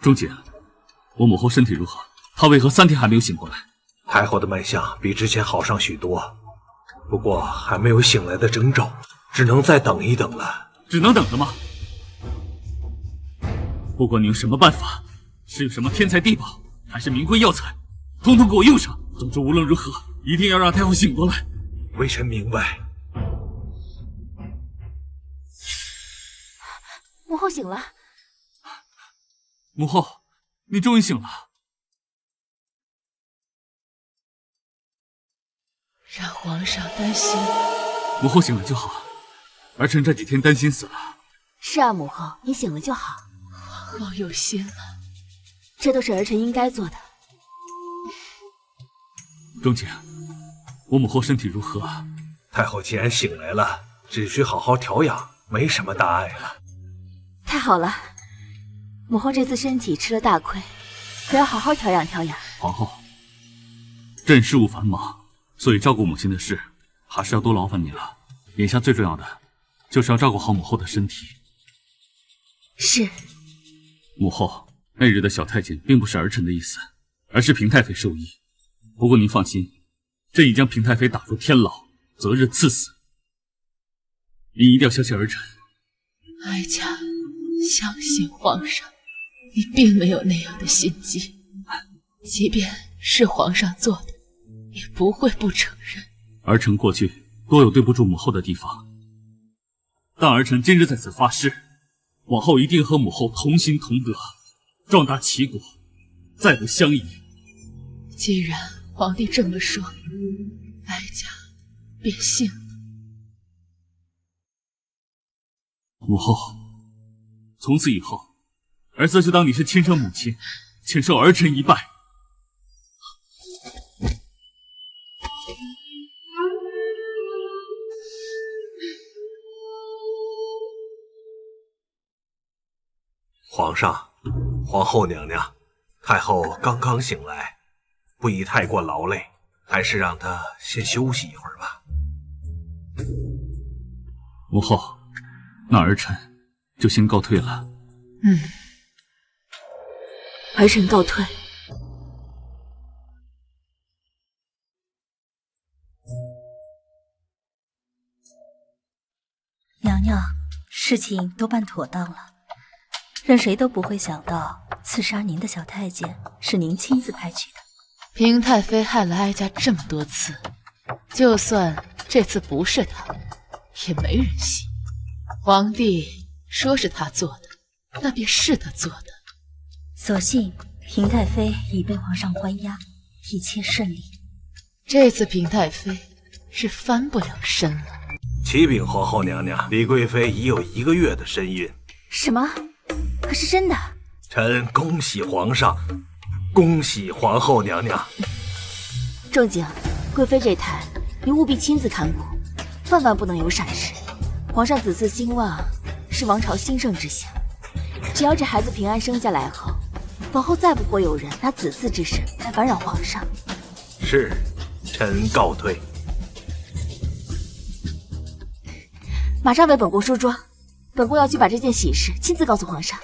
钟姐，我母后身体如何？她为何3天还没有醒过来？太后的脉象比之前好上许多，不过还没有醒来的征兆，只能再等一等了。只能等着吗？不管你用什么办法，是有什么天才地宝，还是名贵药材，统统给我用上。总之无论如何，一定要让太后醒过来。微臣明白。母后醒了。母后，你终于醒了。让皇上担心。母后醒了就好，儿臣这几天担心死了。是啊，母后，你醒了就好。皇后有心了，这都是儿臣应该做的。钟姐，我母后身体如何？太后既然醒来了，只需好好调养，没什么大碍了。太好了，母后这次身体吃了大亏，可要好好调养调养。皇后，朕事务繁忙，所以照顾母亲的事还是要多劳烦你了。眼下最重要的就是要照顾好母后的身体。是。母后，那日的小太监并不是儿臣的意思，而是平太妃授意。不过您放心，朕已将平太妃打入天牢，择日赐死。您一定要相信儿臣。哀家相信皇上，你并没有那样的心机，即便是皇上做的，也不会不承认。儿臣过去多有对不住母后的地方，但儿臣今日在此发誓，往后一定和母后同心同德，壮大齐国，再不相疑。既然皇帝这么说，哀家变性了。母后，从此以后，儿子就当你是亲生母亲，请受儿臣一拜。皇上，皇后娘娘，太后刚刚醒来，不宜太过劳累，还是让她先休息一会儿吧。母后，那儿臣就先告退了。儿臣告退。娘娘，事情都办妥当了，任谁都不会想到刺杀您的小太监是您亲自派去的。平太妃害了哀家这么多次，就算这次不是她，也没人信。皇帝说是他做的，那便是他做的。所幸平太妃已被皇上关押，一切顺利。这次平太妃是翻不了身了。启禀皇后娘娘，李贵妃已有1个月的身孕。什么？可是真的？臣恭喜皇上，恭喜皇后娘娘。正经，贵妃这胎，你务必亲自看顾，万万不能有闪失。皇上子嗣兴旺，是王朝兴盛之象。只要这孩子平安生下来后，往后再不会有人拿子嗣之事来烦扰皇上。是，臣告退。马上为本宫梳妆，本宫要去把这件喜事亲自告诉皇上。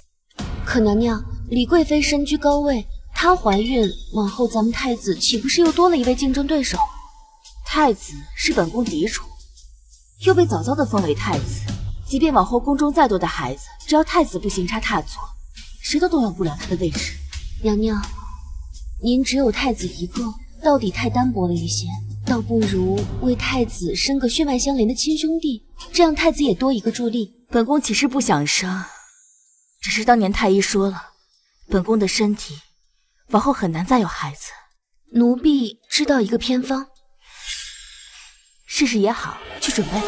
可娘娘，李贵妃身居高位，她怀孕，往后咱们太子岂不是又多了一位竞争对手？太子是本宫嫡储，又被早早的封为太子，即便往后宫中再多的孩子，只要太子不行差踏错，谁都动摇不了他的位置。娘娘，您只有太子一个，到底太单薄了一些，倒不如为太子生个血脉相连的亲兄弟，这样太子也多一个助力。本宫岂是不想生，只是当年太医说了，本宫的身体往后很难再有孩子。奴婢知道一个偏方，试试也好，去准备吧。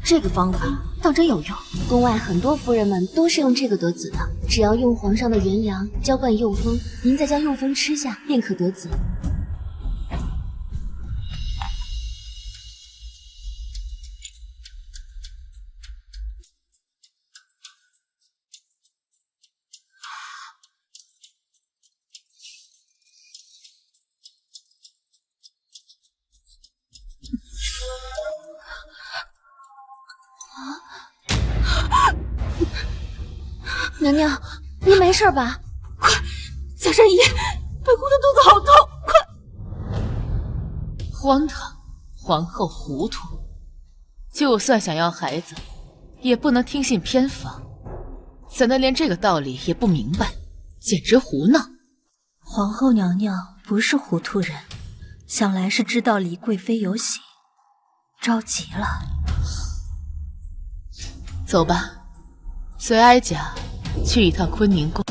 这个方法当真有用，宫外很多夫人们都是用这个得子的。只要用皇上的元阳浇灌幼蜂，您再将幼蜂吃下，便可得子。娘娘，您没事吧？快，小神医，本宫的肚子好痛，快！荒唐，皇后糊涂，就算想要孩子，也不能听信偏方，怎能连这个道理也不明白？简直胡闹！皇后娘娘不是糊涂人，想来是知道李贵妃有喜，着急了。走吧，随哀家去一趟坤宁宫。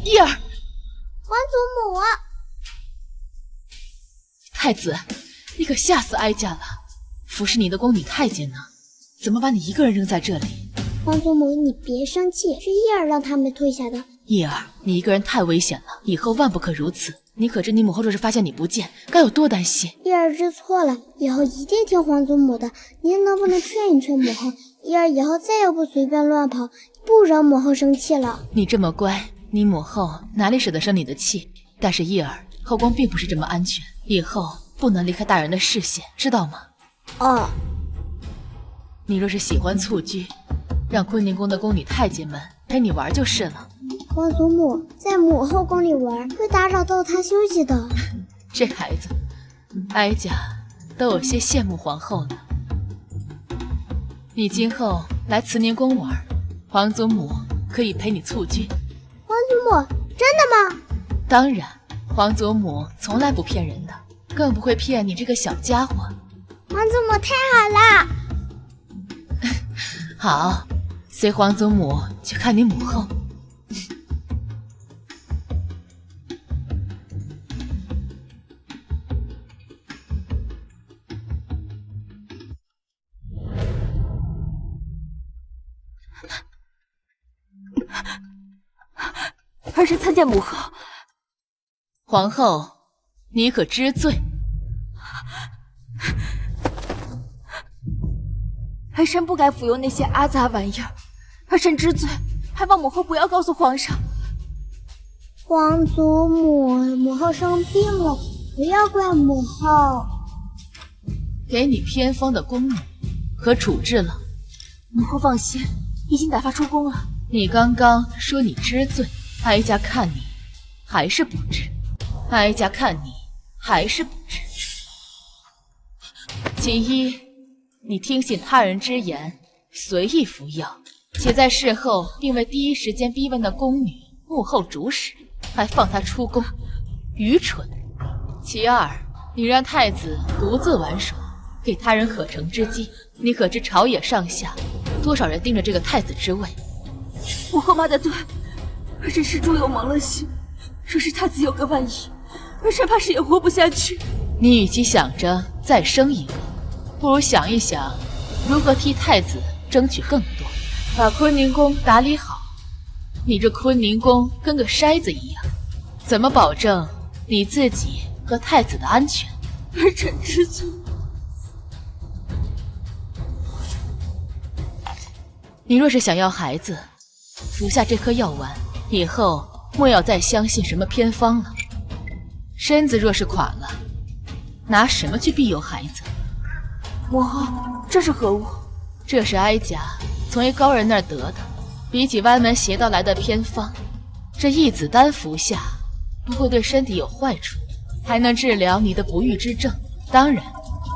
叶儿，皇祖母，太子，你可吓死哀家了！服侍你的宫女太监呢？怎么把你一个人扔在这里？皇祖母，你别生气，是叶儿让他们退下的。叶儿，你一个人太危险了，以后万不可如此。你可知你母后若是发现你不见，该有多担心？叶儿知错了，以后一定听皇祖母的。您能不能劝一劝母后？叶儿以后再也不随便乱跑，不惹母后生气了。你这么乖，你母后哪里舍得生你的气？但是叶儿，后宫并不是这么安全，以后不能离开大人的视线，知道吗？哦。你若是喜欢蹴鞠，让坤宁宫的宫女太监们陪你玩就是了。皇祖母在母后宫里玩，会打扰到她休息的。这孩子，哀家都有些羡慕皇后呢。你今后来慈宁宫玩，皇祖母可以陪你促军。皇祖母，真的吗？当然，皇祖母从来不骗人的，更不会骗你这个小家伙。皇祖母太好了。好，随皇祖母去看你母后。儿臣参见母后。皇后，你可知罪？儿臣不该服用那些阿杂玩意儿，儿臣知罪，还望母后不要告诉皇上。皇祖母后生病了，不要怪母后。给你偏方的宫女可处置了。母后放心，已经打发出宫了。你刚刚说你知罪，哀家看你还是不知，哀家看你还是不知。其一，你听信他人之言，随意服药，且在事后并未第一时间逼问那宫女幕后主使，还放她出宫，愚蠢。其二，你让太子独自玩耍，给他人可乘之机。你可知朝野上下多少人盯着这个太子之位？母后骂得对，儿臣始终有蒙了心。若是太子有个万一，儿臣怕是也活不下去。你与其想着再生一个，不如想一想如何替太子争取更多，把坤宁宫打理好。你这坤宁宫跟个筛子一样，怎么保证你自己和太子的安全？儿臣知罪。你若是想要孩子，服下这颗药丸，以后莫要再相信什么偏方了。身子若是垮了，拿什么去庇佑孩子？母后，这是何物？这是哀家从一高人那儿得的，比起歪门邪道来的偏方，这一子丹服下不会对身体有坏处，还能治疗你的不育之症。当然，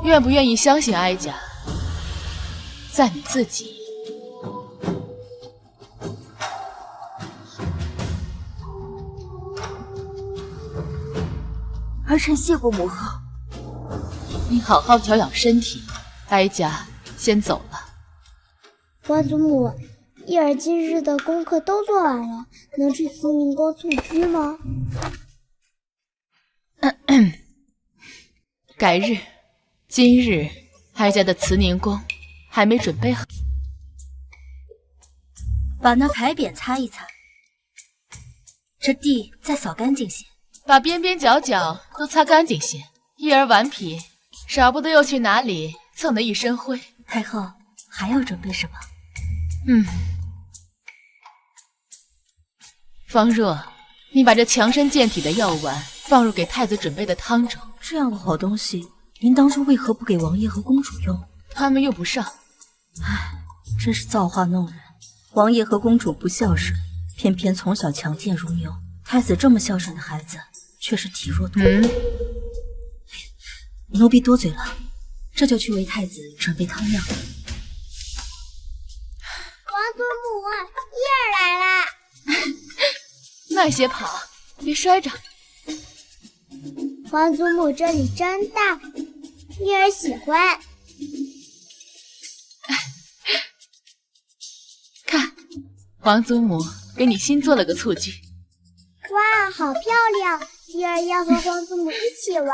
愿不愿意相信哀家，在你自己。儿臣谢过母后。你好好调养身体，哀家先走了。皇祖母，一儿今日的功课都做完了，能去慈宁宫促居吗？改日，今日哀家的慈宁宫还没准备好。把那牌匾擦一擦，这地再扫干净些。把边边角角都擦干净些。一儿顽皮，少不得又去哪里蹭得一身灰。太后还要准备什么？方若，你把这强身健体的药丸放入给太子准备的汤中。这样的好东西，您当初为何不给王爷和公主用？他们用不上。唉，真是造化弄人。王爷和公主不孝顺，偏偏从小强健如牛。太子这么孝顺的孩子，却是体弱多病。奴婢多嘴了，这就去为太子准备汤药。皇祖母，一儿来啦！慢些跑，别摔着。皇祖母这里真大，一儿喜欢。看，皇祖母给你新做了个蹴鞠。哇，好漂亮！一儿要和皇祖母一起玩。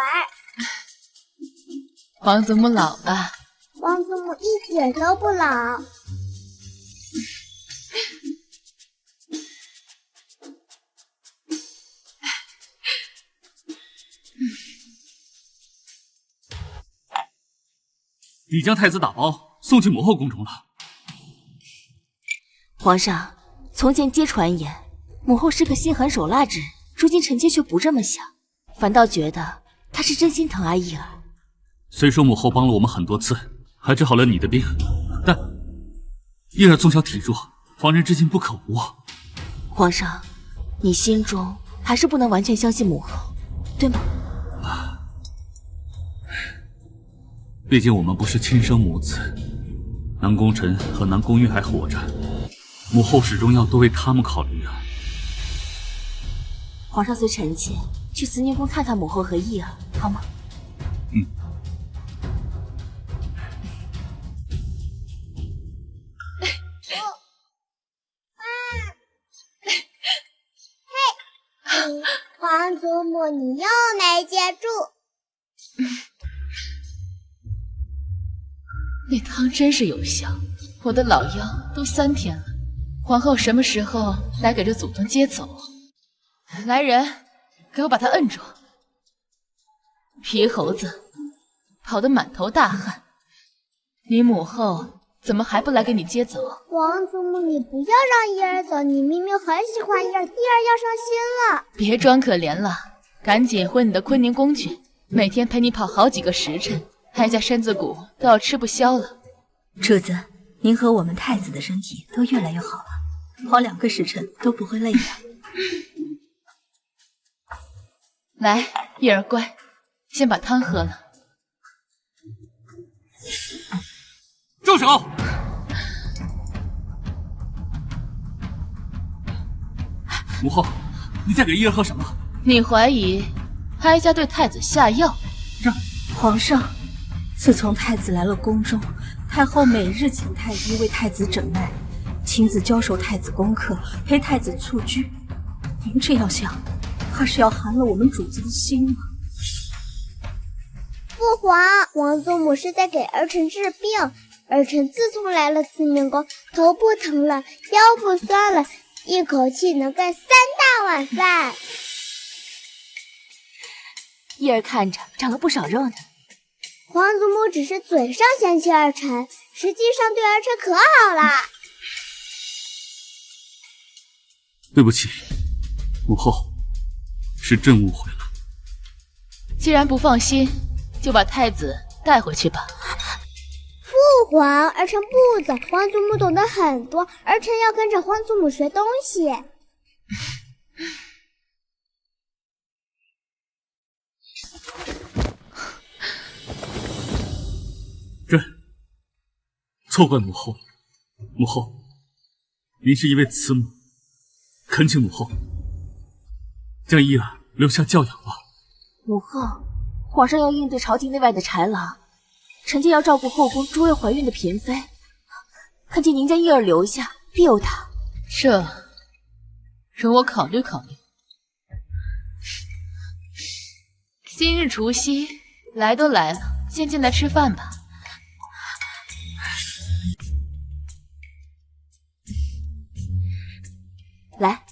皇祖母老了。皇祖母一点都不老。已将太子打包送去母后宫中了。皇上，从前皆传言母后是个心狠手辣之人，如今臣妾却不这么想，反倒觉得她是真心疼爱一儿。虽说母后帮了我们很多次，还治好了你的病，但一儿从小体弱，防人之心不可无。皇上，你心中还是不能完全相信母后，对吗？毕竟我们不是亲生母子，南宫晨和南宫玉还活着，母后始终要多为他们考虑啊。皇上随臣妾去慈宁宫看看母后和义儿，好吗？嗯。皇祖母，你又没接住。那汤真是有效，我的老腰都3天了。皇后什么时候来给这祖宗接走？来人，给我把他摁住！皮猴子，跑得满头大汗，你母后怎么还不来给你接走？皇祖母，你不要让伊儿走，你明明很喜欢伊儿，伊儿要伤心了。别装可怜了，赶紧回你的坤宁宫去，每天陪你跑好几个时辰，哀家身子骨都要吃不消了。主子，您和我们太子的身体都越来越好了，跑2个时辰都不会累的。来，叶儿乖，先把汤喝了。住手！母后，你在给伊儿喝什么？你怀疑哀家对太子下药？皇上，自从太子来了宫中，太后每日请太医为太子诊脉，亲自教授太子功课，陪太子蹴鞠。您这样想，怕是要寒了我们主子的心了。父皇，皇祖母是在给儿臣治病。儿臣自从来了慈宁宫，头不疼了，腰不酸了，一口气能干3大碗饭。义儿看着长了不少肉呢。皇祖母只是嘴上嫌弃儿臣，实际上对儿臣可好啦。对不起，母后，是朕误会了。既然不放心，就把太子带回去吧。父皇，儿臣不走，皇祖母懂得很多，儿臣要跟着皇祖母学东西。朕错怪母后，母后，您是一位慈母，恳请母后将伊儿留下教养吧。母后，皇上要应对朝廷内外的豺狼，臣妾要照顾后宫诸位怀孕的嫔妃，恳请您将伊儿留下，庇佑她。这，容我考虑考虑。今日除夕，来都来了，先进来吃饭吧。来，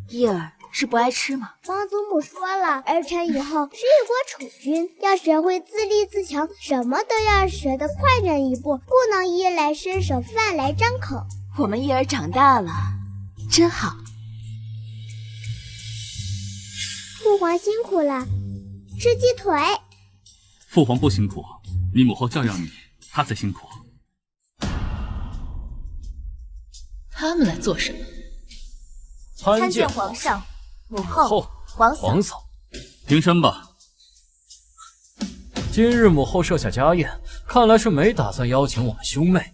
伊儿是不爱吃吗？皇祖母说了，儿臣以后是一国储君，要学会自立自强，什么都要学得快人一步，不能衣来伸手，饭来张口。我们伊儿长大了，真好。父皇辛苦了，吃鸡腿。父皇不辛苦，你母后教养你，他才辛苦。他们来做什么？参见皇上、母后、皇嫂。平身吧。今日母后设下家宴，看来是没打算邀请我们兄妹。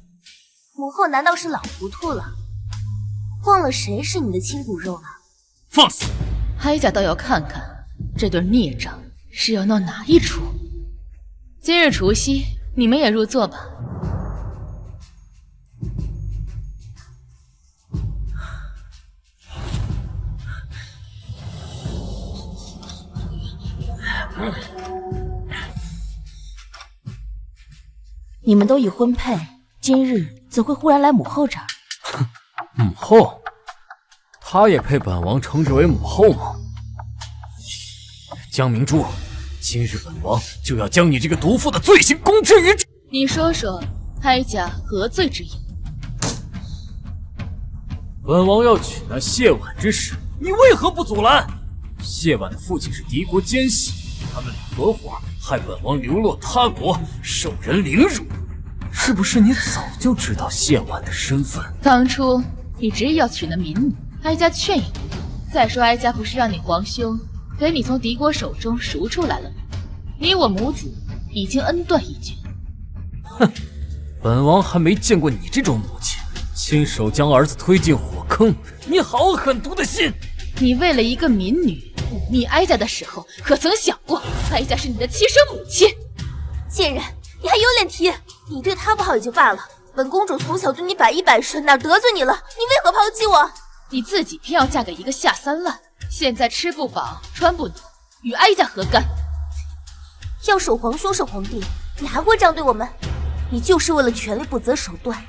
母后难道是老糊涂了，忘了谁是你的亲骨肉了？放肆！哀家倒要看看这对孽障是要闹哪一出。今日除夕，你们也入座吧。你们都已婚配，今日怎会忽然来母后这儿？母后，她也配本王称之为母后吗？江明珠，今日本王就要将你这个毒妇的罪行公之于众。你说说，哀家何罪之有？本王要娶那谢婉之时，你为何不阻拦？谢婉的父亲是敌国奸细，他们俩合伙害本王流落他国，受人凌辱。是不是你早就知道谢婉的身份？当初你执意要娶那民女，哀家劝也无用。再说哀家不是让你皇兄给你从敌国手中赎出来了吗？你我母子已经恩断义绝。哼，本王还没见过你这种母亲，亲手将儿子推进火坑，你好狠毒的心！你为了一个民女忤逆哀家的时候，可曾想过哀家是你的亲生母亲？贱人，你还有脸提？你对她不好也就罢了，本公主从小对你百依百顺，哪得罪你了？你为何抛弃我？你自己偏要嫁给一个下三滥，现在吃不饱穿不暖，与哀家何干？要守皇兄是皇帝，你还会这样对我们？你就是为了权力不择手段，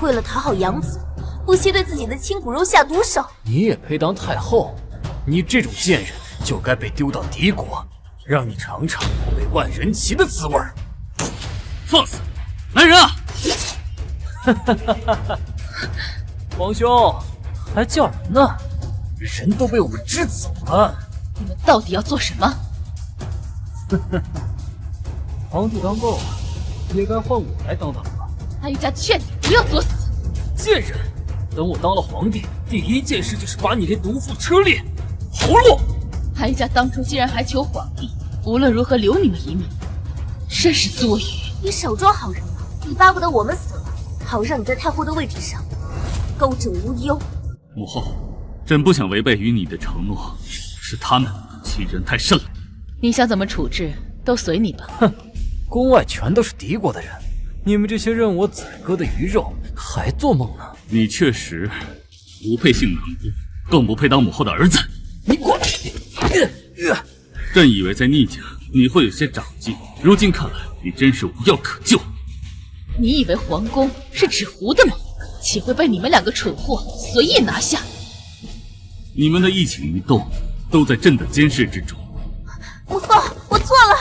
为了讨好养子，不惜对自己的亲骨肉下毒手。你也配当太后？你这种贱人就该被丢到敌国，让你尝尝被万人骑的滋味。放肆！来人啊！皇兄，还叫人呢？人都被我们支走了。你们到底要做什么？皇帝当够了，也该换我来当当了。哀家劝你不要作死！贱人，等我当了皇帝，第一件事就是把你这毒妇车裂刨落。哀家当初既然还求皇帝，无论如何留你们一命，真是多余。你少装好人了，你巴不得我们死了，好让你在太后的位置上高枕无忧。母后，朕不想违背与你的承诺，是他们欺人太甚了。你想怎么处置都随你吧。哼，宫外全都是敌国的人，你们这些任我宰割的鱼肉还做梦呢。你确实不配姓南宫，更不配当母后的儿子。你滚！朕以为在逆境你会有些长进，如今看来你真是无药可救。你以为皇宫是纸糊的吗？岂会被你们两个蠢货随意拿下？你们的一举一动都在朕的监视之中。母后，我错了，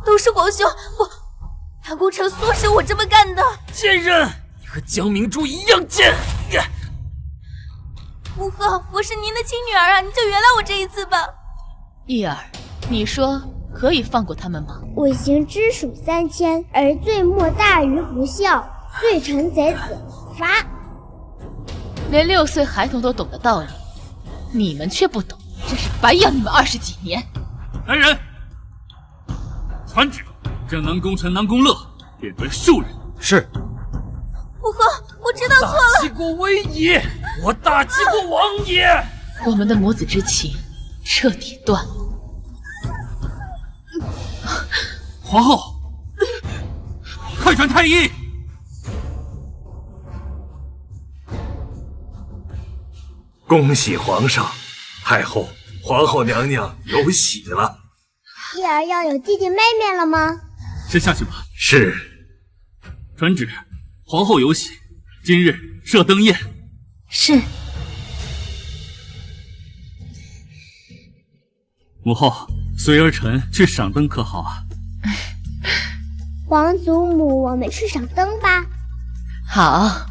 都是皇兄，南宫城唆使我这么干的。贱人，你和江明珠一样贱！母后，我是您的亲女儿啊，你就原谅我这一次吧。义儿，你说可以放过他们吗？我行之属3000，而罪莫大于不孝，罪臣贼子，罚。连6岁孩童都懂的道理，你们却不懂，真是白养你们20几年。来人，传旨，将南宫臣、南宫乐贬为庶人。是。母后，我知道错了。大齐国危矣，我大齐国亡也。我们的母子之情彻底断了。皇后，快传太医！恭喜皇上，太后、皇后娘娘有喜了。义儿要有弟弟妹妹了吗？先下去吧。是。传旨，皇后有喜，今日设登宴。是。母后，随儿臣去赏灯可好啊？皇祖母，我们去赏灯吧。好。